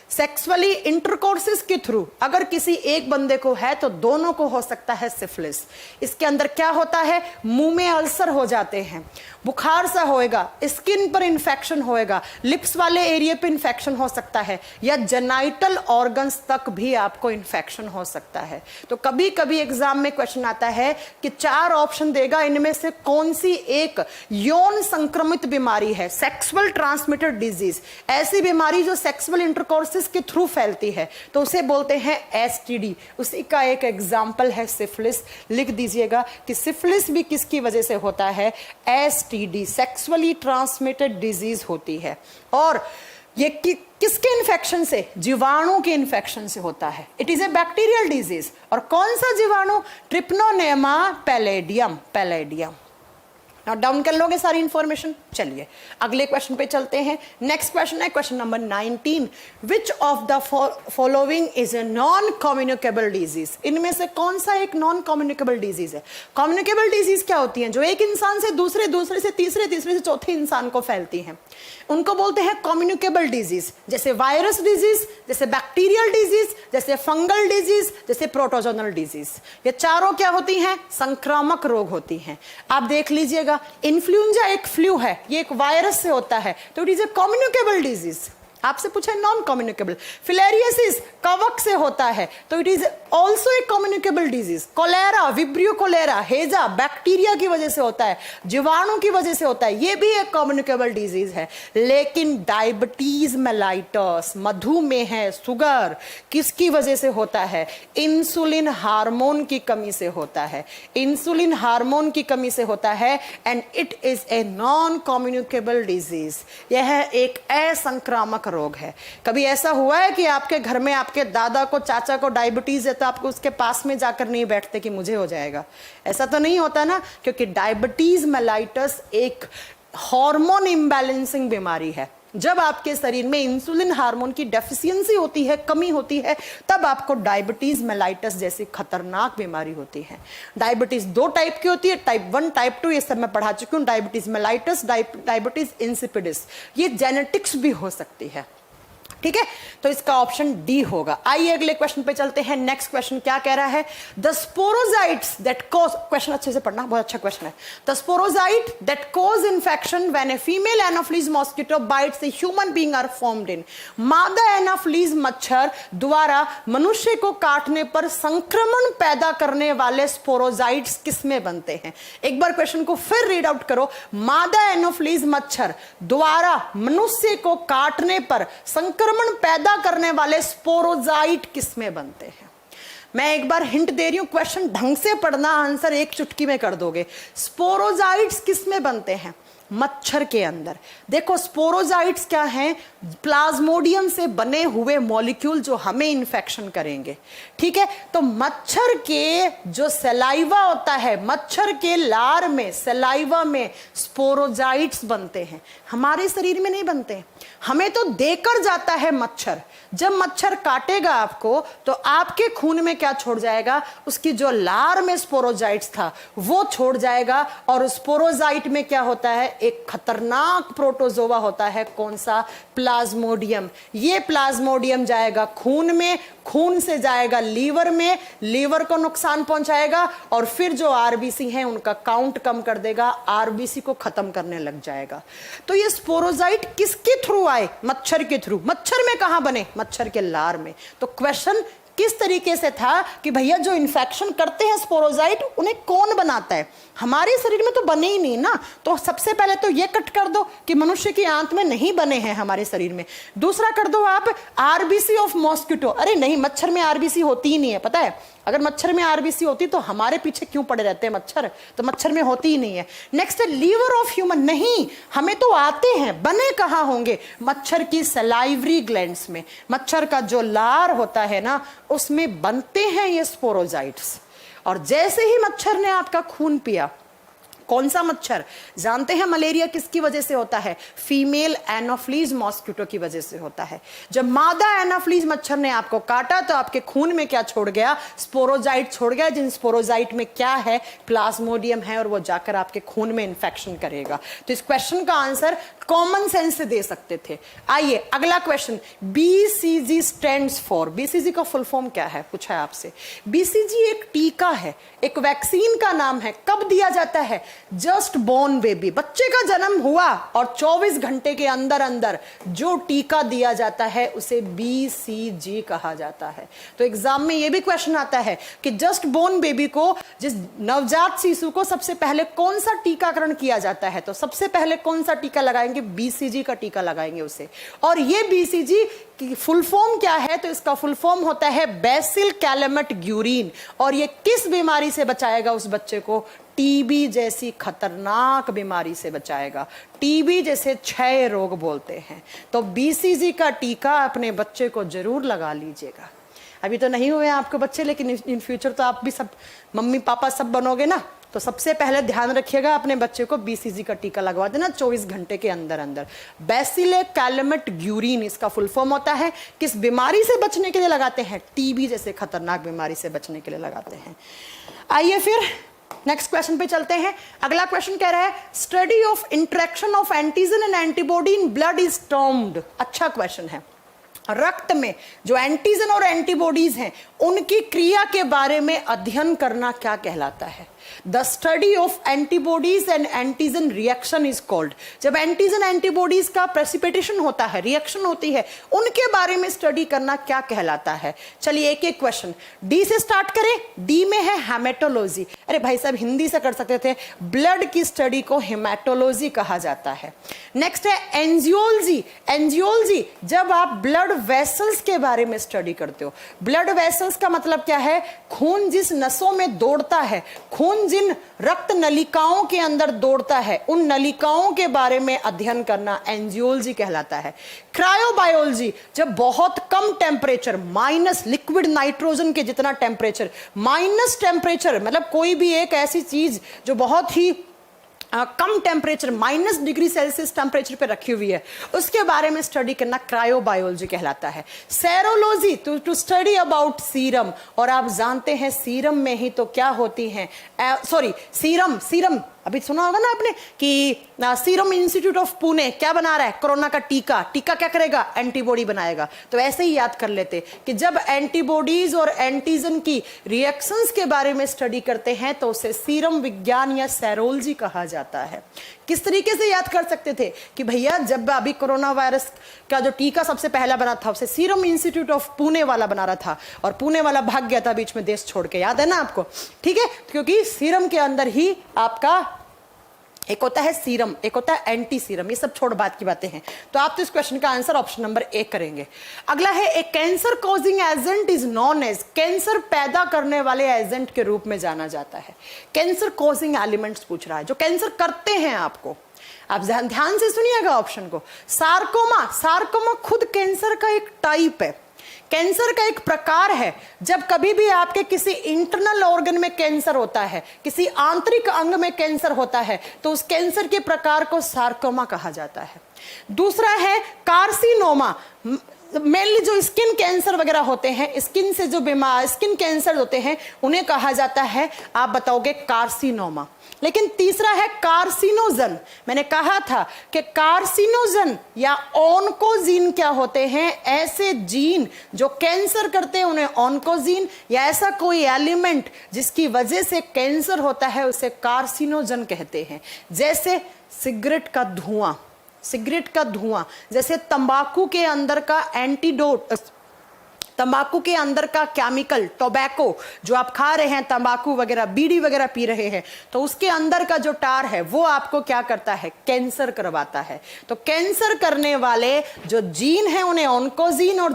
सेक्सुअली इंटरकोर्सेस के थ्रू अगर किसी एक बंदे को है तो दोनों को हो सकता है सिफिलिस। इसके अंदर क्या होता है? मुंह में अल्सर हो जाते हैं, बुखार सा होएगा, स्किन पर इंफेक्शन होएगा, लिप्स वाले एरिया पे इंफेक्शन हो सकता है, या जेनाइटल ऑर्गन्स तक भी आपको इंफेक्शन हो सकता है। तो कभी कभी एग्जाम में क्वेश्चन आता है कि 4 ऑप्शन देगा, इनमें से कौन सी एक यौन संक्रमित बीमारी है, सेक्सुअल ट्रांसमिटेड डिजीज, ऐसी बीमारी जो सेक्सुअल इंटरकोर्स के थ्रू फैलती है, तो उसे बोलते हैं STD। उसी का एक एग्जाम्पल है सिफिलिस। लिख दीजिएगा कि सिफिलिस भी किसकी वजह से होता है? STD, सेक्सुअली ट्रांसमिटेड डिजीज होती है। और ये किसके इन्फेक्शन से? जीवाणु के इन्फेक्शन से होता है। It is a bacterial disease. और कौन सा जीवाणु? ट्रिप्नोनेमा पैलेडियम, पैलेडियम। नोट डाउन कर लोगे सारी इंफॉर्मेशन। चलिए अगले क्वेश्चन पे चलते हैं। नेक्स्ट क्वेश्चन है question number 19, which of the following is a non communicable disease. इनमें से कौन सा एक नॉन कम्युनिकेबल डिजीज है? कम्युनिकेबल डिजीज क्या होती है? जो एक इंसान से दूसरे, दूसरे से तीसरे, तीसरे से चौथे इंसान को फैलती हैं, उनको बोलते हैं कम्युनिकेबल डिजीज। जैसे वायरस डिजीज, जैसे बैक्टीरियल डिजीज, जैसे फंगल डिजीज, जैसे प्रोटोजोनल डिजीज। ये चारों क्या होती हैं? संक्रामक रोग होती हैं। आप देख लीजिएगा, इन्फ्लुएंजा एक फ्लू है, ये एक वायरस से होता है, तो it is a communicable disease. आपसे पूछा है नॉन कम्युनिकेबल। फिलेरियसिस कवक से होता है, तो it is also a communicable disease. Cholera, vibrio cholera, हेजा बैक्टीरिया की वजह से होता है, जीवाणु की वजह से होता है, ये भी एक कम्युनिकेबल डिजीज है। लेकिन डायबिटीज मेलाइटस, मधुमेह, शुगर किसकी वजह से होता है? इंसुलिन हार्मोन की कमी से होता है। इंसुलिन हार्मोन की कमी से होता है and it is a non communicable disease. यह एक असंक्रामक रोग है। कभी ऐसा हुआ है कि आपके घर में आपके दादा को, चाचा को डायबिटीज है तो आपको उसके पास में जाकर नहीं बैठते कि मुझे हो जाएगा? ऐसा तो नहीं होता ना, क्योंकि डायबिटीज मेलाइटस एक हार्मोन इम्बैलेंसिंग बीमारी है। जब आपके शरीर में इंसुलिन हार्मोन की डेफिशिएंसी होती है, कमी होती है, तब आपको डायबिटीज मेलाइटस जैसी खतरनाक बीमारी होती है। डायबिटीज दो टाइप की होती है, टाइप 1, टाइप 2, ये सब मैं पढ़ा चुकी हूं। डायबिटीज मेलाइटस, डायबिटीज इंसिपिडिस, ये जेनेटिक्स भी हो सकती है। ठीक है, तो इसका ऑप्शन डी होगा। आइए अगले क्वेश्चन पे चलते हैं। नेक्स्ट क्वेश्चन क्या कह रहा है? The sporozoites that cause, question अच्छे से पढ़ना, बहुत अच्छा क्वेश्चन है। The sporozoite that cause infection when a female anopheles mosquito bites a human being are formed in. मादा एनोफिलीज मच्छर द्वारा मनुष्य को काटने पर संक्रमण पैदा करने वाले स्पोरोजाइट्स किसमें बनते हैं? एक बार क्वेश्चन को फिर रीड आउट करो। मादा एनोफिलीज मच्छर द्वारा मनुष्य को काटने पर संक्रमण पैदा करने वाले स्पोरोजाइट किसमें बनते हैं? मैं एक बार हिंट दे रही हूं, क्वेश्चन ढंग से पढ़ना, आंसर एक चुटकी में कर दोगे। स्पोरोजाइट्स किसमें बनते हैं? मच्छर के अंदर। देखो स्पोरोजाइट्स क्या हैं? प्लाज्मोडियम से बने हुए मॉलिक्यूल जो हमें इन्फेक्शन करेंगे। ठीक है, तो मच्छर के जो सलाइवा होता है, मच्छर के लार में, सलाइवा में स्पोरोजाइट्स बनते हैं, हमारे शरीर में नहीं बनते। हमें तो देकर जाता है मच्छर। जब मच्छर काटेगा आपको तो आपके खून में क्या छोड़ जाएगा? उसकी जो लार में स्पोरोजाइट्स था वो छोड़ जाएगा। और स्पोरोजाइट में क्या होता है? एक खतरनाक प्रोटोजोआ होता है। कौन सा? प्लाज्मोडियम। ये प्लाज्मोडियम जाएगा खून में, खून से जाएगा लीवर में, लीवर को नुकसान पहुंचाएगा और फिर जो आरबीसी हैं उनका काउंट कम कर देगा, आरबीसी को खत्म करने लग जाएगा। तो ये स्पोरोजाइट किसके थ्रू आए? मच्छर के थ्रू। मच्छर में कहां बने? मच्छर के लार में। तो क्वेश्चन किस तरीके से था कि भैया जो इन्फेक्शन करते हैं स्पोरोजाइट, उन्हें कौन बनाता है? हमारे शरीर में तो बने ही नहीं ना। तो सबसे पहले तो ये कट कर दो कि मनुष्य की आंत में नहीं बने हैं हमारे शरीर में। दूसरा कर दो आप आरबीसी ऑफ मॉस्किटो। अरे नहीं, मच्छर में आरबीसी होती ही नहीं है, पता है? अगर मच्छर में आरबीसी होती तो हमारे पीछे क्यों पड़े रहते हैं मच्छर? तो मच्छर में होती ही नहीं है। नेक्स्ट है लीवर ऑफ ह्यूमन। नहीं, हमें तो आते हैं, बने कहां होंगे? मच्छर की सलाइवरी ग्लैंड्स में। मच्छर का जो लार होता है ना, उसमें बनते हैं ये स्पोरोजाइट्स। और जैसे ही मच्छर ने आपका खून पिया, कौन सा मच्छर? जानते हैं मलेरिया किसकी वजह से होता है? फीमेल एनोफिलीज मॉस्किटो की वजह से होता है। जब मादा एनोफिलीज मच्छर ने आपको काटा तो आपके खून में क्या छोड़ गया? स्पोरोजाइट छोड़ गया, जिन स्पोरोजाइट में क्या है? प्लाज्मोडियम है, और वो जाकर आपके खून में इंफेक्शन करेगा। तो इस क्वेश्चन का आंसर कॉमन सेंस से दे सकते थे। आइए अगला question. BCG stands for, BCG का फुल फॉर्म क्या है पूछा है आपसे। बीसीजी एक टीका है, एक वैक्सीन का नाम है। कब दिया जाता है? जस्ट बोर्न बेबी, बच्चे का जन्म हुआ और 24 घंटे के अंदर अंदर जो टीका दिया जाता है उसे बीसीजी कहा जाता है। तो एग्जाम में यह भी क्वेश्चन आता है कि जस्ट बोर्न बेबी को, जिस नवजात शिशु को सबसे पहले कौन सा टीकाकरण किया जाता है? तो सबसे पहले कौन सा टीका लगाएंगे? बीसीजी का टीका लगाएंगे उसे। और ये बीसीजी की फुल फॉर्म क्या है? तो इसका फुल फॉर्म होता है बेसिल कैलमेट ग्यूरिन। और ये किस बीमारी से बचाएगा उस बच्चे को? टीबी जैसी खतरनाक बीमारी से बचाएगा। टीबी जैसे क्षय रोग बोलते हैं। तो बीसीजी का टीका अपने बच्चे को जरूर लगा लीजिएगा। अभी तो नहीं हुए हैं आपके बच्चे, लेकिन इन फ्यूचर तो आप भी सब मम्मी पापा सब बनोगे ना। तो सबसे पहले ध्यान रखिएगा, अपने बच्चे को BCG का टीका लगवा देना 24 घंटे के अंदर अंदर। बैसिले कैलमेट ग्यूरिन इसका फुल फॉर्म होता है। किस बीमारी से बचने के लिए लगाते हैं? TB जैसे खतरनाक बीमारी से बचने के लिए लगाते हैं। आइए फिर नेक्स्ट क्वेश्चन पे चलते हैं। अगला क्वेश्चन कह रहा है study of interaction of antigen and antibody in blood is termed. अच्छा क्वेश्चन है। रक्त में जो एंटीजन और एंटीबॉडीज हैं उनकी क्रिया के बारे में अध्ययन करना क्या कहलाता है? The study of antibodies and antigen reaction is called. जब एंटीजन एंटीबॉडीज का प्रेसिपिटेशन होता है, रिएक्शन होती है, उनके बारे में स्टडी करना क्या कहलाता है? चलिए एक एक क्वेश्चन डी से स्टार्ट करें। डी में है हेमेटोलॉजी। अरे भाई साहब हिंदी से कर सकते थे। ब्लड की स्टडी को हेमेटोलॉजी कहा जाता है। नेक्स्ट है एंजियोलॉजी। एंजियोलॉजी जब आप ब्लड वेसल्स के बारे में स्टडी करते हो। ब्लड वेसल्स का मतलब क्या है? खून जिस नसों में दौड़ता है, खून जिन रक्त नलिकाओं के अंदर दौड़ता है, उन नलिकाओं के बारे में अध्ययन करना एंजियोलॉजी कहलाता है। क्रायोबायोलॉजी जब बहुत कम टेम्परेचर, माइनस लिक्विड नाइट्रोजन के जितना टेम्परेचर, माइनस टेम्परेचर मतलब कोई भी एक ऐसी चीज जो बहुत ही कम टेम्परेचर -डिग्री सेल्सियस टेम्परेचर पे रखी हुई है, उसके बारे में स्टडी करना क्रायोबायोलॉजी कहलाता है। Serology to study about serum. और आप जानते हैं सीरम में ही तो क्या होती हैं, सीरम अभी सुना होगा ना आपने कि सीरम इंस्टीट्यूट ऑफ पुणे क्या बना रहा है? कोरोना का टीका। टीका क्या करेगा? एंटीबॉडी बनाएगा। तो ऐसे ही याद कर लेते कि जब एंटीबॉडीज और एंटीजन की रिएक्शंस के बारे में स्टडी करते हैं तो उसे सीरम विज्ञान या सेरोलॉजी कहा जाता है। किस तरीके से याद कर सकते थे कि भैया जब अभी कोरोना वायरस का जो टीका सबसे पहला बना था उसे सीरम इंस्टीट्यूट ऑफ पुणे वाला बना रहा था, और पुणे वाला भाग गया था बीच में देश छोड़ के, याद है ना आपको? ठीक है, क्योंकि सीरम के अंदर ही आपका एक होता है सीरम, एक होता है एंटी सीरम। ये सब छोड़ बात की बातें हैं। तो आप तो इस क्वेश्चन का आंसर ऑप्शन नंबर ए करेंगे। अगला है a cancer causing agent is non age. Cancer पैदा करने वाले एजेंट के रूप में जाना जाता है। कैंसर कॉजिंग एलिमेंट्स पूछ रहा है, जो कैंसर करते हैं आपको। आप ध्यान से सुनिएगा ऑप्शन को। सार्कोमा, सार्कोमा खुद कैंसर का एक टाइप है, कैंसर का एक प्रकार है। जब कभी भी आपके किसी इंटरनल ऑर्गन में कैंसर होता है, किसी आंतरिक अंग में कैंसर होता है, तो उस कैंसर के प्रकार को सार्कोमा कहा जाता है। दूसरा है कार्सिनोमा। मेनली जो स्किन कैंसर वगैरह होते हैं, स्किन से जो बीमार स्किन कैंसर होते हैं उन्हें कहा जाता है, आप बताओगे, कार्सिनोमा। लेकिन तीसरा है कार्सिनोजन। मैंने कहा था कि कार्सिनोजन या ऑन्कोजीन क्या होते हैं? ऐसे जीन जो कैंसर करते हैं उन्हें ऑन्कोजीन, या ऐसा कोई एलिमेंट जिसकी वजह से कैंसर होता है उसे कार्सिनोजन कहते हैं। जैसे सिगरेट का धुआं, सिगरेट का धुआं, जैसे तंबाकू के अंदर का एंटीडोट, तंबाकू के अंदर का केमिकल, टोबैको जो आप खा रहे हैं, तंबाकू वगैरह, बीड़ी वगैरह पी रहे हैं, तो उसके अंदर का जो टार है वो आपको क्या करता है? कैंसर करवाता है। तो कैंसर करने वाले जो जीन हैं उन्हें ऑन्कोजीन, और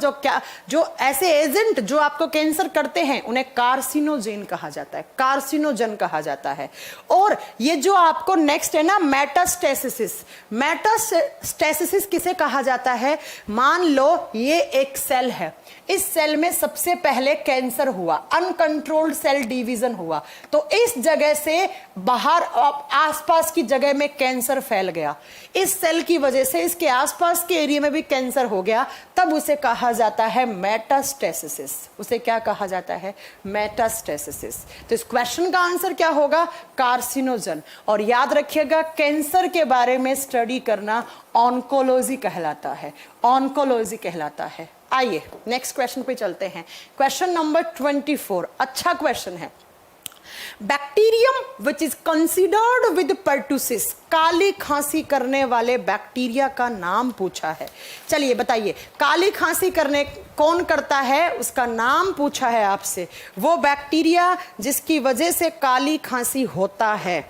जो ऐसे एजेंट जो आपको कैंसर करते हैं उन्हें कार्सिनोजेन कहा जाता है, कार्सिनोजन कहा जाता है। और ये जो आपको नेक्स्ट है ना, मेटास्टेसिस। मेटास्टेसिस किसे कहा जाता है? मान लो ये एक सेल है, इस सेल में सबसे पहले कैंसर हुआ, अनकंट्रोल्ड सेल डिवीजन हुआ, तो इस जगह से बाहर आसपास की जगह में कैंसर फैल गया। इस सेल की वजह से इसके आसपास के एरिया में भी कैंसर हो गया, तब उसे कहा जाता है मेटास्टेसिस। उसे क्या कहा जाता है? मेटास्टेसिस। तो इस क्वेश्चन का आंसर क्या होगा? कार्सिनोजन। और याद रखिएगा कैंसर के बारे में स्टडी करना ऑन्कोलॉजी कहलाता है, ऑन्कोलॉजी कहलाता है। आइए नेक्स्ट क्वेश्चन पे चलते हैं। क्वेश्चन नंबर 24 अच्छा क्वेश्चन है। Bacterium which is considered with pertussis. काली खांसी करने वाले बैक्टीरिया का नाम पूछा है। चलिए बताइए, काली खांसी करने कौन करता है, उसका नाम पूछा है आपसे। वो बैक्टीरिया जिसकी वजह से काली खांसी होता है।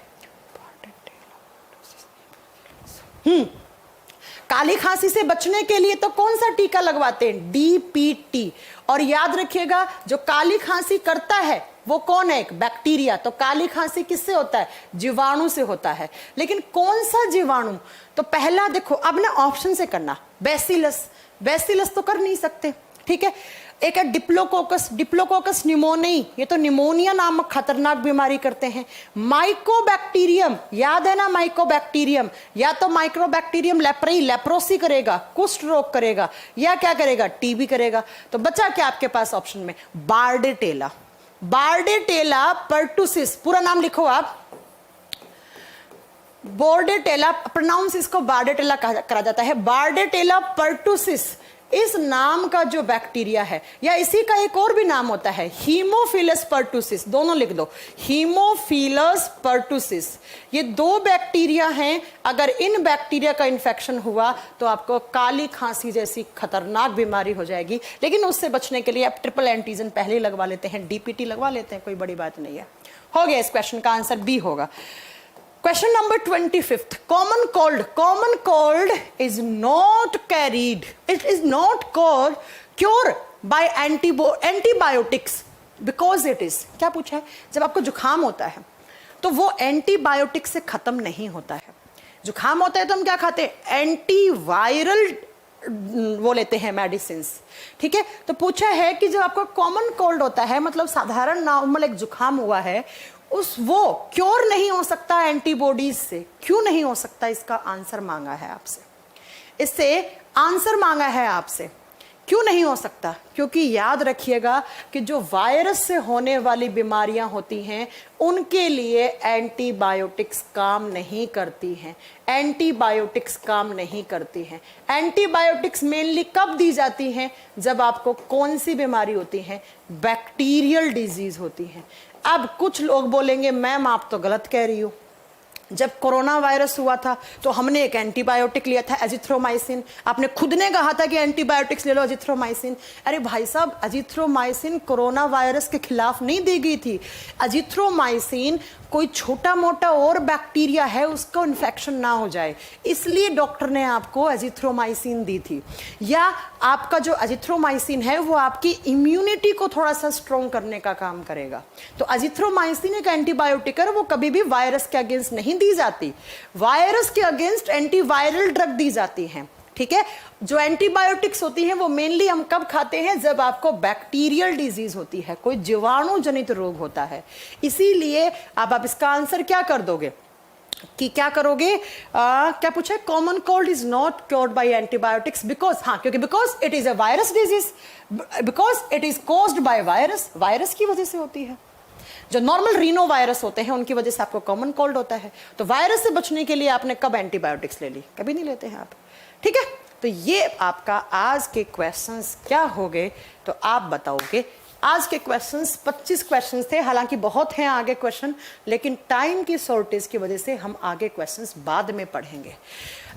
काली खांसी से बचने के लिए तो कौन सा टीका लगवाते हैं? DPT। और याद रखिएगा जो काली खांसी करता है वो कौन है? एक बैक्टीरिया। तो काली खांसी किससे होता है? जीवाणु से होता है। लेकिन कौन सा जीवाणु? तो पहला देखो, अब ना ऑप्शन से करना। बैसिलस, बैसिलस तो कर नहीं सकते, ठीक है। एक है डिप्लोकोकस, डिप्लोकोकस निमोनियाई, ये तो निमोनिया नामक खतरनाक बीमारी करते हैं। माइकोबैक्टीरियम, याद है ना माइकोबैक्टीरियम, या तो माइक्रोबैक्टीरियम लेप्रेई, लेप्रोसी करेगा, कुष्ठ रोग करेगा, या क्या करेगा, टीबी करेगा। तो बचा क्या आपके पास ऑप्शन में, बार्डेटेला। बार्डेटेला पर्टुसिस, पूरा नाम लिखो आप, बोर्डेटेला, प्रोनाउंस इसको बार्डेटेला करा जाता है। बार्डेटेला पर्टुसिस इस नाम का जो बैक्टीरिया है, या इसी का एक और भी नाम होता है हीमोफिलस पर्टुसिस, दोनों लिख दो, हीमोफिलस पर्टुसिस। ये दो बैक्टीरिया हैं, अगर इन बैक्टीरिया का इन्फेक्शन हुआ तो आपको काली खांसी जैसी खतरनाक बीमारी हो जाएगी। लेकिन उससे बचने के लिए आप ट्रिपल एंटीजन पहले ही लगवा लेते हैं, डीपीटी लगवा लेते हैं, कोई बड़ी बात नहीं है। हो गया, इस क्वेश्चन का आंसर बी होगा। Question number 25th. Common cold. Common cold is not carried. It is not cured by antibiotics because it is. क्या पूछा है? जब आपको जुखाम होता है तो वो एंटीबायोटिक से खत्म नहीं होता है। जुखाम होता है तो हम क्या खाते हैं, एंटीवायरल वो लेते हैं मेडिसिन, ठीक है। तो पूछा है कि जब आपको कॉमन कोल्ड होता है, मतलब साधारण नॉर्मल एक जुखाम हुआ है, वो क्योर नहीं हो सकता एंटीबॉडीज से, क्यों नहीं हो सकता, इसका आंसर मांगा है आपसे। इससे आंसर मांगा है आपसे, क्यों नहीं हो सकता, क्योंकि याद रखिएगा कि जो वायरस से होने वाली बीमारियां होती हैं उनके लिए एंटीबायोटिक्स काम नहीं करती हैं। एंटीबायोटिक्स काम नहीं करती हैं। एंटीबायोटिक्स मेनली कब दी जाती हैं, जब आपको कौन सी बीमारी होती है, बैक्टीरियल डिजीज होती है। अब कुछ लोग बोलेंगे मैम आप तो गलत कह रही हो, जब कोरोना वायरस हुआ था तो हमने एक एंटीबायोटिक लिया था एजिथ्रोमाइसिन, आपने खुद ने कहा था कि एंटीबायोटिक्स ले लो एजिथ्रोमाइसिन। अरे भाई साहब, एजिथ्रोमाइसिन कोरोना वायरस के खिलाफ नहीं दी गई थी। एजिथ्रोमाइसिन कोई छोटा मोटा और बैक्टीरिया है उसको इन्फेक्शन ना हो जाए, इसलिए डॉक्टर ने आपको एजिथ्रोमाइसिन दी थी। या आपका जो एजिथ्रोमाइसिन है वो आपकी इम्यूनिटी को थोड़ा सा स्ट्रॉन्ग करने का काम करेगा। तो एजिथ्रोमाइसिन एक एंटीबायोटिक है, वो कभी भी वायरस के अगेंस्ट नहीं दी जाती, वायरस के अगेंस्ट एंटीवायरल ड्रग दी जाती हैं, ठीक है। जो एंटीबायोटिक्स होती हैं वो मेनली हम कब खाते हैं, जब आपको बैक्टीरियल डिजीज होती है, कोई जीवाणु जनित रोग होता है। इसीलिए अब आप इसका आंसर क्या कर दोगे कि क्या करोगे, क्या पूछा, common cold is not cured by antibiotics because, हाँ क्योंकि because it is a virus disease, because it is caused by virus, virus की वजह से होती है। जो नॉर्मल रीनो वायरस होते हैं उनकी वजह से आपको कॉमन कोल्ड होता है। तो वायरस से बचने के लिए आपने कब एंटीबायोटिक्स ले ली, कभी नहीं लेते हैं आप, ठीक है। तो ये आपका आज के क्वेश्चंस क्या हो गए, तो आप बताओगे। आज के क्वेश्चंस 25 क्वेश्चंस थे, हालांकि बहुत हैं आगे क्वेश्चन, लेकिन टाइम की शॉर्टेज की वजह से हम आगे क्वेश्चंस बाद में पढ़ेंगे।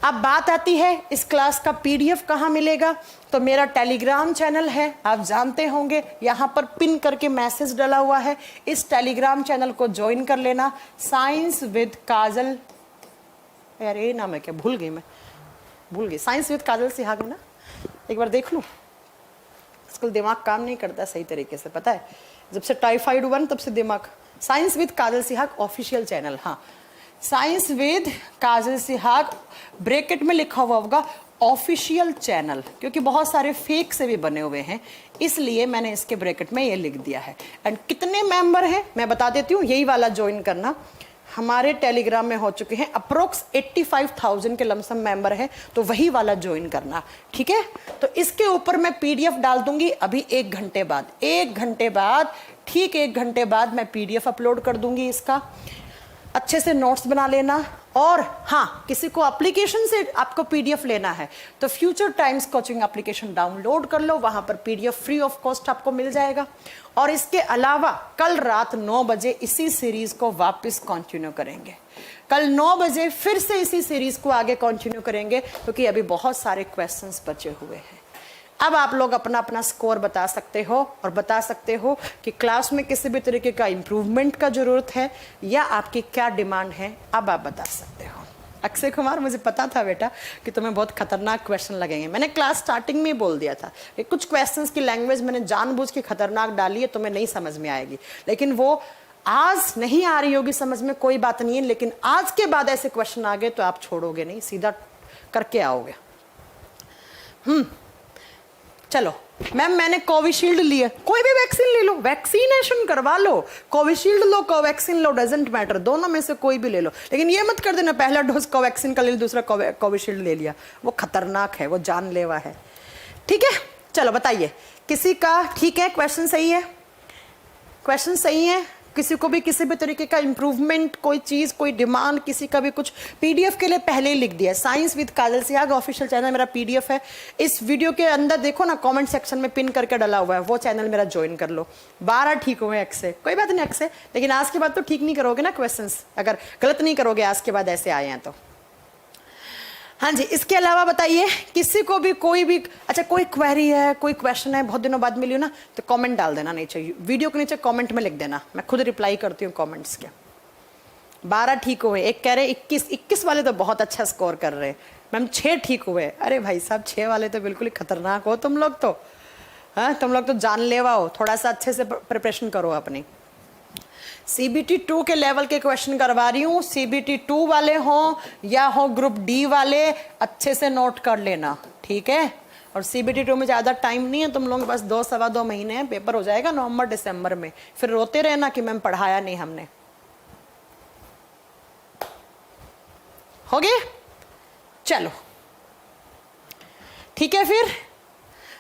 अब बात आती है इस क्लास का पीडीएफ कहाँ मिलेगा, तो मेरा टेलीग्राम चैनल है, आप जानते होंगे, यहाँ पर पिन करके मैसेज डाला हुआ है, इस टेलीग्राम चैनल को ज्वाइन कर लेना। साइंस विद काजल, यार ये नाम है क्या, भूल गई, साइंस विद काजल सिहाग है ना, एक बार देख लूँ। आजकल दिमाग काम नहीं करता सही तरीके से, पता है, जब से टाइफाइड हुआ ना तब से दिमाग। Science with Kajal Sihag official channel, हाँ science with Kajal Sihag bracket में लिखा हुआ होगा ऑफिशियल चैनल, क्योंकि बहुत सारे फेक से भी बने हुए हैं, इसलिए मैंने इसके ब्रैकेट में ये लिख दिया है। एंड कितने मेंबर हैं मैं बता देती हूँ, यही वाला ज्वाइन करना। हमारे टेलीग्राम में हो चुके हैं अप्रोक्स 85,000 के लमसम मेंबर हैं, तो वही वाला ज्वाइन करना, ठीक है। तो इसके ऊपर मैं पीडीएफ डाल दूंगी अभी 1 घंटे बाद, 1 घंटे बाद, ठीक 1 घंटे बाद मैं पीडीएफ अपलोड कर दूंगी इसका। अच्छे से नोट्स बना लेना। और हाँ, किसी को एप्लीकेशन से आपको पीडीएफ लेना है तो future times coaching application download कर लो, वहां पर पीडीएफ फ्री ऑफ कॉस्ट आपको मिल जाएगा। और इसके अलावा कल रात 9 बजे इसी सीरीज को वापस कंटिन्यू करेंगे। कल 9 बजे फिर से इसी सीरीज को आगे कंटिन्यू करेंगे, क्योंकि अभी बहुत सारे क्वेश्चंस बचे हुए हैं। अब आप लोग अपना अपना स्कोर बता सकते हो और बता सकते हो कि क्लास में किसी भी तरीके का इम्प्रूवमेंट का जरूरत है या आपकी क्या डिमांड है, अब आप बता सकते हो। अक्षय कुमार, मुझे पता था बेटा कि तुम्हें बहुत खतरनाक क्वेश्चन लगेंगे, मैंने क्लास स्टार्टिंग में ही बोल दिया था कि कुछ क्वेश्चंस की लैंग्वेज मैंने जानबूझ के खतरनाक डाली है, तुम्हें नहीं समझ में आएगी, लेकिन वो आज नहीं आ रही होगी समझ में, कोई बात नहीं है, लेकिन आज के बाद ऐसे क्वेश्चन आ गए तो आप छोड़ोगे नहीं, सीधा करके आओगे। चलो मैम मैंने कोविशील्ड लिया, कोई भी वैक्सीन ले लो, वैक्सीनेशन करवा लो, कोविशील्ड लो कोवैक्सीन लो, डजेंट मैटर, दोनों में से कोई भी ले लो, लेकिन ये मत कर देना पहला डोज कोवैक्सीन का ले लिया दूसरा कोविशील्ड ले लिया, वो खतरनाक है, वो जानलेवा है। ठीक है, चलो बताइए किसी का ठीक है, क्वेश्चन सही है, क्वेश्चन सही है, किसी को भी किसी भी तरीके का इंप्रूवमेंट, कोई चीज, कोई डिमांड, किसी का भी कुछ, पीडीएफ के लिए पहले ही लिख दिया, science with Kajal Sihag official channel मेरा पीडीएफ है, इस वीडियो के अंदर देखो ना कमेंट सेक्शन में पिन करके डला हुआ है, वो चैनल मेरा ज्वाइन कर लो। 12 ठीक हुए एक्से, कोई बात नहीं एक्से, लेकिन आज के बाद तो ठीक नहीं करोगे ना क्वेश्चंस, अगर गलत नहीं करोगे आज के बाद ऐसे आए हैं तो। हाँ जी, इसके अलावा बताइए किसी को भी कोई भी, अच्छा कोई क्वेरी है, कोई क्वेश्चन है, बहुत दिनों बाद मिली हो ना, तो कमेंट डाल देना नीचे, वीडियो के नीचे कमेंट में लिख देना, मैं खुद रिप्लाई करती हूँ कमेंट्स के। 12 ठीक हुए, एक कह रहे 21 वाले तो बहुत अच्छा स्कोर कर रहे हैं मैम, 6 ठीक हुए, अरे भाई साहब 6 वाले तो बिल्कुल ही खतरनाक हो तुम लोग तो, हाँ तुम लोग तो जानलेवा हो, थोड़ा सा अच्छे से प्रिपरेशन करो अपनी। CBT 2 के लेवल के क्वेश्चन करवा रही हूँ, CBT 2 वाले हों या हो ग्रुप डी वाले, अच्छे से नोट कर लेना, ठीक है। और CBT 2 में ज़्यादा टाइम नहीं है, तुम लोग बस 2-2.5 महीने हैं, पेपर हो जाएगा नवंबर दिसंबर में, फिर रोते रहना कि मैम पढ़ाया नहीं हमने। हो गए, चलो ठीक है फिर।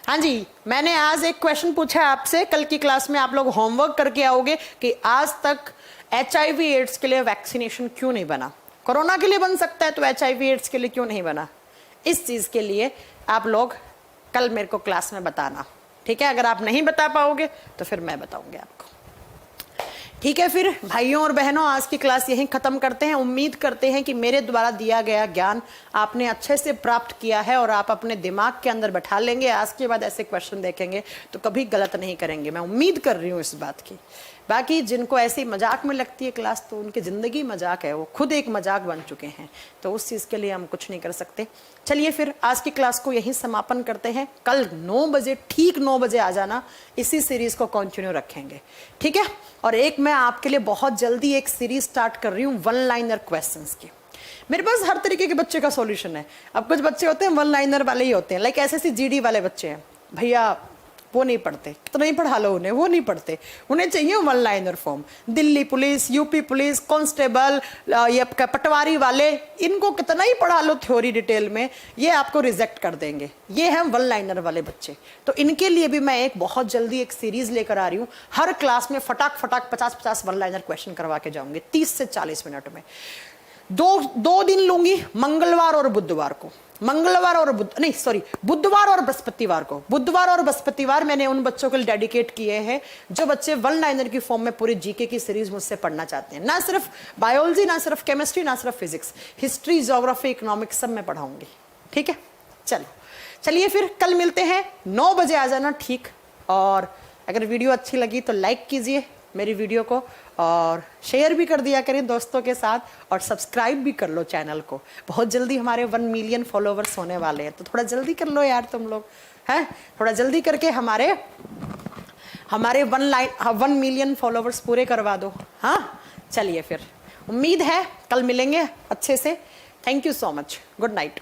हाँ जी, मैंने आज एक क्वेश्चन पूछा है आपसे, कल की क्लास में आप लोग होमवर्क करके आओगे कि आज तक HIV एड्स के लिए वैक्सीनेशन क्यों नहीं बना, कोरोना के लिए बन सकता है तो HIV एड्स के लिए क्यों नहीं बना, इस चीज के लिए आप लोग कल मेरे को क्लास में बताना, ठीक है। अगर आप नहीं बता पाओगे तो फिर मैं बताऊंगी आपको, ठीक है। फिर भाइयों और बहनों, आज की क्लास यहीं खत्म करते हैं। उम्मीद करते हैं कि मेरे द्वारा दिया गया ज्ञान आपने अच्छे से प्राप्त किया है और आप अपने दिमाग के अंदर बैठा लेंगे, आज के बाद ऐसे क्वेश्चन देखेंगे तो कभी गलत नहीं करेंगे, मैं उम्मीद कर रही हूँ इस बात की। बाकी जिनको ऐसी मजाक में लगती है क्लास, तो उनकी ज़िंदगी मजाक है, वो खुद एक मजाक बन चुके हैं, तो उस चीज़ के लिए हम कुछ नहीं कर सकते। चलिए फिर आज की क्लास को यहीं समापन करते हैं, कल 9 बजे, ठीक 9 बजे आ जाना, इसी सीरीज़ को कंटिन्यू रखेंगे, ठीक है। और एक मैं आपके लिए बहुत जल्दी एक सीरीज स्टार्ट कर रही हूँ 1 लाइनर क्वेश्चंस की। मेरे पास हर तरीके के बच्चे का सॉल्यूशन है। अब कुछ बच्चे होते हैं 1 लाइनर वाले ही होते हैं, लाइक SSC GD वाले बच्चे हैं, भैया वो नहीं पढ़ते, तो नहीं पढ़ा लो उन्हें, वो नहीं पढ़ते, उन्हें चाहिए 1 liner form. Delhi police, UP police, constable, ये पटवारी वाले, इनको कितना ही पढ़ा लो थ्योरी डिटेल में, ये आपको रिजेक्ट कर देंगे। ये हैं 1 लाइनर वाले बच्चे, तो इनके लिए भी मैं एक बहुत जल्दी एक सीरीज लेकर आ रही हूँ। हर क्लास में फटाक 50-50 1 लाइनर क्वेश्चन करवा के जाऊंगी 30 से 40 मिनट में। दो दिन लूंगी, मंगलवार और बुधवार को, मंगलवार और बुधवार और बृहस्पतिवार को। बुधवार और बृहस्पतिवार मैंने उन बच्चों के लिए डेडिकेट किए हैं जो बच्चे 1 लाइनर की फॉर्म में पूरी जीके की सीरीज मुझसे पढ़ना चाहते हैं। ना सिर्फ बायोलॉजी, ना सिर्फ केमिस्ट्री, ना सिर्फ फिजिक्स, हिस्ट्री, ज्योग्राफी, इकोनॉमिक्स सब मैं पढ़ाऊंगी, ठीक है। चलिए फिर कल मिलते हैं, 9 बजे आ जाना, ठीक। और अगर वीडियो अच्छी लगी तो लाइक कीजिए मेरी वीडियो को, और शेयर भी कर दिया करें दोस्तों के साथ, और सब्सक्राइब भी कर लो चैनल को। बहुत जल्दी हमारे 1 मिलियन फॉलोवर्स होने वाले हैं, तो थोड़ा जल्दी कर लो यार तुम लोग, हैं, थोड़ा जल्दी करके हमारे 1 मिलियन फॉलोवर्स पूरे करवा दो। हाँ चलिए फिर, उम्मीद है कल मिलेंगे अच्छे से। Thank you so much, good night.